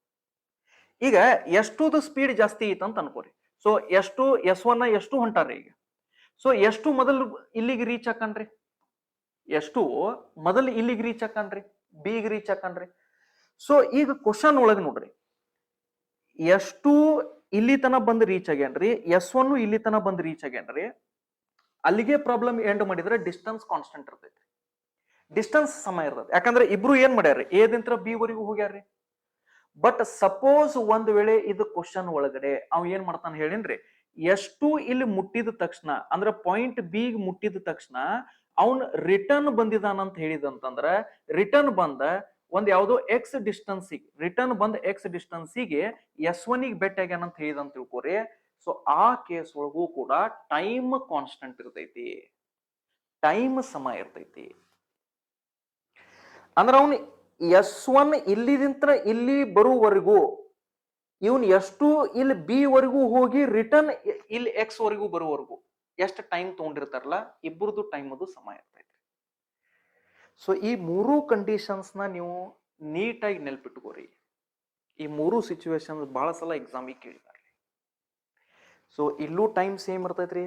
ಈಗ S2 ಸ್ಪೀಡ್ ಜಾಸ್ತಿ ಐತ ಅಂತ ಅನ್ಕೋರಿ. ಸೊ S1 ಎಷ್ಟು ಹೊಂಟಾರ್ರಿ ಈಗ. ಸೊ ಎಷ್ಟು ಮೊದಲು ಇಲ್ಲಿಗೆ ರೀಚ್ ಹಾಕನ್ರಿ, ಎಷ್ಟು ಮೊದಲು ಇಲ್ಲಿಗೆ ರೀಚ್ ಹಾಕನ್ರಿ, ಬಿಗ್ ರೀಚ್ ಹಾಕನ್ರಿ. ಸೊ ಈಗ ಕ್ವಶನ್ ಒಳಗ ನೋಡ್ರಿ, ಎಷ್ಟು ಇಲ್ಲಿ ತನ ಬಂದು ರೀಚ್ ಆಗ್ಯಾನ್ರಿ, S1 ಇಲ್ಲಿ ತನ ಬಂದು ರೀಚ್ ಆಗ್ಯಾನ್ರಿ. ಅಲ್ಲಿಗೆ ಪ್ರಾಬ್ಲಮ್ ಎಂಡ್ ಮಾಡಿದ್ರೆ ಡಿಸ್ಟೆನ್ಸ್ ಕಾನ್ಸ್ಟೆಂಟ್ ಇರ್ತೈತಿ, ಡಿಸ್ಟೆನ್ಸ್ ಸಮ ಇರ್ತದೆ. ಯಾಕಂದ್ರೆ ಇಬ್ರು ಏನ್ ಮಾಡ್ಯಾರ್ರಿ, ಎ ದಿಂತ್ರ ಬಿ ವರೆಗೂ ಹೋಗ್ಯಾರ್ರಿ. ಬಟ್ ಸಪೋಸ್ ಒಂದ್ ವೇಳೆ ಇದು ಕ್ವಶನ್ ಒಳಗಡೆ ಅವ್ ಏನ್ ಮಾಡ್ತಾನ ಹೇಳಿನ್ರಿ, ಎಷ್ಟು ಇಲ್ಲಿ ಮುಟ್ಟಿದ ತಕ್ಷಣ ಅಂದ್ರೆ ಪಾಯಿಂಟ್ ಬಿ ಮುಟ್ಟಿದ ತಕ್ಷಣ ಅವನ್ ರಿಟರ್ನ್ ಬಂದಿದಾನಂತ ಹೇಳಿದಂತಂದ್ರ, ರಿಟರ್ನ್ ಬಂದ ಒಂದ್ ಯಾವ್ದೋ ಎಕ್ಸ್ ಡಿಸ್ಟೆನ್ಸಿಗೆ, ರಿಟರ್ನ್ ಬಂದ ಎಕ್ಸ್ ಡಿಸ್ಟೆನ್ಸಿಗೆ S1 ಬೆಟ್ ಆಗ್ಯಾನಂತ ಹೇಳಿದಂತ ತಿಳ್ಕೊರಿ. ಸೊ ಆ ಕೇಸ್ ಒಳಗೂ ಕೂಡ ಟೈಮ್ ಕಾನ್ಸ್ಟೆಂಟ್ ಇರ್ತೈತಿ, ಟೈಮ್ ಸಮ ಇರ್ತೈತಿ. ಅಂದ್ರೆ ಅವನು S1 ಇಲ್ಲಿದಿಂತ್ರ ಇಲ್ಲಿ ಬರುವವರೆಗೂ ಇವನ್ ಎಷ್ಟು ಇಲ್ಲಿ ಬಿ ವರೆಗೂ ಹೋಗಿ ರಿಟರ್ನ್ ಇಲ್ಲಿ ಎಕ್ಸ್ ವರೆಗೂ ಬರುವವರೆಗೂ ಎಷ್ಟು ಟೈಮ್ ತಗೊಂಡಿರ್ತಾರಲ್ಲ, ಇಬ್ಬರದು ಟೈಮ್ ಅದು ಸಮ ಇರ್ತೈತಿ. ಸೊ ಈ ಮೂರು ಕಂಡೀಷನ್ಸ್ ನ ನೀವು ನೀಟಾಗಿ ನೆಲ್ಪಿಟ್ಕೋರಿ. ಈ ಮೂರು ಸಿಚುವೇಶನ್ ಬಹಳ ಸಲ ಎಕ್ಸಾಮಿಗೆ ಕೇಳಿದಾರೆ. ಸೊ ಇಲ್ಲೂ ಟೈಮ್ ಸೇಮ್ ಇರ್ತೈತ್ರಿ,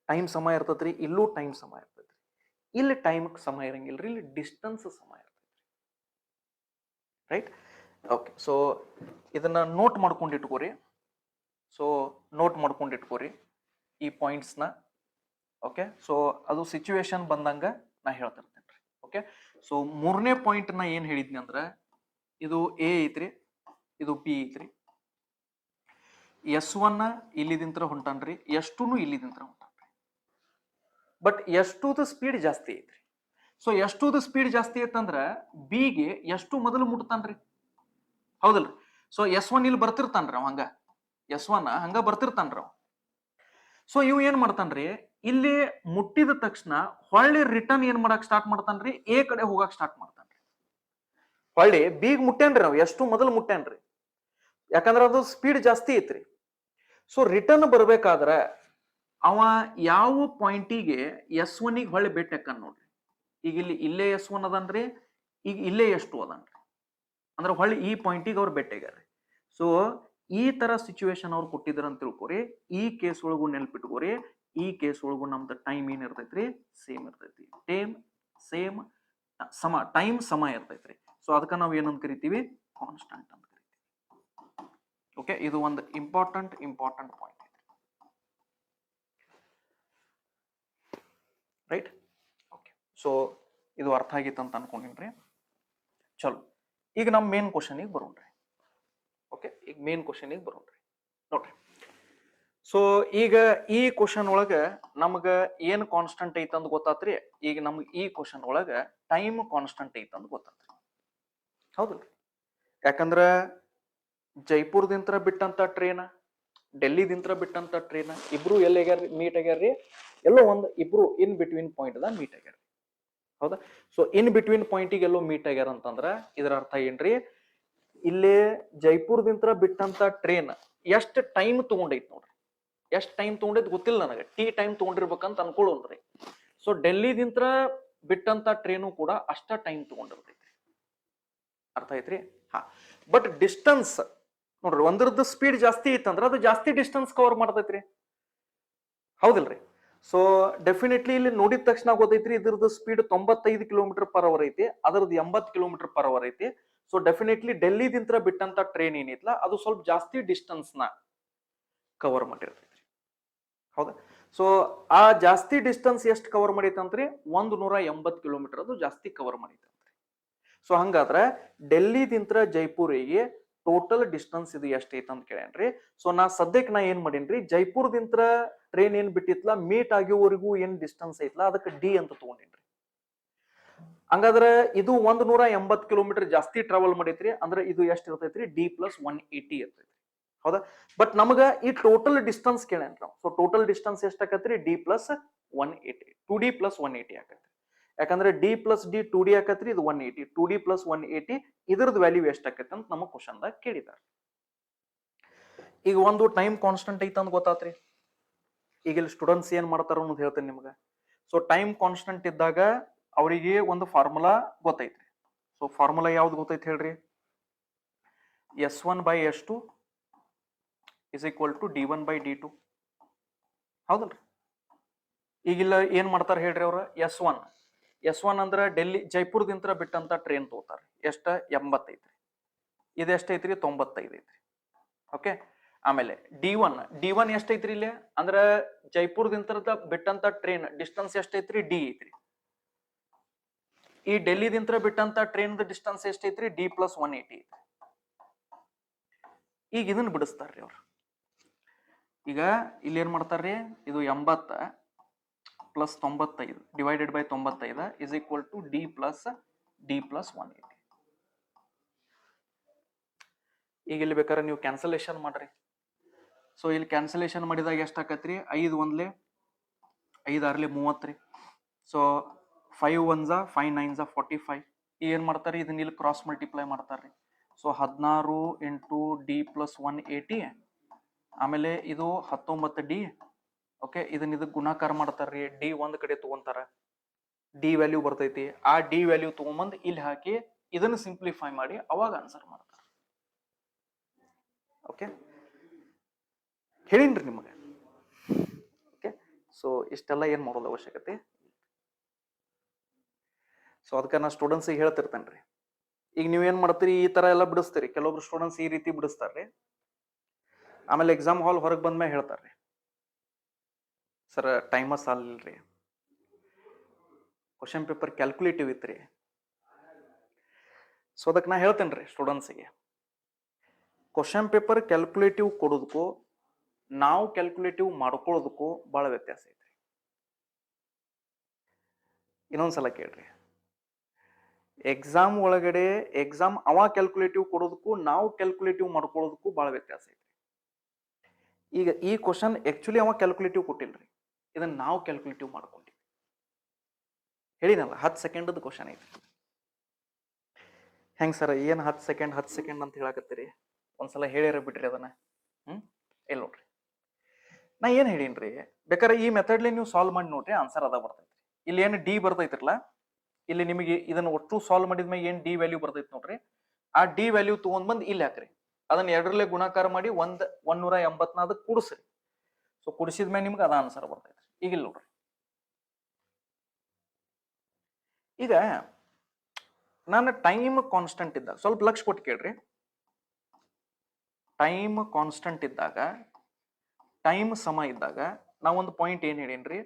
ಟೈಮ್ ಸಮ ಇರ್ತೈತ್ರಿ, ಇಲ್ಲೂ ಟೈಮ್ ಸಮ ಇರ್ತೈತ್ರಿ. ಇಲ್ಲಿ ಟೈಮ್ ಸಮ ಇರಂಗಿಲ್ರಿ, ಇಲ್ಲಿ ಡಿಸ್ಟೆನ್ಸ್ ಸಮ ಇರ್ತೈತ್ರಿ. ರೈಟ್? ಓಕೆ, ಸೊ ಇದನ್ನ ನೋಟ್ ಮಾಡ್ಕೊಂಡು ಇಟ್ಕೋರಿ. ಸೊ ನೋಟ್ ಮಾಡ್ಕೊಂಡು ಇಟ್ಕೋರಿ ಈ ಪಾಯಿಂಟ್ಸ್ನ. ಓಕೆ, ಸೊ ಅದು ಸಿಚುವೇಶನ್ ಬಂದಂಗ ನಾ ಹೇಳ್ತಿರ್ತೇನೆ ರೀ. ಓಕೆ, ಸೊ ಮೂರನೇ ಪಾಯಿಂಟ್ ನ ಏನ್ ಹೇಳಿದ್ನಿ ಅಂದ್ರ, ಇದು ಎ ಐತ್ರಿ, ಇದು ಬಿ ಐತ್ರಿ. S1 ಇಲ್ಲಿದಿಂತ್ರ ಹೊಂಟಾನ್ರಿ, S2 ಇಲ್ಲಿದಿಂತ್ರ ಹೊಂಟಾನ್ರಿ. But S2 speed ಜಾಸ್ತಿ ಐತ್ರಿ. ಸೊ S2 ಸ್ಪೀಡ್ ಜಾಸ್ತಿ ಐತಂದ್ರ ಬಿಗೆ ಎಷ್ಟು ಮೊದಲು ಮುಟ್ತಾನ್ರಿ, ಹೌದಲ್ರಿ? ಸೊ S1 ಇಲ್ಲಿ ಬರ್ತಿರ್ತಾನ್ರಿ ಅವ, ಹಂಗ S1 ಹಂಗ ಬರ್ತಿರ್ತಾನ್ರಿ ಅವ. ಸೊ ಇವ್ ಏನ್ ಮಾಡ್ತಾನ್ರಿ, ಇಲ್ಲಿ ಮುಟ್ಟಿದ ತಕ್ಷಣ ಹೊಳ್ಳಿ ರಿಟರ್ನ್ ಏನ್ ಮಾಡಕ್ ಸ್ಟಾರ್ಟ್ ಮಾಡ್ತಾನ್ರಿ, ಎ ಕಡೆ ಹೋಗಕ್ ಸ್ಟಾರ್ಟ್ ಮಾಡ್ತಾನ್ರಿ. ಹೊಳ್ಳಿ ಬಿಗ್ ಮುಟ್ಟ್ಯಾನ್ರಿ ನಾವು, ಎಷ್ಟು ಮೊದಲು ಮುಟ್ಟ್ಯಾನ್ರಿ, ಯಾಕಂದ್ರ ಅದು ಸ್ಪೀಡ್ ಜಾಸ್ತಿ ಐತ್ರಿ. ಸೊ ರಿಟರ್ನ್ ಬರ್ಬೇಕಾದ್ರ ಅವ ಯಾವ ಪಾಯಿಂಟಿಗೆ S1 ಹೊಳ್ಳಿ ಭೇಟಿ ಹಾಕನ್ ನೋಡ್ರಿ. ಈಗ ಇಲ್ಲೇ S1 ಅದನ್ರಿ, ಈಗ ಇಲ್ಲೇ S2 ಅದನ್ರಿ. ಅಂದ್ರೆ ಹೊಳ್ಳಿ ಈ ಪಾಯಿಂಟಿಗೆ ಅವ್ರು ಭೇಟಿಯಾಗ್ಯಾರ್ರಿ. ಸೊ ಈ ತರ ಸಿಚುವೇಶನ್ ಅವ್ರು ಕೊಟ್ಟಿದ್ರ ಅಂತ ತಿಳ್ಕೊರಿ. ಈ ಕೇಸ್ ಒಳಗೂ ನೆನ್ಪಿಟ್ಕೋರಿ, ಈ ಕೇಸ್ ಒಳಗೂ ನಮ್ದು ಟೈಮ್ ಏನ್ ಇರ್ತೈತ್ರಿ, ಸೇಮ್ ಇರ್ತೈತಿ. ಸೇಮ್ ಸಮ, ಟೈಮ್ ಸಮ ಇರ್ತೈತ್ರಿ. ಸೊ ಅದಕ್ಕೆ ನಾವು ಏನಂತ ಕರಿತೀವಿ, ಕಾನ್ಸ್ಟಂಟ್ ಅಂತ ಕರಿತೀವಿ. ಓಕೆ, ಇದು ಒಂದು ಇಂಪಾರ್ಟೆಂಟ್ ಪಾಯಿಂಟ್ ಐತ್ರಿ. ರೈಟ್? ಓಕೆ, ಸೊ ಇದು ಅರ್ಥ ಆಗಿತ್ತು ಅಂತ ಅನ್ಕೊಂಡಿನ್ರಿ. ಚಲೋ, ಈಗ ನಮ್ಮ ಮೇನ್ ಕ್ವಶನಿಗೆ ಬರೋಣ್ರಿ. ಓಕೆ, ಈಗ ಮೇನ್ ಕ್ವಶನಿಗೆ ಬರೋಣ್ರಿ. ನೋಡ್ರಿ, ಸೊ ಈಗ ಈ ಕ್ವಶನ್ ಒಳಗ ನಮಗ ಏನ್ ಕಾನ್ಸ್ಟಂಟ್ ಐತೆ ಅಂತ ಗೊತ್ತಾತ್ರಿ. ಈಗ ನಮ್ಗೆ ಈ ಕ್ವಶನ್ ಒಳಗ ಟೈಮ್ ಕಾನ್ಸ್ಟಂಟ್ ಐತೆ ಅಂತ ಗೊತ್ತಾತ್ರಿ. ಹೌದಲ್ರಿ? ಯಾಕಂದ್ರ ಜೈಪುರದಿಂದ ಬಿಟ್ಟಂತ ಟ್ರೈನ್, ಡೆಲ್ಲಿದಿಂದ ಬಿಟ್ಟಂತ ಟ್ರೈನ್ ಇಬ್ರು ಎಲ್ಲಿ ಆಗ್ಯಾರ ಮೀಟ್ ಆಗ್ಯಾರ್ರಿ? ಎಲ್ಲೋ ಒಂದು ಇಬ್ರು ಇನ್ ಬಿಟ್ವೀನ್ ಪಾಯಿಂಟ್ ದಾಗ ಮೀಟ್ ಆಗ್ಯಾರ. ಹೌದಾ? ಸೊ ಇನ್ ಬಿಟ್ವೀನ್ ಪಾಯಿಂಟಿಗೆ ಎಲ್ಲೋ ಮೀಟ್ ಆಗ್ಯಾರ ಅಂತಂದ್ರ ಇದರ ಅರ್ಥ ಏನ್ರಿ? ಇಲ್ಲಿ ಜೈಪುರದಿಂದ ಬಿಟ್ಟಂತ ಟ್ರೈನ್ ಎಷ್ಟು ಟೈಮ್ ತಗೊಂಡೈತಿ ನೋಡ್ರಿ. ಎಷ್ಟು ಟೈಮ್ ತಗೊಂಡೈತಿ ಗೊತ್ತಿಲ್ಲ ನನಗೆ, ಟಿ ಟೈಮ್ ತಗೊಂಡಿರ್ಬೇಕಂತ ಅನ್ಕೊಳ್ಳೋನ್ರಿ. ಸೊ ಡೆಲ್ಲಿದಿಂದ ಬಿಟ್ಟಂತ ಟ್ರೈನು ಕೂಡ ಅಷ್ಟ ಟೈಮ್ ತಗೊಂಡಿರ್ತೈತಿ. ಅರ್ಥ ಐತ್ರಿ? ಹಾ, ಬಟ್ ಡಿಸ್ಟನ್ಸ್ ನೋಡ್ರಿ, ಒಂದ್ರದ್ದು ಸ್ಪೀಡ್ ಜಾಸ್ತಿ ಐತಂದ್ರ ಅದು ಜಾಸ್ತಿ ಡಿಸ್ಟನ್ಸ್ ಕವರ್ ಮಾಡ್ತೈತ್ರಿ. ಹೌದಿಲ್ರಿ? ಸೊ ಡೆಫಿನೆಟ್ಲಿ ಇಲ್ಲಿ ನೋಡಿದ ತಕ್ಷಣ ಗೊತ್ತೈತ್ರಿ ಇದ್ರದ್ದು ಸ್ಪೀಡ್ 95 ಕಿಲೋಮೀಟರ್ ಪರ್ ಅವರ್ ಐತಿ, ಅದರದ್ದು 80 ಕಿಲೋಮೀಟರ್ ಪರ್ ಅವರ್ ಐತಿ. ಸೊ ಡೆಫಿನೆಟ್ಲಿ ಡೆಲ್ಲಿದಿಂದ ಬಿಟ್ಟಂತ ಟ್ರೈನ್ ಏನಿತ್ಲ ಅದು ಸ್ವಲ್ಪ ಜಾಸ್ತಿ ಡಿಸ್ಟನ್ಸ್ ನ ಕವರ್ ಮಾಡಿರ್ತೈತ್ರಿ. ಹೌದಾ? ಸೊ ಆ ಜಾಸ್ತಿ ಡಿಸ್ಟನ್ಸ್ ಎಷ್ಟು ಕವರ್ ಮಾಡೈತಂತ್ರಿ? 180 ಕಿಲೋಮೀಟರ್ ಅದು ಜಾಸ್ತಿ ಕವರ್ ಮಾಡೈತಂತ್ರಿ. ಸೊ ಹಂಗಾದ್ರ ಡೆಲ್ಲಿದಿಂದ ಜೈಪುರಿಗೆ ಟೋಟಲ್ ಡಿಸ್ಟನ್ಸ್ ಇದು ಎಷ್ಟು ಐತ ಅಂತ ಕೇಳೇನ್ರಿ. ಸೊ ನಾ ಸದ್ಯಕ್ಕೆ ನಾ ಏನ್ ಮಾಡೇನ್ರಿ, ಜೈಪುರದಿಂದ ಟ್ರೈನ್ ಏನ್ ಬಿಟ್ಟಿತ್ಲ ಮೀಟ್ ಆಗೋವರೆಗೂ ಏನ್ ಡಿಸ್ಟನ್ಸ್ ಐತ್ಲ ಅದಕ್ಕೆ ಡಿ ಅಂತ ತಗೊಂಡೇನ್ರಿ. ಹಂಗಾದ್ರೆ ಇದು 180 ಕಿಲೋಮೀಟರ್ ಜಾಸ್ತಿ ಟ್ರಾವೆಲ್ ಮಾಡೈತ್ರಿ. ಅಂದ್ರೆ ಇದು ಎಷ್ಟು ಇರ್ತೈತ್ರಿ? D plus 180 ಇರ್ತೈತ್ರಿ. ಹೌದಾ? ಬಟ್ ನಮಗ ಈ ಟೋಟಲ್ ಡಿಸ್ಟನ್ಸ್ ಕೇಳೇನ್ರಿ ನಾವು. ಸೊ ಟೋಟಲ್ ಡಿಸ್ಟನ್ಸ್ ಎಷ್ಟು ಆಕತ್ರಿ? ಡಿ ಪ್ಲಸ್ 180, 2D ಪ್ಲಸ್ 180 ಆಕತ್ರಿ. ಯಾಕಂದ್ರೆ ಡಿ ಪ್ಲಸ್ ಡಿ 2D ಆಕತ್ರಿ, ಇದು 180, 2D ಪ್ಲಸ್ 180 ಇದ್ರದ್ದು ವ್ಯಾಲ್ಯೂ ಎಷ್ಟು ಆಕೈತಿ ಅಂತ ನಮಗ್ ಕ್ವಶನ್ ದಾಗ ಕೇಳಿದಾರೆ. ಈಗ ಒಂದು ಟೈಮ್ ಕಾನ್ಸ್ಟಂಟ್ ಐತ ಅಂತ ಗೊತ್ತಾತ್ರಿ. ಈಗ ಇಲ್ಲಿ ಸ್ಟೂಡೆಂಟ್ಸ್ ಏನ್ ಮಾಡ್ತಾರ ಅನ್ನೋದು ಹೇಳ್ತೇನೆ ನಿಮ್ಗೆ. ಸೊ ಟೈಮ್ ಕಾನ್ಸ್ಟಂಟ್ ಇದ್ದಾಗ ಅವರಿಗೆ ಒಂದು ಫಾರ್ಮುಲಾ ಗೊತ್ತೈತ್ರಿ. ಸೊ ಫಾರ್ಮುಲಾ ಯಾವ್ದು ಗೊತ್ತೈತಿ ಹೇಳ್ರಿ? S1/S2 is equal to D1/D2. ಹೌದಲ್ರಿ? ಈಗಿಲ್ಲ ಏನ್ ಮಾಡ್ತಾರ ಹೇಳ್ರಿ ಅವ್ರ? S1 ಅಂದ್ರ ಡೆಲ್ಲಿ ಜೈಪುರದಿಂದ ಬಿಟ್ಟಂತ ಟ್ರೈನ್ ತಗೋತಾರ. ಎಷ್ಟ? 80 ಐತ್ರಿ. ಇದು ಎಷ್ಟೈತ್ರಿ? 95 ಐತ್ರಿ. ಓಕೆ, ಆಮೇಲೆ ಡಿ1 ಎಷ್ಟೈತ್ರಿ ಇಲ್ಲಿ? ಅಂದ್ರ ಜೈಪುರದಿಂದ ಬಿಟ್ಟಂತ ಟ್ರೈನ್ ಡಿಸ್ಟನ್ಸ್ ಎಷ್ಟೈತ್ರಿ? ಡಿ ಐತ್ರಿ. ಈ ಡೆಲ್ಲಿದಿಂದ ಬಿಟ್ಟಂತ ಟ್ರೈನ್ ಡಿಸ್ಟನ್ಸ್ ಎಷ್ಟೈತ್ರಿ? ಡಿ ಪ್ಲಸ್ 180 ಐತ್ರಿ. ಈಗ ಇದನ್ನ ಬಿಡಿಸ್ತಾರ್ರಿ ಅವ್ರು. ಈಗ ಇಲ್ಲಿ ಏನ್ ಮಾಡ್ತಾರ್ರಿ? ಇದು 80 plus 95 divided by 95 is equal to D plus 180. ಈಗ ಇಲ್ಲಿ ಬೇಕಾದ್ರೆ ನೀವು ಕ್ಯಾನ್ಸಲೇಷನ್ ಮಾಡ್ರಿ. ಸೊ ಇಲ್ಲಿ ಕ್ಯಾನ್ಸಲೇಷನ್ ಮಾಡಿದಾಗ ಎಷ್ಟು ಆಕತ್ರಿ? 5 1 5 6 30 ರೀ. ಸೊ 5 1 5 9 45. ಏನ್ ಮಾಡ್ತಾರ? ಇದನ್ನ ಇಲ್ಲಿ ಕ್ರಾಸ್ ಮಲ್ಟಿಪ್ಲೈ ಮಾಡ್ತಾರ್ರಿ. ಸೊ 16 ಇಂಟು ಡಿ ಪ್ಲಸ್ 180, ಆಮೇಲೆ ಇದು 19 ಡಿ. ಓಕೆ, ಇದನ್ನ ಇದಕ್ಕೆ ಗುಣಾಕಾರ ಮಾಡ್ತಾರ್ರಿ. ಡಿ ಒಂದ್ ಕಡೆ ತಗೊಂತಾರ, ಡಿ ವ್ಯಾಲ್ಯೂ ಬರ್ತೈತಿ. ಆ ಡಿ ವ್ಯಾಲ್ಯೂ ತಗೊಂಬಂದ್ ಇಲ್ಲಿ ಹಾಕಿ ಇದನ್ನ ಸಿಂಪ್ಲಿಫೈ ಮಾಡಿ ಅವಾಗ ಆನ್ಸರ್ ಮಾಡ್ತಾರ. ಓಕೆ, ಹೇಳಿನ್ರಿ ನಿಮಗೆ. ಓಕೆ, ಸೊ ಇಷ್ಟೆಲ್ಲ ಏನ್ ಮಾಡೋದು ಅವಶ್ಯಕತೆ. ಸೊ ಅದಕ್ಕೆ ನಾ ಸ್ಟೂಡೆಂಟ್ಸ್ ಹೇಳ್ತಿರ್ತೇನ್ರಿ. ಈಗ ನೀವ್ ಏನ್ ಮಾಡ್ತೀರಿ? ಈ ತರ ಎಲ್ಲ ಬಿಡಿಸ್ತೀರಿ. ಕೆಲವೊಬ್ರು ಸ್ಟೂಡೆಂಟ್ಸ್ ಈ ರೀತಿ ಬಿಡಿಸ್ತಾರ್ರಿ. ಆಮೇಲೆ ಎಕ್ಸಾಮ್ ಹಾಲ್ ಹೊರಗೆ ಬಂದ್ಮೇಲೆ ಹೇಳ್ತಾರ್ರಿ, ಸರ್ ಟೈಮರ್ ಸಾಲಿಲ್ರಿ, ಕ್ವಶನ್ ಪೇಪರ್ ಕ್ಯಾಲ್ಕುಲೇಟಿವ್ ಇತ್ರಿ. ಸೊ ಅದಕ್ಕೆ ನಾ ಹೇಳ್ತೇನ್ರಿ ಸ್ಟೂಡೆಂಟ್ಸಿಗೆ, ಕ್ವಶನ್ ಪೇಪರ್ ಕ್ಯಾಲ್ಕುಲೇಟಿವ್ ಕೊಡೋದಕ್ಕೂ ನಾವು ಕ್ಯಾಲ್ಕುಲೇಟಿವ್ ಮಾಡ್ಕೊಳ್ಳೋದಕ್ಕೂ ಬಹಳ ವ್ಯತ್ಯಾಸ ಐತ್ರಿ. ಇನ್ನೊಂದ್ಸಲ ಕೇಳ್ರಿ, ಎಕ್ಸಾಮ್ ಒಳಗಡೆ ಅವ ಕ್ಯಾಲ್ಕುಲೇಟಿವ್ ಕೊಡೋದಕ್ಕೂ ನಾವು ಕ್ಯಾಲ್ಕುಲೇಟಿವ್ ಮಾಡ್ಕೊಳ್ಳೋದಕ್ಕೂ ಬಹಳ ವ್ಯತ್ಯಾಸ ಐತ್ರಿ. ಈಗ ಈ ಕ್ವಶನ್ ಆಕ್ಚುಲಿ ಅವ ಕ್ಯಾಲ್ಕುಲೇಟಿವ್ ಕೊಟ್ಟಿಲ್ರಿ, ಇದನ್ನ ನಾವು ಕ್ಯಾಲ್ಕುಲೇಟಿವ್ ಮಾಡ್ಕೊಂಡಿವಿ. ಹೇಳಿನಲ್ಲ 10 ಸೆಕೆಂಡ್ ಕ್ವಶನ್ ಐತಿ. ಹೆಂಗ್ ಸರ್ ಏನ್ 10 ಸೆಕೆಂಡ್ ಅಂತ ಹೇಳಕತ್ತೀರಿ? ಒಂದ್ಸಲ ಹೇಳಿರ ಬಿಡ್ರಿ ಅದನ್ನ. ಇಲ್ಲಿ ನೋಡ್ರಿ, ನಾ ಏನ್ ಹೇಳೀನ್ರಿ, ಬೇಕಾದ್ರೆ ಈ ಮೆಥಡ್ಲಿ ನೀವು ಸಾಲ್ವ್ ಮಾಡಿ ನೋಡ್ರಿ, ಆನ್ಸರ್ ಅದ ಬರ್ತೈತ್ರಿ. ಇಲ್ಲಿ ಏನ್ ಡಿ ಬರ್ತೈತಿರಲ್ಲ, ಇಲ್ಲಿ ನಿಮಗೆ ಇದನ್ನ ಒಟ್ಟು ಸಾಲ್ವ್ ಮಾಡಿದ್ಮೇಲೆ ಏನ್ ಡಿ ವ್ಯಾಲ್ಯೂ ಬರ್ತೈತಿ ನೋಡ್ರಿ, ಆ ಡಿ ವ್ಯಾಲ್ಯೂ ತಗೊಂಡ್ ಬಂದ್ ಇಲ್ಲಿ ಹಾಕ್ರಿ. ಅದನ್ನ ಎರಡರಲ್ಲೇ ಗುಣಾಕಾರ ಮಾಡಿ 180 ಅದಕ್ಕೆ ಕೂಡಿಸ್ರಿ. ಸೊ ಕೂಡಿಸಿದ್ಮೇಲೆ ನಿಮ್ಗೆ ಅದ ಆನ್ಸರ್ ಬರ್ತೈತ್ರಿ. ಈಗ ಇಲ್ಲಿ ನೋಡ್ರಿ, ಈಗ ನಾನು ಟೈಮ್ ಕಾನ್ಸ್ಟಂಟ್ ಇದ್ದಾಗ ಸ್ವಲ್ಪ ಲಕ್ಷ ಕೊಟ್ಟು ಕೇಳ್ರಿ. ಟೈಮ್ ಕಾನ್ಸ್ಟಂಟ್ ಇದ್ದಾಗ, ಟೈಮ್ ಸಮ ಇದ್ದಾಗ ನಾವೊಂದು ಪಾಯಿಂಟ್ ಏನ್ ಹೇಳೇನ್ರಿ,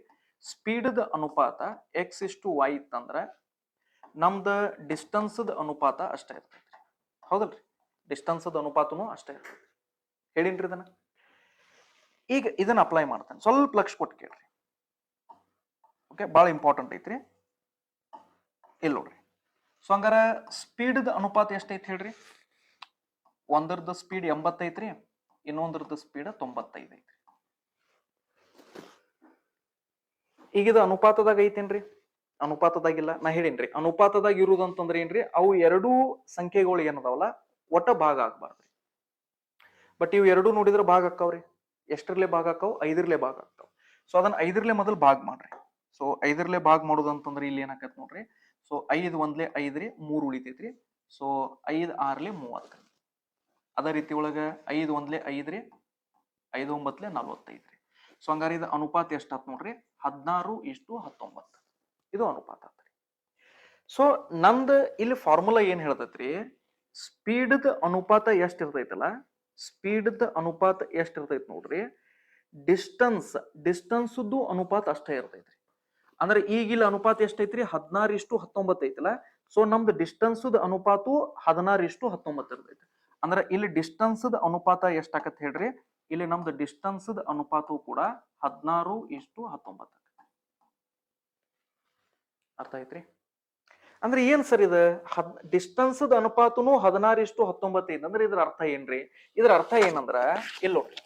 ಸ್ಪೀಡ್ ಅನುಪಾತ x/y ಇತ್ತಂದ್ರ ನಮ್ದು ಡಿಸ್ಟನ್ಸ್ದ ಅನುಪಾತ ಅಷ್ಟೇ ಇರ್ತೈತಿ. ಹೌದಲ್ರಿ? ಡಿಸ್ಟನ್ಸ್ದ ಅನುಪಾತನೂ ಅಷ್ಟೇ ಇರ್ತೈತಿ. ಹೇಳಿನ್ರಿ ಇದನ್ನ. ಈಗ ಇದನ್ನ ಅಪ್ಲೈ ಮಾಡ್ತಾನೆ, ಸ್ವಲ್ಪ ಲಕ್ಷ ಕೊಟ್ಟು ಕೇಳ್ರಿ. ಓಕೆ, ಭಾಳ ಇಂಪಾರ್ಟೆಂಟ್ ಐತ್ರಿ. ಇಲ್ಲಿ ನೋಡ್ರಿ. ಸೊ ಹಂಗಾರ ಸ್ಪೀಡ್ದ ಅನುಪಾತ ಎಷ್ಟೈತಿ ಹೇಳ್ರಿ? ಒಂದರದ ಸ್ಪೀಡ್ 80 ಐತ್ರಿ, ಇನ್ನೊಂದರದ ಸ್ಪೀಡ್ 95 ಐತ್ರಿ. ಈಗ ಇದು ಅನುಪಾತದಾಗ ಐತೇನ್ರಿ? ಅನುಪಾತದಾಗಿಲ್ಲ. ನಾ ಹೇಳಿನ್ರಿ, ಅನುಪಾತದಾಗ ಇರುದಂತಂದ್ರೆ ಏನ್ರಿ, ಅವು ಎರಡೂ ಸಂಖ್ಯೆಗಳು ಏನದಾವಲ್ಲ ಒಟ್ಟ ಭಾಗ ಆಗ್ಬಾರ್ದ್ರಿ. ಬಟ್ ಇವು ಎರಡೂ ನೋಡಿದ್ರೆ ಭಾಗ ಆಕ್ಕಾವ್ರಿ. ಎಷ್ಟರಲ್ಲೇ ಭಾಗ ಆಕ್ಕಾವ್? 5ರಲ್ಲೇ ಭಾಗ ಆಗ್ತಾವ. ಸೊ ಅದನ್ನ 5ರಲ್ಲೇ ಮೊದಲು ಭಾಗ ಮಾಡ್ರಿ. ಸೊ 5ರಲ್ಲೇ ಭಾಗ ಮಾಡೋದಂತಂದ್ರೆ ಇಲ್ಲಿ ಏನಾಕತ್ ನೋಡ್ರಿ. ಸೊ 5 ಒಂದ್ಲೆ 5 ರೀ, 3 ಉಳಿತೈತ್ರಿ. ಸೊ 5 6ಲೆ 30. ಅದೇ ರೀತಿ ಒಳಗ 5 ಒಂದ್ಲೆ 5 ರೀ, 5 9ಲೆ 45 ರೀ. ಸೊ ಹಂಗಾರೆ ಇದು ಅನುಪಾತ ಎಷ್ಟಾತ್ ನೋಡ್ರಿ, 16:19. ಇದು ಅನುಪಾತ ಆತ್ರಿ. ಸೊ ನಂದು ಇಲ್ಲಿ ಫಾರ್ಮುಲಾ ಏನ್ ಹೇಳ್ತೈತ್ರಿ, ಸ್ಪೀಡ್ದ ಅನುಪಾತ ಎಷ್ಟ್ ಇರ್ತೈತಲ್ಲ, ಸ್ಪೀಡ್ದ ಅನುಪಾತ ಎಷ್ಟ್ ಇರ್ತೈತಿ ನೋಡ್ರಿ, ಡಿಸ್ಟನ್ಸ್ದು ಅನುಪಾತ ಅಷ್ಟೇ ಇರ್ತೈತ್ರಿ. ಅಂದ್ರೆ ಈಗ ಇಲ್ಲಿ ಅನುಪಾತ ಎಷ್ಟೈತ್ರಿ, 16:19 ಐತಲ್ಲ. ಸೊ ನಮ್ದು ಡಿಸ್ಟನ್ಸ್ದ ಅನುಪಾತು 16:19 ಇರ್ತೈತಿ. ಅಂದ್ರೆ ಇಲ್ಲಿ ಡಿಸ್ಟನ್ಸ್ದ ಅನುಪಾತ ಎಷ್ಟಾಕತ್ ಹೇಳ್ರಿ, ಇಲ್ಲಿ ನಮ್ದು ಡಿಸ್ಟನ್ಸ್ದ ಅನುಪಾತವು ಕೂಡ 16:19. ಅರ್ಥ ಐತ್ರಿ? ಅಂದ್ರೆ ಏನ್ ಸರ್ ಇದು, ಡಿಸ್ಟನ್ಸ್ದ ಅನುಪಾತನು 16:19 ಐತಿ ಅಂದ್ರೆ ಇದ್ರ ಅರ್ಥ ಏನ್ರಿ? ಇದ್ರ ಅರ್ಥ ಏನಂದ್ರ ಇಲ್ಲಿ ನೋಡ್ರಿ,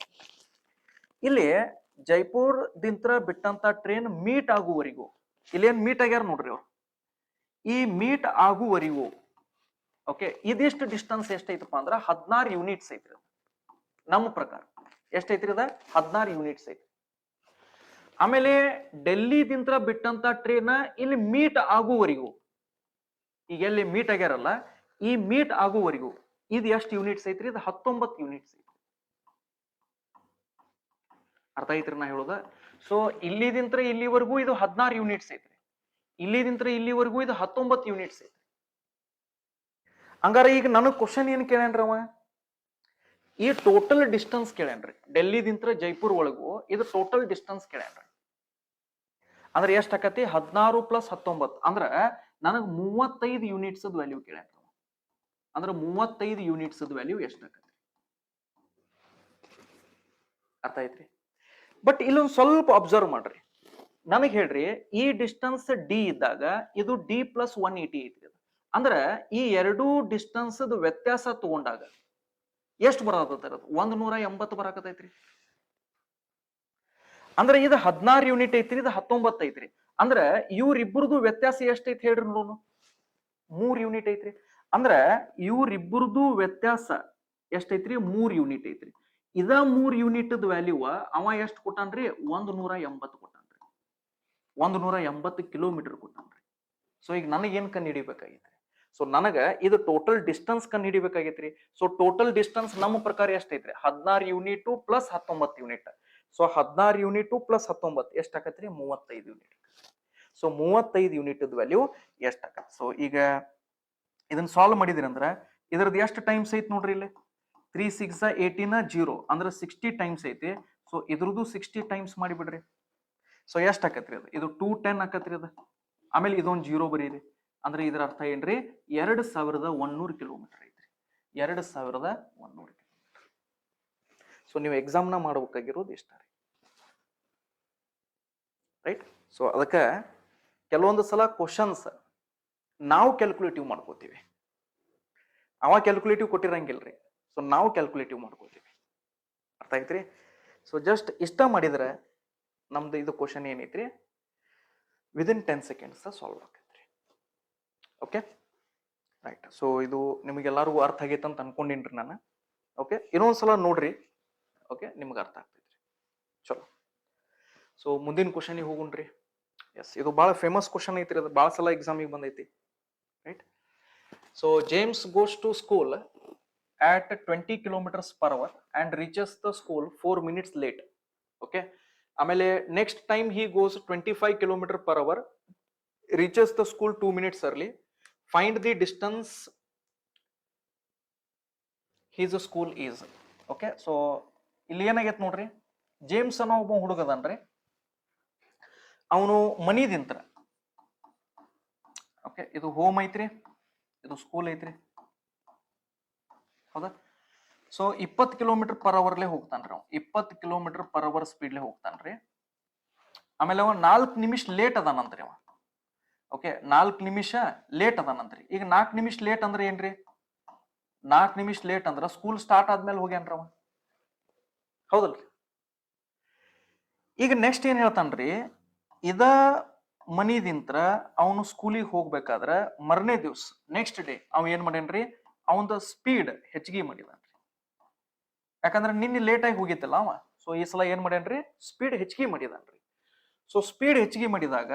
ಇಲ್ಲಿ ಜೈಪುರ್ ದಿಂತ್ರ ಬಿಟ್ಟಂತ ಟ್ರೈನ್ ಮೀಟ್ ಆಗುವವರೆಗೂ, ಇಲ್ಲೇನ್ ಮೀಟ್ ಆಗ್ಯಾರ ನೋಡ್ರಿ ಅವ್ರು, ಈ ಮೀಟ್ ಆಗುವವರೆಗೂ ಓಕೆ ಇದಿಷ್ಟು ಡಿಸ್ಟನ್ಸ್ ಎಷ್ಟೈತಪ್ಪ ಅಂದ್ರ 16 ಯೂನಿಟ್ಸ್ ಐತ್ರಿ. ನಮ್ಮ ಪ್ರಕಾರ ಎಷ್ಟೈತ್ರಿ ಅದ? 16 ಯೂನಿಟ್ಸ್ ಐತಿ. ಆಮೇಲೆ ಡೆಲ್ಲಿದಿಂತ್ರ ಬಿಟ್ಟಂತ ಟ್ರೈನ್ ಇಲ್ಲಿ ಮೀಟ್ ಆಗುವವರೆಗೂ, ಈಗ ಎಲ್ಲಿ ಮೀಟ್ ಆಗ್ಯಾರಲ್ಲ ಈ ಮೀಟ್ ಆಗುವವರೆಗೂ ಇದು ಎಷ್ಟು ಯೂನಿಟ್ಸ್ ಐತ್ರಿ? ಇದು 19 ಯೂನಿಟ್ಸ್ ಐತಿ. ಅರ್ಥ ಐತ್ರಿ ನಾ ಹೇಳೋದ? ಸೊ ಇಲ್ಲಿದಿಂತ್ರ ಇಲ್ಲಿವರೆಗೂ ಇದು 16 ಯೂನಿಟ್ಸ್ ಐತ್ರಿ, ಇಲ್ಲಿದಿಂತ್ರ ಇಲ್ಲಿವರೆಗೂ ಇದು 19 ಯೂನಿಟ್ಸ್ ಐತ್ರಿ. ಹಂಗಾರ ಈಗ ನನಗ್ ಕ್ವಶನ್ ಏನ್ ಕೇಳ್ಯಾನ್ರಿ ಅವ, ಈ ಟೋಟಲ್ ಡಿಸ್ಟನ್ಸ್ ಕೇಳ್ಯಾನ್ರಿ. ಡೆಲ್ಲಿದಿಂತ್ರ ಜೈಪುರ್ ಒಳಗೂ ಇದು ಟೋಟಲ್ ಡಿಸ್ಟನ್ಸ್ ಕೇಳ್ಯಾನ್ರಿ. ಅಂದ್ರೆ ಎಷ್ಟ್ ಆಕತಿ? 16 + 19 ಅಂದ್ರ ನನಗ್ 35 ಯೂನಿಟ್ಸ್ ವ್ಯಾಲ್ಯೂ ಕೇಳ್ಯಾನ್ರಿ. ಅಂದ್ರೆ 35 ಯೂನಿಟ್ಸ್ ವ್ಯಾಲ್ಯೂ ಎಷ್ಟ್ ಆಕತಿ? ಅರ್ಥ ಐತ್ರಿ? ಬಟ್ ಇಲ್ಲೊಂದ್ ಸ್ವಲ್ಪ ಅಬ್ಸರ್ವ್ ಮಾಡ್ರಿ, ನನಗ್ ಹೇಳ್ರಿ, ಈ ಡಿಸ್ಟನ್ಸ್ ಡಿ ಇದ್ದಾಗ ಇದು D + 180 ಐತ್ರಿ. ಅಂದ್ರ ಈ ಎರಡೂ ಡಿಸ್ಟನ್ಸ್ ವ್ಯತ್ಯಾಸ ತಗೊಂಡಾಗ ಎಷ್ಟು ಬರತೈತಿ? 180 ಬರಾಕತೈತ್ರಿ. ಅಂದ್ರೆ ಇದು 16 ಯೂನಿಟ್ ಐತ್ರಿ, ಇದು 19 ಐತ್ರಿ. ಅಂದ್ರ ಇವ್ರಿಬ್ಬರದು ವ್ಯತ್ಯಾಸ ಎಷ್ಟೈತಿ ಹೇಳ್ರಿ ನೋಡೋಣ? 3 ಯೂನಿಟ್ ಐತ್ರಿ. ಅಂದ್ರ ಇವ್ರಿಬ್ಬರದು ವ್ಯತ್ಯಾಸ ಎಷ್ಟೈತ್ರಿ? 3 ಯೂನಿಟ್ ಐತ್ರಿ. ಇದ 3 ಯೂನಿಟ್ ವ್ಯಾಲ್ಯೂ ಅವ ಎಷ್ಟು ಕೊಟ್ಟಾನ್ರಿ? 180 ಕೊಟ್ಟಾನ್ರಿ. 180 ಕಿಲೋಮೀಟರ್ ಕೊಟ್ಟಾನ್ರಿ. ಸೊ ಈಗ ನನಗೇನ್ ಕಂಡು ಹಿಡಿಬೇಕಾಗೈತ್ರಿ? ಸೊ ನನಗ ಇದು ಟೋಟಲ್ ಡಿಸ್ಟನ್ಸ್ ಕಂಡು ಹಿಡಿಬೇಕಾಗೈತ್ರಿ. ಸೊ ಟೋಟಲ್ ಡಿಸ್ಟನ್ಸ್ ನಮ್ಮ ಪ್ರಕಾರ ಎಷ್ಟೈತ್ರಿ? 16 unit plus 19 unit. So 16 unit plus 19 ಎಷ್ಟ್ ಆಕತ್ರಿ? 35 ಯೂನಿಟ್. ಸೊ 35 ಯೂನಿಟ್ ವ್ಯಾಲ್ಯೂ ಎಷ್ಟ್ ಆಕತ್? ಸೊ ಈಗ ಇದನ್ನ ಸಾಲ್ವ್ ಮಾಡಿದ್ರಿ ಅಂದ್ರ ಇದ್ರದ್ದು ಎಷ್ಟು ಟೈಮ್ಸ್ ಐತಿ ನೋಡ್ರಿ, ಇಲ್ಲಿ 3 6 18 0 ಅಂದ್ರೆ 60 ಟೈಮ್ಸ್ ಐತಿ. ಸೊ ಇದ್ರದ್ದು 60 ಟೈಮ್ಸ್ ಮಾಡಿಬಿಡ್ರಿ. ಸೊ ಎಷ್ಟ್ ಆಕತ್ರಿ ಅದು? ಇದು 210 ಆಕತ್ರಿ ಅದು. ಆಮೇಲೆ ಇದೊಂದು 0 ಬರೀರಿ. ಅಂದ್ರೆ ಇದ್ರ ಅರ್ಥ ಏನ್ರಿ? 2100 ಕಿಲೋಮೀಟರ್ ಐತ್ರಿ. 2100 ಕಿಲೋಮೀಟರ್. ಸೊ ನೀವು ಎಕ್ಸಾಮ್ನ ಮಾಡ್ಬೇಕಾಗಿರೋದು ಇಷ್ಟ ರೀ, ರೈಟ್? ಸೊ ಅದಕ್ಕೆ ಕೆಲವೊಂದು ಸಲ ಕ್ವಶನ್ಸ್ ನಾವು ಕ್ಯಾಲ್ಕುಲೇಟಿವ್ ಮಾಡ್ಕೋತೀವಿ, ಅವ ಕ್ಯಾಲ್ಕುಲೇಟಿವ್ ಕೊಟ್ಟಿರಂಗಿಲ್ರಿ. ಸೊ ನಾವು ಕ್ಯಾಲ್ಕುಲೇಟಿವ್ ಮಾಡ್ಕೋತೀವಿ. ಅರ್ಥ ಐತ್ರಿ? ಸೊ ಜಸ್ಟ್ ಇಷ್ಟ ಮಾಡಿದ್ರೆ ನಮ್ದು ಇದು ಕ್ವಶನ್ ಏನೈತ್ರಿ, ವಿದಿನ್ 10 ಸೆಕೆಂಡ್ಸ್ ಸಾಲ್ವ್ ಆಗೈತ್ರಿ. Okay right. ಸೊ ಇದು ನಿಮಗೆಲ್ಲರಿಗೂ ಅರ್ಥ ಆಗೈತೆ ಅಂತ ಅನ್ಕೊಂಡಿನ್ರಿ ನಾನು. ಓಕೆ, ಇನ್ನೊಂದ್ಸಲ ನೋಡ್ರಿ. ಓಕೆ, ನಿಮ್ಗೆ ಅರ್ಥ ಆಗ್ತೈತ್ರಿ. ಚಲೋ. ಸೊ ಮುಂದಿನ ಕ್ವಶನಿಗೆ ಹೋಗುಣ್ರಿ. ಎಸ್, ಇದು ಬಹಳ ಫೇಮಸ್ ಕ್ವಶನ್ ಐತ್ರಿ, ಅದು ಬಹಳ ಸಲ ಎಕ್ಸಾಮಿಗೆ ಬಂದೈತಿ, right? So James goes to school at 20 km/h and reaches the school 4 minutes late. Okay, ಆಮೇಲೆ next time he goes 25 km/h, reaches the school 2 minutes early. Find the distance his school is. Okay, so ಇಲ್ಲಿ ಏನಾಗೈತೆ ನೋಡ್ರಿ, James ಅನ್ನೋ ಒಬ್ಬ ಹುಡುಗದನ್ರಿ, ಅವನು ಮನಿದಿಂತ್ರ okay, ಇದು home ಐತ್ರಿ, ಇದು school ಐತ್ರಿ, ಹೌದಾ? ಸೊ 20 ಕಿಲೋಮೀಟರ್ ಪರ್ ಅವರ್ಲೆ ಹೋಗ್ತಾನ್ರಿ ಅವ, 20 ಕಿಲೋಮೀಟರ್ ಪರ್ ಅವರ್ ಸ್ಪೀಡ್ಲೆ ಹೋಗ್ತಾನ್ರಿ. ಆಮೇಲೆ ಅವ 4 ನಿಮಿಷ ಲೇಟ್ ಅದಾನಂತ್ರಿ ಅವ. ಓಕೆ, 4 ನಿಮಿಷ ಲೇಟ್ ಅದಾನಂತ್ರಿ. ಈಗ 4 ನಿಮಿಷ ಲೇಟ್ ಅಂದ್ರೆ ಏನ್ರಿ? 4 ನಿಮಿಷ ಲೇಟ್ ಅಂದ್ರ ಸ್ಕೂಲ್ ಸ್ಟಾರ್ಟ್ ಆದ್ಮೇಲೆ ಹೋಗ್ಯಾನ್ರಿ ಅವ, ಹೌದಲ್ರಿ? ಈಗ ನೆಕ್ಸ್ಟ್ ಏನ್ ಹೇಳ್ತಾನ್ರಿ, ಇದ ಮನಿದಿಂತ್ರ ಅವನು ಸ್ಕೂಲಿಗೆ ಹೋಗ್ಬೇಕಾದ್ರ ಮರನೇ ದಿವ್ಸ ನೆಕ್ಸ್ಟ್ ಡೇ ಅವ ಏನ್ ಮಾಡ್ಯಾನ್ರಿ, ಅವನ ಸ್ಪೀಡ್ ಹೆಚ್ಚಿಗೆ ಮಾಡಿದಾನ್ರಿ. ಯಾಕಂದ್ರೆ ನಿನ್ನೆ ಲೇಟ್ ಆಗಿ ಹೋಗಿತ್ತಲ್ಲ ಅವ, ಸೊ ಈ ಸಲ ಏನ್ ಮಾಡ್ಯಾನ್ರಿ, ಸ್ಪೀಡ್ ಹೆಚ್ಚಿಗೆ ಮಾಡಿದಾನ್ರಿ. ಸೊ ಸ್ಪೀಡ್ ಹೆಚ್ಚಿಗೆ ಮಾಡಿದಾಗ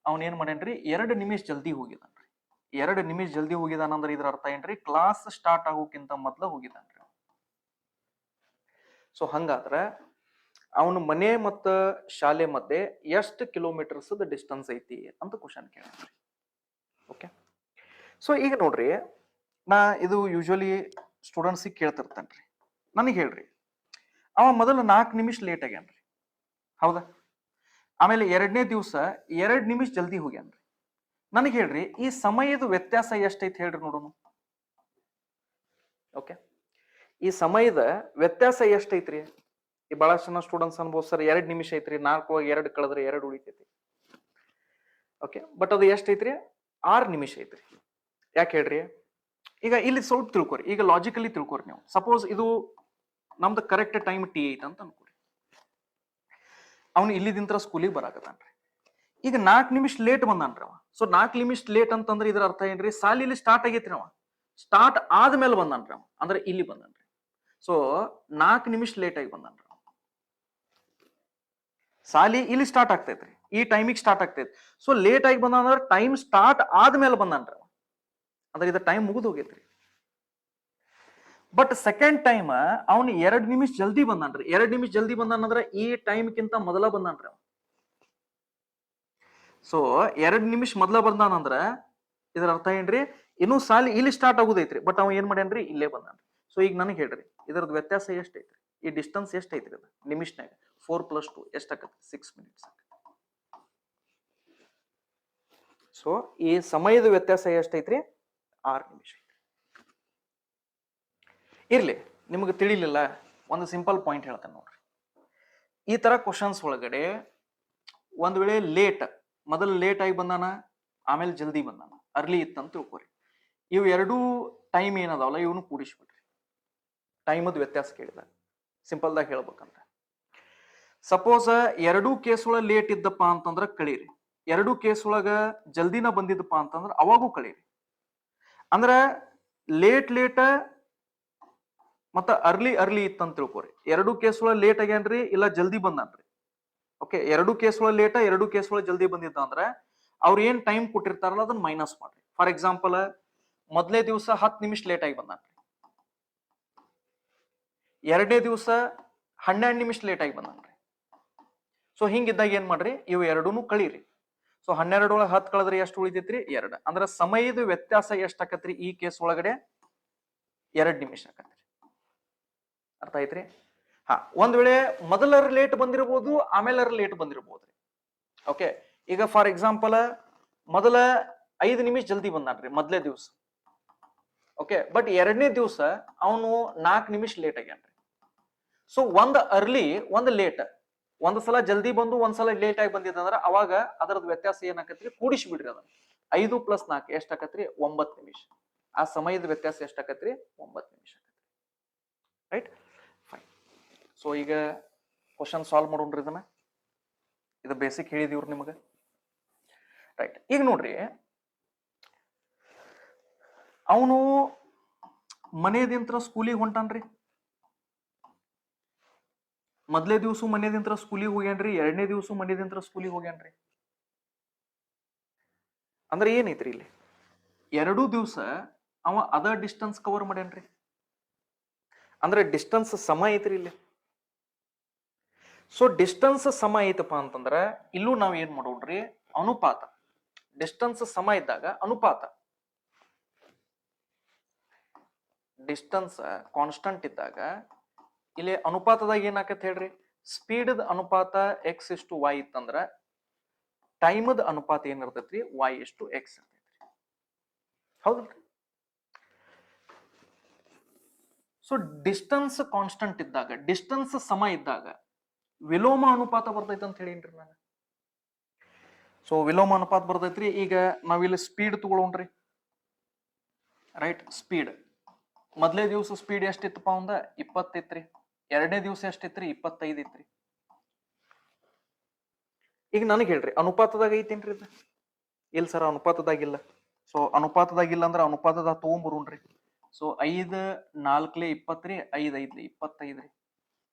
ಅವನ್ ಏನ್ ಮಾಡ್ಯಾನ್ರಿ, 2 ನಿಮಿಷ ಜಲ್ದಿ ಹೋಗಿದಾನ್ರಿ. 2 ನಿಮಿಷ ಜಲ್ದಿ ಹೋಗಿದಾನಂದ್ರ ಇದ್ರ ಅರ್ಥ ಏನ್ರಿ, ಕ್ಲಾಸ್ ಸ್ಟಾರ್ಟ್ ಆಗೋಕ್ಕಿಂತ ಮೊದ್ಲ ಹೋಗಿದಾನ್ರಿ. ಸೊ ಹಂಗಾದ್ರ ಅವನ ಮನೆ ಮತ್ತ ಶಾಲೆ ಮಧ್ಯೆ ಎಷ್ಟು ಕಿಲೋಮೀಟರ್ಸ್ ಡಿಸ್ಟೆನ್ಸ್ ಐತಿ ಅಂತ ಕ್ವಶನ್ ಕೇಳ್ರಿ. ಓಕೆ, ಸೊ ಈಗ ನೋಡ್ರಿ, ನಾ ಇದು ಯೂಶುವಲಿ ಸ್ಟೂಡೆಂಟ್ಸಿಗೆ ಕೇಳ್ತಿರ್ತೇನ್ರಿ. ನನಗೆ ಹೇಳ್ರಿ, ಅವ ಮೊದಲು 4 ನಿಮಿಷ ಲೇಟ್ ಆಗ್ಯಾನ್ರಿ, ಹೌದಾ? ಆಮೇಲೆ 2ನೇ ದಿವಸ 2 ನಿಮಿಷ ಜಲ್ದಿ ಹೋಗ್ಯಾನ್ರಿ. ನನಗೆ ಹೇಳ್ರಿ, ಈ ಸಮಯದ ವ್ಯತ್ಯಾಸ ಎಷ್ಟೈತಿ ಹೇಳ್ರಿ ನೋಡೋಣ. ಓಕೆ, ಈ ಸಮಯದ ವ್ಯತ್ಯಾಸ ಎಷ್ಟೈತ್ರಿ? ಈ ಬಹಳಷ್ಟು ಜನ ಸ್ಟೂಡೆಂಟ್ಸ್ ಅನ್ಬೋದು, ಸರ್ 2 ನಿಮಿಷ ಐತ್ರಿ, 4 ಒಳಗೆ 2 ಕಳೆದ್ರೆ 2 ಉಳಿತೈತಿ. ಓಕೆ, ಬಟ್ ಅದು ಎಷ್ಟೈತ್ರಿ? 6 ನಿಮಿಷ ಐತ್ರಿ. ಯಾಕೆ ಹೇಳ್ರಿ? ಈಗ ಇಲ್ಲಿ ಸ್ವಲ್ಪ ತಿಳ್ಕೊರಿ, ಈಗ ಲಾಜಿಕಲಿ ತಿಳ್ಕೊರಿ ನೀವು. ಸಪೋಸ್ ಇದು ನಮ್ದು ಕರೆಕ್ಟ್ ಟೈಮ್ ಟಿ ಐತ್ ಅಂತ ಅನ್ಕೊರಿ. ಅವನು ಇಲ್ಲಿದಿಂತ್ರ ಸ್ಕೂಲಿಗೆ ಬರಾಕತ್ತಾನ್ರಿ. ಈಗ 4 ನಿಮಿಷ ಲೇಟ್ ಬಂದಾನ್ರಿ ಅವ. ಸೊ 4 ನಿಮಿಷ ಲೇಟ್ ಅಂತಂದ್ರೆ ಇದ್ರ ಅರ್ಥ ಏನ್ರಿ, ಸಾಲಿ ಇಲ್ಲಿ ಸ್ಟಾರ್ಟ್ ಆಗೈತ್ರಿ, ಅವ ಸ್ಟಾರ್ಟ್ ಆದ್ಮೇಲೆ ಬಂದಾನ್ರಿ ಅವ, ಅಂದ್ರೆ ಇಲ್ಲಿ ಬಂದಾನ್ರಿ. ಸೊ 4 ನಿಮಿಷ ಲೇಟ್ ಆಗಿ ಬಂದಾನ್ರಿ. ಸಾಲಿ ಇಲ್ಲಿ ಸ್ಟಾರ್ಟ್ ಆಗ್ತೈತ್ರಿ, ಈ ಟೈಮಿಗೆ ಸ್ಟಾರ್ಟ್ ಆಗ್ತೈತಿ. ಸೊ ಲೇಟ್ ಆಗಿ ಬಂದ ಅಂದ್ರೆ ಟೈಮ್ ಸ್ಟಾರ್ಟ್ ಆದ್ಮೇಲೆ ಬಂದಾನ್ರಿ ಅವ, ಅಂದ್ರೆ ಇದು ಟೈಮ್ ಮುಗಿದು ಹೋಗೈತ್ರಿ. ಬಟ್ ಸೆಕೆಂಡ್ ಟೈಮ್ ಅವನು 2 ನಿಮಿಷ ಜಲ್ದಿ ಬಂದಾನ್ರಿ. 2 ನಿಮಿಷ ಜಲ್ದಿ ಬಂದಾನಂದ್ರ ಈ ಟೈಮ್ಕಿಂತ ಮೊದಲ ಬಂದಾನ್ರಿ ಅವ. ಸೊ 2 ನಿಮಿಷ ಮೊದಲ ಬಂದಾನಂದ್ರ ಇದರ ಅರ್ಥ ಏನ್ರಿ, ಇನ್ನೂ ಸಾಲಿ ಇಲ್ಲಿ ಸ್ಟಾರ್ಟ್ ಆಗುದೈತ್ರಿ, ಬಟ್ ಅವ ಏನ್ ಮಾಡ್ಯಾನ್ರಿ, ಇಲ್ಲೇ ಬಂದಾನ್ರಿ. ಸೊ ಈಗ ನನಗೆ ಹೇಳ್ರಿ, ಇದರದ್ದು ವ್ಯತ್ಯಾಸ ಎಷ್ಟೈತ್ರಿ, ಈ ಡಿಸ್ಟೆನ್ಸ್ ಎಷ್ಟೈತ್ರಿ? ಅದು ನಿಮಿಷನಾಗ 4 + 2 ಎಷ್ಟಾಗತ್ತೆ? 6 ಮಿನಿಟ್ಸ್. ಸೊ ಈ ಸಮಯದ ವ್ಯತ್ಯಾಸ ಎಷ್ಟೈತ್ರಿ? 6 ನಿಮಿಷ ಐತ್ರಿ. ಇರ್ಲಿ, ನಿಮ್ಗೆ ತಿಳಿಲಿಲ್ಲ, ಒಂದು ಸಿಂಪಲ್ ಪಾಯಿಂಟ್ ಹೇಳ್ತೇನೆ ನೋಡ್ರಿ. ಈ ತರ ಕ್ವಶನ್ಸ್ ಒಳಗಡೆ ಒಂದ್ ವೇಳೆ ಲೇಟ್, ಮೊದಲು ಲೇಟ್ ಆಗಿ ಬಂದಾನ, ಆಮೇಲೆ ಜಲ್ದಿ ಬಂದಾನ, ಅರ್ಲಿ ಇತ್ತಂತ ತಿಳ್ಕೊರಿ. ಇವು ಎರಡೂ ಟೈಮ್ ಏನದಾವಲ್ಲ ಇವನು ಕೂಡಿಸ್ಬಿಡ್ರಿ. ಟೈಮದ ವ್ಯತ್ಯಾಸ ಕೇಳಿದಾಗ ಸಿಂಪಲ್ದಾಗ ಹೇಳ್ಬೇಕಂದ್ರೆ, ಸಪೋಸ್ 2 ಕೇಸ್ ಒಳಗ ಲೇಟ್ ಇದ್ದಪ್ಪ ಅಂತಂದ್ರ ಕಳೀರಿ, 2 ಕೇಸ್ ಒಳಗ ಜಲ್ದಿನ ಬಂದಿದ್ದಪ್ಪ ಅಂತಂದ್ರ ಅವಾಗೂ ಕಳೀರಿ. ಅಂದ್ರ ಲೇಟ್ ಮತ್ತ ಅರ್ಲಿ ಇತ್ತಂತ ತಿಳ್ಕೊರಿ. 2 ಕೇಸ್ ಒಳಗ ಲೇಟ್ ಆಗ್ಯಾನ್ರಿ, ಇಲ್ಲ ಜಲ್ದಿ ಬಂದಾನ್ರಿ. ಓಕೆ, 2 ಕೇಸ್ ಒಳಗ ಲೇಟ, 2 ಕೇಸ್ ಒಳಗ ಜಲ್ದಿ ಬಂದಿದ್ದ ಅಂದ್ರ ಅವ್ರ ಏನ್ ಟೈಮ್ ಕೊಟ್ಟಿರ್ತಾರಲ್ಲ ಅದನ್ನ ಮೈನಸ್ ಮಾಡ್ರಿ. ಫಾರ್ ಎಕ್ಸಾಂಪಲ್, ಮೊದಲನೇ ದಿವಸ 10 ನಿಮಿಷ ಲೇಟ್ ಆಗಿ ಬಂದಾನ್ರಿ, 2ನೇ ದಿವಸ 12 ನಿಮಿಷ ಲೇಟ್ ಆಗಿ ಬಂದಾನ್ರಿ. ಸೊ ಹಿಂಗಿದ್ದಾಗ ಏನ್ ಮಾಡ್ರಿ, ಇವು ಎರಡೂನು ಕಳೀರಿ. ಸೊ 12 ಒಳಗ 10 ಕಳೆದ್ರೆ ಎಷ್ಟು ಉಳಿತೈತ್ರಿ? 2. ಅಂದ್ರ ಸಮಯದ ವ್ಯತ್ಯಾಸ ಎಷ್ಟ್ ಆಕತ್ರಿ ಈ ಕೇಸ್ ಒಳಗಡೆ? 2 ನಿಮಿಷ ಆಕತ್ರಿ. ಅರ್ಥ ಐತ್ರಿ? ಹಾ, ಒಂದ್ ವೇಳೆ ಮೊದಲರ ಲೇಟ್ ಬಂದಿರಬಹುದು, ಆಮೇಲೆ ಲೇಟ್ ಬಂದಿರಬಹುದ್ರಿ. ಓಕೆ, ಈಗ ಫಾರ್ ಎಕ್ಸಾಂಪಲ್ ಮೊದಲ 5 ನಿಮಿಷ ಜಲ್ದಿ ಬಂದಾನ್ರಿ ಮೊದಲೇ ದಿವಸ. ಓಕೆ, ಬಟ್ 2ನೇ ದಿವಸ ಅವನು 4 ನಿಮಿಷ ಲೇಟ್ ಆಗ್ಯಾನ್ರಿ. ಸೊ ಒಂದ್ ಅರ್ಲಿ ಒಂದ್ ಲೇಟ್, ಒಂದ್ ಸಲ ಜಲ್ದಿ ಬಂದು ಒಂದ್ಸಲ ಲೇಟ್ ಆಗಿ ಬಂದಿದ್ದಂದ್ರ ಅವಾಗ ಅದರದ್ದು ವ್ಯತ್ಯಾಸ ಏನಾಕತ್ರಿ? ಕೂಡಿಸ್ಬಿಡ್ರಿ. ಅದನ್ನ 5 + 4 ಎಷ್ಟಾಕತ್ರಿ? 9 ನಿಮಿಷ. ಆ ಸಮಯದ ವ್ಯತ್ಯಾಸ ಎಷ್ಟಾಕತ್ರಿ? 9 ನಿಮಿಷ ಆಕತ್ರಿ. Right, fine. ಸೊ ಈಗ ಕ್ವಶನ್ ಸಾಲ್ವ್ ಮಾಡೋಣ್ರಿ. ಇದನ್ನ ಇದು ಬೇಸಿಕ್ ಹೇಳಿದೀವ್ರಿ ನಿಮಗೆ. ರೈಟ್, ಈಗ ನೋಡ್ರಿ, ಅವನು ಮನೆಯದಿಂತ್ರ ಸ್ಕೂಲಿಗೆ ಹೊಂಟಾನ್ರಿ. ಮೊದಲೇ ದಿವಸ ಮನೆಯದಿಂತ್ರ ಸ್ಕೂಲಿಗೆ ಹೋಗ್ಯಾನ್ರಿ, 2ನೇ ದಿವಸ ಮನೆಯದಿಂತ್ರ ಸ್ಕೂಲಿಗೆ ಹೋಗ್ಯಾನ್ರಿ. ಅಂದ್ರೆ ಏನೈತ್ರಿ ಇಲ್ಲಿ? 2 ದಿವಸ ಅವ ಅದ ಡಿಸ್ಟೆನ್ಸ್ ಕವರ್ ಮಾಡ್ಯಾನ್ರಿ. ಅಂದ್ರೆ ಡಿಸ್ಟೆನ್ಸ್ ಸಮ ಐತ್ರಿ ಇಲ್ಲಿ. ಸೊ ಡಿಸ್ಟೆನ್ಸ್ ಸಮ ಐತಪ್ಪ ಅಂತಂದ್ರ ಇಲ್ಲೂ ನಾವ್ ಏನ್ ಮಾಡೋಣ್ರಿ? ಅನುಪಾತ. ಡಿಸ್ಟೆನ್ಸ್ ಸಮ ಇದ್ದಾಗ ಅನುಪಾತ, ಡಿಸ್ಟೆನ್ಸ್ ಕಾನ್ಸ್ಟಂಟ್ ಇದ್ದಾಗ ಇಲ್ಲಿ ಅನುಪಾತದಾಗ ಏನಾಕತ್ ಹೇಳ್ರಿ? ಸ್ಪೀಡ್ ಅನುಪಾತ x/y ಇತ್ತಂದ್ರ ಟೈಮದ ಅನುಪಾತ ಏನಿರ್ತೈತ್ರಿ? y/x ಇರ್ತೈತ್ರಿ. ಹೌದಲ್ರಿ? ಸೊ ಡಿಸ್ಟನ್ಸ್ ಕಾನ್ಸ್ಟಂಟ್ ಇದ್ದಾಗ, ಡಿಸ್ಟನ್ಸ್ ಸಮ ಇದ್ದಾಗ ವಿಲೋಮ ಅನುಪಾತ ಬರ್ತೈತೆ ಅಂತ ಹೇಳಿನ್ರಿ ನಾನು. ಸೊ ವಿಲೋಮ ಅನುಪಾತ ಬರ್ತೈತ್ರಿ. ಈಗ ನಾವಿಲ್ಲಿ ಸ್ಪೀಡ್ ತಗೊಳ್ಳೋಣ್ರಿ, ರೈಟ್? ಸ್ಪೀಡ್ ಮೊದಲೇ ದಿವಸ ಸ್ಪೀಡ್ ಎಷ್ಟಿತ್ತಪ್ಪ ಅವಂದ 20 ಇತ್ರಿ. ಎರಡನೇ ದಿವಸ ಎಷ್ಟಿತ್ರಿ? 25 ಇತ್ರಿ. ಈಗ ನನಗೆ ಹೇಳ್ರಿ, ಅನುಪಾತದಾಗ ಐತೇನ್ರಿ ಇದು? ಇಲ್ಲ ಸರ್, ಅನುಪಾತದಾಗಿಲ್ಲ. ಸೊ ಅನುಪಾತದಾಗಿಲ್ಲ ಅಂದ್ರೆ ಅನುಪಾತದಾಗ ತಗೊಂಬರೋಣ್ರಿ. ಸೊ 5 4 20 ರೀ, 5 5 25 ರೀ.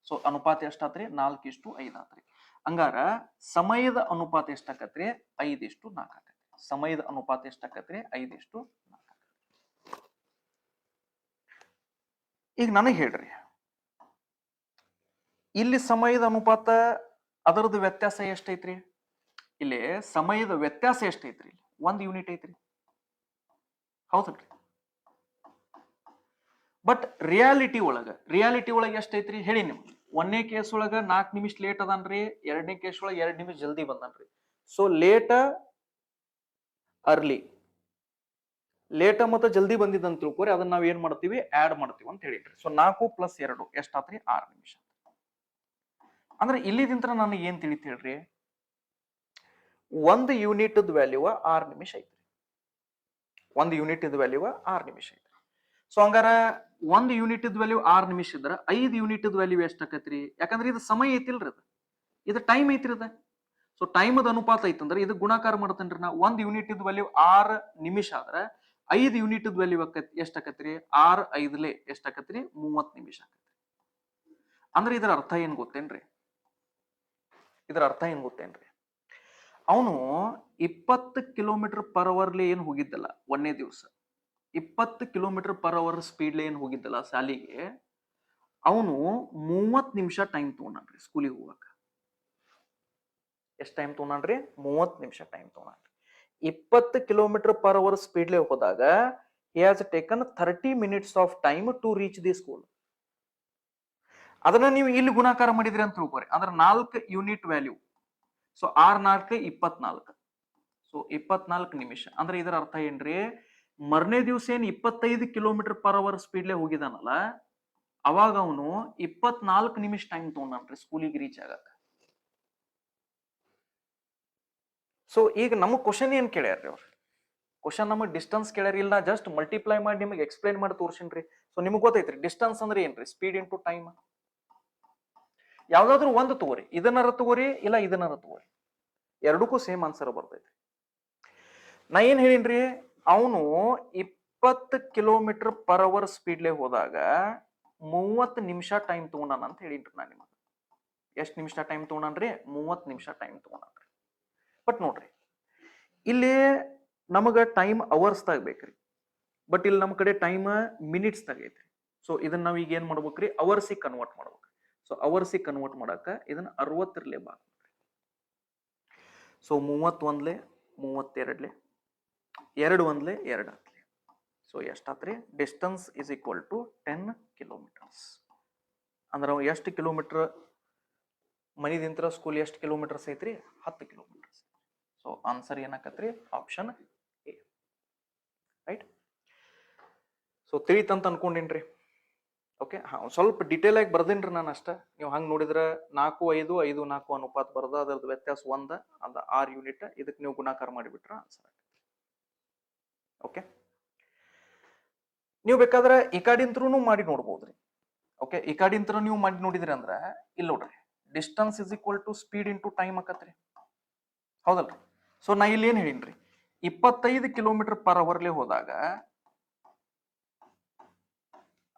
ಸೊ ಅನುಪಾತ ಎಷ್ಟಾತ್ರಿ? 4:5 ಆತ್ರಿ. ಹಂಗಾರ ಸಮಯದ ಅನುಪಾತ ಎಷ್ಟಾಕತ್ರಿ? 5:4 ಆಕತ್ರಿ. ಸಮಯದ ಅನುಪಾತ ಎಷ್ಟಾಕತ್ರಿ? 5:4. ಈಗ ನನಗೆ ಹೇಳ್ರಿ, ಇಲ್ಲಿ ಸಮಯದ ಅನುಪಾತ ಅದರದ್ದು ವ್ಯತ್ಯಾಸ ಎಷ್ಟೈತ್ರಿ? ಇಲ್ಲಿ ಸಮಯದ ವ್ಯತ್ಯಾಸ ಎಷ್ಟೈತ್ರಿ? 1 ಯೂನಿಟ್ ಐತ್ರಿ. ಹೌದಲ್ರಿ? ಬಟ್ ರಿಯಾಲಿಟಿ ಒಳಗ ಎಷ್ಟೈತ್ರಿ ಹೇಳಿ ನಿಮ್ಗೆ? 1ನೇ ಕೇಸ್ ಒಳಗ 4 ನಿಮಿಷ ಲೇಟ್ ಅದನ್ರಿ, 2ನೇ ಕೇಸ್ ಒಳಗ 2 ನಿಮಿಷ ಜಲ್ದಿ ಬಂದನ್ರಿ. ಸೊ ಲೇಟ ಅರ್ಲಿ, ಲೇಟ ಮತ್ತು ಜಲ್ದಿ ಬಂದಿದ್ದಂತ ತಿಳ್ಕೊರಿ, ಅದನ್ನ ನಾವ್ ಏನ್ ಮಾಡ್ತೀವಿ? ಆಡ್ ಮಾಡ್ತೀವಿ ಅಂತ ಹೇಳಿದ್ರಿ. ಸೊ 4 + 2 ಎಷ್ಟಾತ್ರಿ? 6 ನಿಮಿಷ. ಅಂದ್ರೆ ಇಲ್ಲಿದಿಂತ್ರ ನನಗೆ ಏನ್ ತಿಳಿತು ಹೇಳ್ರಿ? 1 ಯೂನಿಟ್ ವ್ಯಾಲ್ಯೂ 6 ನಿಮಿಷ ಐತ್ರಿ. 1 ಯೂನಿಟ್ ವ್ಯಾಲ್ಯೂ 6 ನಿಮಿಷ ಐತ್ರಿ. ಸೊ ಹಂಗಾರ 1 ಯೂನಿಟ್ ವ್ಯಾಲ್ಯೂ 6 ನಿಮಿಷ ಇದ್ರ 5 ಯೂನಿಟ್ ವ್ಯಾಲ್ಯೂ ಎಷ್ಟಾಕತ್ರಿ? ಯಾಕಂದ್ರೆ ಇದು ಸಮಯ ಐತಿಲ್ರಿ, ಇದು ಟೈಮ್ ಐತ್ರಿ ಅದ. ಸೊ ಟೈಮದ ಅನುಪಾತ ಐತಂದ್ರೆ ಇದು ಗುಣಾಕಾರ ಮಾಡ್ತೇನ್ರಿ ನಾ. 1 ಯೂನಿಟ್ ವ್ಯಾಲ್ಯೂ 6 ನಿಮಿಷ ಆದ್ರ 5 ಯೂನಿಟ್ ವ್ಯಾಲ್ಯೂ ಎಷ್ಟಾಕತ್ರಿ? 6 5 ಎಷ್ಟಾಕತ್ರಿ? 30 ನಿಮಿಷ ಆಕತ್ರಿ. ಅಂದ್ರೆ ಇದರ ಅರ್ಥ ಏನ್ ಗೊತ್ತೇನ್ರಿ? ಅವನು 20 km/h ಏನ್ ಹೋಗಿದ್ದಲ್ಲ 1ನೇ ದಿವಸ, 20 km/h ಸ್ಪೀಡ್ ಏನ್ ಹೋಗಿದ್ದಲ್ಲ ಶಾಲಿಗೆ, ಅವನು 30 ನಿಮಿಷ ಟೈಮ್ ತಗೊಂಡ್ರಿ ಸ್ಕೂಲಿಗೆ ಹೋಗಕ. ಎಷ್ಟು ಟೈಮ್ ತಗೊಂಡ್ರಿ? 30 ನಿಮಿಷ ಟೈಮ್ ತಗೊಂಡ್ರಿ. 20 km/h ಸ್ಪೀಡ್ಲೆ ಹೋದಾಗ he has taken 30 minutes of time to reach the school. ಅದನ್ನ ನೀವು ಇಲ್ಲಿ ಗುಣಾಕಾರ ಮಾಡಿದ್ರಿ ಅಂತ ತಿಳ್ಕೊರಿ, ಅಂದ್ರೆ 4 ಯೂನಿಟ್ ವ್ಯಾಲ್ಯೂ. ಸೊ 6 4 24. ಸೊ 24 ನಿಮಿಷ. ಅಂದ್ರೆ ಇದರ ಅರ್ಥ ಏನ್ರಿ? ಮರನೇ ದಿವಸ ಏನ್ 25 km/h ಸ್ಪೀಡ್ಲೆ ಹೋಗಿದಾನಲ್ಲ, ಅವಾಗ ಅವನು 24 ನಿಮಿಷ ಟೈಮ್ ತಗೊಂಡ್ರಿ ಸ್ಕೂಲಿಗೆ ರೀಚ್ ಆಗಕ. ಸೊ ಈಗ ನಮಗ್ ಕ್ವಶನ್ ಏನ್ ಕೇಳ್ಯಾರ್ರಿ ಅವ್ರು? ಕ್ವಶನ್ ನಮಗ್ ಡಿಸ್ಟನ್ಸ್ ಕೇಳ್ಯಾರ. ಇಲ್ಲ ಜಸ್ಟ್ ಮಲ್ಟಿಪ್ಲೈ ಮಾಡಿ ನಿಮಗೆ ಎಕ್ಸ್ಪ್ಲೈನ್ ಮಾಡಿ ತೋರ್ಸಿನ್ರಿ. ಸೊ ನಿಮ್ಗೆ ಗೊತ್ತೈತ್ರಿ ಡಿಸ್ಟನ್ಸ್ ಅಂದ್ರೆ ಏನ್ರಿ? Speed into time. ಯಾವ್ದಾದ್ರು ಒಂದು ತಗೋರಿ, ಇದನ್ನಾರ ತಗೋರಿ ಇಲ್ಲ ಇದನ್ನಾರ ತಗೋರಿ, ಎರಡಕ್ಕೂ ಸೇಮ್ ಆನ್ಸರ್ ಬರ್ತೈತಿ. ನಾ ಏನ್ ಹೇಳಿನ್ರಿ? ಅವನು 20 km/h ಸ್ಪೀಡ್ಲೆ ಹೋದಾಗ 30 ನಿಮಿಷ ಟೈಮ್ ತಗೊಂಡಾನ ಅಂತ ಹೇಳಿನ್ರಿ ನಾ ನಿಮಗೆ. ಎಷ್ಟು ನಿಮಿಷ ಟೈಮ್ ತಗೊಂಡ್ರಿ? 30 ನಿಮಿಷ ಟೈಮ್ ತಗೊಂಡ್ರಿ. ಬಟ್ ನೋಡ್ರಿ, ಇಲ್ಲಿ ನಮಗ ಟೈಮ್ ಅವರ್ಸ್ ಬೇಕ್ರಿ, ಬಟ್ ಇಲ್ಲಿ ನಮ್ಮ ಕಡೆ ಟೈಮ್ ಮಿನಿಟ್ಸ್ ಐತ್ರಿ. ಸೊ ಇದನ್ನ ನಾವ್ ಈಗ ಏನ್ ಮಾಡ್ಬೇಕ್ರಿ? ಅವರ್ಸಿಗೆ ಕನ್ವರ್ಟ್ ಮಾಡ್ಬೇಕು. ಸೊ ಅವರ್ಸಿಗೆ ಕನ್ವರ್ಟ್ ಮಾಡಾಕ ಇದನ್ನ 60 ಭಾಗ ಮಾಡ್ರಿ. ಸೊ 31 32 2 1 2 ಆತ್ಲಿ. ಸೊ ಎಷ್ಟಾತ್ರಿ? Distance is equal to 10 kilometres. ಅಂದ್ರೆ ಎಷ್ಟು ಕಿಲೋಮೀಟರ್ ಮನಿದಿಂತ್ರ ಸ್ಕೂಲ್ ಎಷ್ಟು ಕಿಲೋಮೀಟರ್ಸ್ ಐತ್ರಿ? 10 ಕಿಲೋಮೀಟರ್ಸ್. ಸೊ ಆನ್ಸರ್ ಏನಾಕತ್ರಿ? Option A. ರೈಟ್? ಸೊ ತಿಳಿತಂತ ಅನ್ಕೊಂಡಿನ್ರಿ. ಓಕೆ, ಹಾ, ಸ್ವಲ್ಪ ಡಿಟೇಲ್ ಆಗಿ ಬರ್ದೇನ್ರಿ ನಾನು ಅಷ್ಟ. ನೀವು ಹಂಗೆ ನೋಡಿದ್ರೆ 4 5 5 4 ಅನುಪಾತ ಬರದ, ಅದ್ರದ್ದು ವ್ಯತ್ಯಾಸ 1, ಅದ 6 ಯೂನಿಟ್. ಇದಕ್ಕೆ ನೀವು ಗುಣಾಕಾರ ಮಾಡಿಬಿಟ್ರ ಆನ್ಸರ್ ಆಗುತ್ತೆ. ಓಕೆ, ನೀವು ಬೇಕಾದ್ರೆ ಈ ಕಡಿಂತ್ರೂ ಮಾಡಿ ನೋಡ್ಬೋದ್ರಿ. ಓಕೆ, ಈ ಕಡಿಂತ್ರ ನೀವು ಮಾಡಿ ನೋಡಿದ್ರಿ ಅಂದ್ರೆ ಇಲ್ಲಿ ನೋಡ್ರಿ, distance is equal to speed into time ಆಕತ್ರಿ. ಹೌದಲ್ರಿ? ಸೊ ನಾ ಇಲ್ಲಿ ಏನ್ ಹೇಳಿನ್ರಿ? 25 km/h ಹೋದಾಗ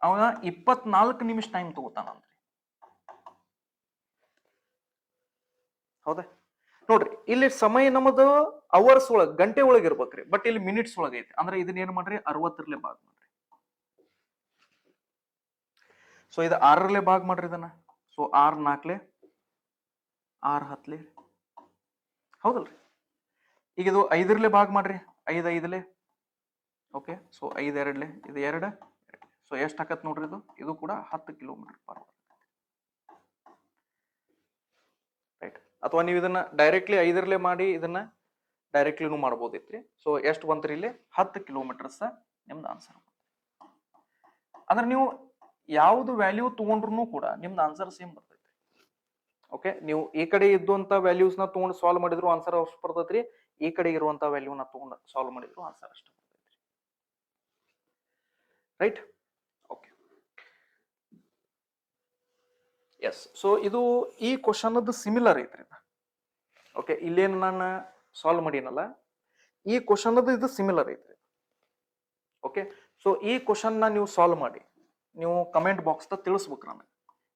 ಅವನ 24 ನಿಮಿಷ ಟೈಮ್ ತಗೋತಾನಂದ್ರಿ. ಹೌದಾ? ನೋಡ್ರಿ, ಇಲ್ಲಿ ಸಮಯ ನಮ್ಮದು ಅವರ್ಸ್ ಒಳಗ್, ಗಂಟೆ ಒಳಗೆ ಇರ್ಬೇಕ್ರಿ, ಬಟ್ ಇಲ್ಲಿ ಮಿನಿಟ್ಸ್ ಒಳಗ ಐತಿ. ಅಂದ್ರೆ ಇದನ್ನ ಏನ್ ಮಾಡ್ರಿ? 60 ಭಾಗ ಮಾಡ್ರಿ. ಸೊ ಇದು 6 ಭಾಗ ಮಾಡ್ರಿ ಇದನ್ನ. ಸೊ 6 4 6 10. ಹೌದಲ್ರಿ? ಈಗ ಇದು 5 ಭಾಗ ಮಾಡ್ರಿ. 5 5. ಓಕೆ, ಸೊ 5 2 ಇದು 2. ಸೊ ಎಷ್ಟು ಆಕತ್ ನೋಡ್ರಿ ಇದು? ಇದು ಕೂಡ 10 km/h. ರೈಟ್? ಅಥವಾ ನೀವು ಇದನ್ನ ಡೈರೆಕ್ಟ್ಲಿ 5 ಮಾಡಿ ಇದನ್ನ ಡೈರೆಕ್ಟ್ಲಿನೂ ಮಾಡ್ಬೋದಿತ್ರಿ. ಸೊ ಎಷ್ಟು ಬಂತ್ರಿ ಇಲ್ಲಿ 10 ಕಿಲೋಮೀಟರ್ಸ್ ನಿಮ್ದು ಆನ್ಸರ್. ಅಂದ್ರೆ ನೀವು ಯಾವ್ದು ವ್ಯಾಲ್ಯೂ ತಗೊಂಡ್ರು ಕೂಡ ನಿಮ್ದು ಆನ್ಸರ್ ಸೇಮ್ ಬರ್ತೈತಿ. ಓಕೆ, ನೀವು ಈ ಕಡೆ ಇದ್ದಂತ ವ್ಯಾಲ್ಯೂಸ್ ನ ತಗೊಂಡು ಸಾಲ್ವ್ ಮಾಡಿದ್ರು ಆನ್ಸರ್ ಅಷ್ಟು ಬರ್ತೈತ್ರಿ, ಈ ಕಡೆ ಇರುವಂತ ವ್ಯಾಲ್ಯೂನ ತಗೊಂಡು ಸಾಲ್ವ್ ಮಾಡಿದ್ರು ಆನ್ಸರ್ ಅಷ್ಟು ಬರ್ತೈತ್ರಿ. ರೈಟ್? Okay, S. ಸೊ ಇದು ಈ ಕ್ವಶನ್ ಸಿಮಿಲರ್ ಐತ್ರಿ. ಓಕೆ, ಇಲ್ಲೇನು ನಾನು ಸಾಲ್ವ್ ಮಾಡೀನಲ್ಲ, ಈ ಕ್ವಶನ್ ಇದು ಸಿಮಿಲರ್ ಐತ್ರಿ. ಓಕೆ, ಸೊ ಈ ಕ್ವಶನ್ ನ ನೀವು ಸಾಲ್ವ್ ಮಾಡಿ ನೀವು ಕಮೆಂಟ್ ಬಾಕ್ಸ್ ತಿಳಿಸ್ಬೇಕು ನನಗೆ.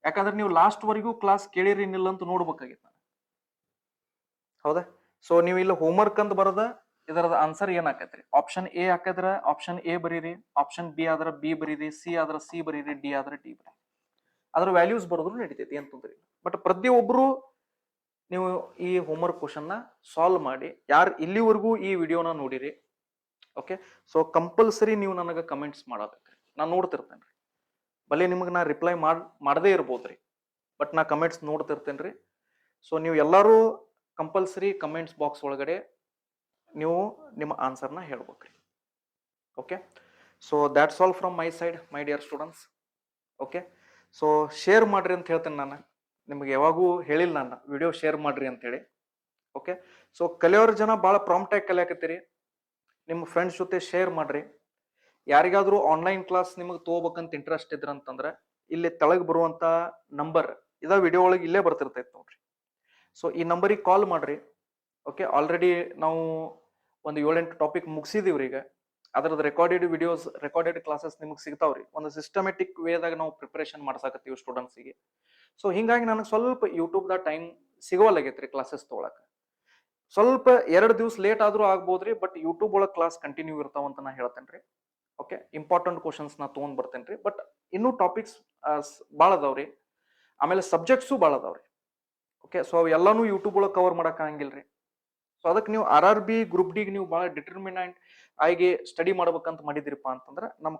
ಯಾಕಂದ್ರೆ ನೀವು ಲಾಸ್ಟ್ ವರೆಗೂ ಕ್ಲಾಸ್ ಕೇಳಿರಿ ಏನಿಲ್ಲ ಅಂತ ನೋಡ್ಬೇಕಾಗಿತ್ತು ನಾನು. ಹೌದಾ? ಸೊ ನೀವು ಇಲ್ಲಿ ಹೋಮ್ವರ್ಕ್ ಅಂತ ಬರದ ಇದರದ ಆನ್ಸರ್ ಏನ್ ಹಾಕೈತ್ರಿ? ಆಪ್ಷನ್ ಎ ಹಾಕಿದ್ರ ಆಪ್ಷನ್ ಎ ಬರೀರಿ, ಆಪ್ಷನ್ ಬಿ ಆದ್ರ ಬಿ ಬರೀರಿ, ಸಿ ಆದ್ರ ಸಿ ಬರೀರಿ, ಡಿ ಆದ್ರ ಡಿ ಬರೀರಿ. ಅದ್ರ ವ್ಯಾಲ್ಯೂಸ್ ಬರೋದ್ರು ನಡೀತೈತಿ, ಏನ್ ತೊಂದ್ರೆ ಇಲ್ಲ. ಬಟ್ ಪ್ರತಿಯೊಬ್ರು ನೀವು ಈ ಹೋಮ್ವರ್ಕ್ ಕ್ವಶನ್ ನ ಸಾಲ್ವ್ ಮಾಡಿ, ಯಾರು ಇಲ್ಲಿವರೆಗೂ ಈ ವಿಡಿಯೋನ ನೋಡಿರಿ, ಓಕೆ, ಸೊ ಕಂಪಲ್ಸರಿ ನೀವು ನನಗೆ ಕಮೆಂಟ್ಸ್ ಮಾಡಬೇಕ್ರಿ. ನಾನು ನೋಡ್ತಿರ್ತೇನೆ ರೀ. ಬಲೆ ನಿಮಗೆ ನಾ ರಿಪ್ಲೈ ಮಾಡದೇ ಇರ್ಬೋದ್ರಿ, ಬಟ್ ನಾ ಕಮೆಂಟ್ಸ್ ನೋಡ್ತಿರ್ತೇನೆ ರೀ. ಸೊ ನೀವು ಎಲ್ಲರೂ ಕಂಪಲ್ಸರಿ ಕಮೆಂಟ್ಸ್ ಬಾಕ್ಸ್ ಒಳಗಡೆ ನೀವು ನಿಮ್ಮ ಆನ್ಸರ್ನ ಹೇಳ್ಬೇಕ್ರಿ. Okay, so that's all from my side my dear students. Okay, so share ಮಾಡ್ರಿ ಅಂತ ಹೇಳ್ತೇನೆ ನಾನು. ನಿಮಗೆ ಯಾವಾಗೂ ಹೇಳಿಲ್ಲ ನಾನು ವಿಡಿಯೋ ಶೇರ್ ಮಾಡ್ರಿ ಅಂತ ಹೇಳಿ. ಓಕೆ, ಸೊ ಕಲಿಯೋರ್ ಜನ ಭಾಳ ಪ್ರಾಂಪ್ಟ್ ಆಗಿ ಕಲಿಯಾಕತ್ತೀರಿ. ನಿಮ್ಮ ಫ್ರೆಂಡ್ಸ್ ಜೊತೆ ಶೇರ್ ಮಾಡ್ರಿ. ಯಾರಿಗಾದ್ರೂ ಆನ್ಲೈನ್ ಕ್ಲಾಸ್ ನಿಮಗೆ ತಗೋಬೇಕಂತ ಇಂಟ್ರೆಸ್ಟ್ ಇದ್ರಂತಂದ್ರೆ ಇಲ್ಲಿ ತೆಳಗ್ ಬರುವಂತ ನಂಬರ್ ಇದ ವಿಡಿಯೋ ಒಳಗೆ ಇಲ್ಲೇ ಬರ್ತಿರ್ತೈತೆ ನೋಡ್ರಿ. ಸೊ ಈ ನಂಬರಿಗೆ ಕಾಲ್ ಮಾಡ್ರಿ. ಓಕೆ, ಆಲ್ರೆಡಿ ನಾವು ಒಂದು 7-8 ಟಾಪಿಕ್ ಮುಗಿಸಿದೀವ್ರಿ. ಈಗ ಅದ್ರದ್ದು ರೆಕಾರ್ಡೆಡ್ ವಿಡಿಯೋಸ್, ರೆಕಾರ್ಡೆಡ್ ಕ್ಲಾಸಸ್ ನಿಮಗೆ ಸಿಗ್ತಾವ್ರಿ. ಒಂದು ಸಿಸ್ಟಮೆಟಿಕ್ ವೇದಾಗ ನಾವು ಪ್ರಿಪರೇಷನ್ ಮಾಡ್ಸಾಕತ್ತೀವಿ ಸ್ಟೂಡೆಂಟ್ಸಿಗೆ. ಸೊ ಹಿಂಗಾಗಿ ನನಗೆ ಸ್ವಲ್ಪ ಯೂಟ್ಯೂಬ್ದ ಟೈಮ್ ಸಿಗೋಲಾಗೈತ್ರಿ ಕ್ಲಾಸಸ್ ತಗೊಳಕ. ಸ್ವಲ್ಪ 2 ದಿವಸ ಲೇಟ್ ಆದ್ರೂ ಆಗ್ಬೋದ್ರಿ, ಬಟ್ ಯೂಟ್ಯೂಬ್ ಒಳಗೆ ಕ್ಲಾಸ್ ಕಂಟಿನ್ಯೂ ಇರ್ತಾವಂತ ನಾ ಹೇಳ್ತೇನ್ರಿ. ಓಕೆ, ಇಂಪಾರ್ಟೆಂಟ್ ಕ್ವಶನ್ಸ್ ನಾ ತೊಗೊಂಡ್ ಬರ್ತೇನ್ರಿ. ಬಟ್ ಇನ್ನೂ ಟಾಪಿಕ್ಸ್ ಭಾಳ ಅದಾವ್ರಿ, ಆಮೇಲೆ ಸಬ್ಜೆಕ್ಟ್ಸು ಭಾಳ ಅದಾವ್ರಿ. ಓಕೆ, ಸೊ ಅವು ಎಲ್ಲಾನು ಯೂಟ್ಯೂಬ್ ಒಳಗೆ ಕವರ್ ಮಾಡಕ್ ಆಗಂಗಿಲ್ರಿ. ಸೊ ಅದಕ್ಕೆ ನೀವು RRB ಗ್ರೂಪ್ ಡಿಗೆ ನೀವು ಭಾಳ ಡಿಟರ್ಮಿನೆಂಟ್ ಆಗಿ ಸ್ಟಡಿ ಮಾಡ್ಬೇಕಂತ ಮಾಡಿದಿರಪ್ಪ ಅಂತಂದ್ರೆ ನಮ್ಮ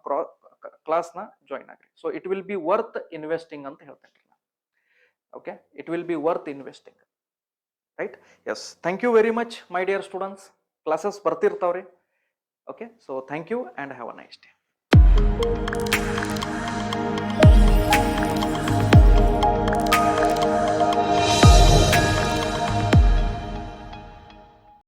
ಕ್ಲಾಸ್ನ ಜಾಯಿನ್ ಆಗ್ರಿ. So it will be worth investing ಅಂತ ಹೇಳ್ತೇನೆ. Okay, it will be worth investing. Right? Yes, thank you very much my dear students. Classes ಬರ್ತಿರ್ತಾವ್ರಿ. Okay, so thank you and have a nice day.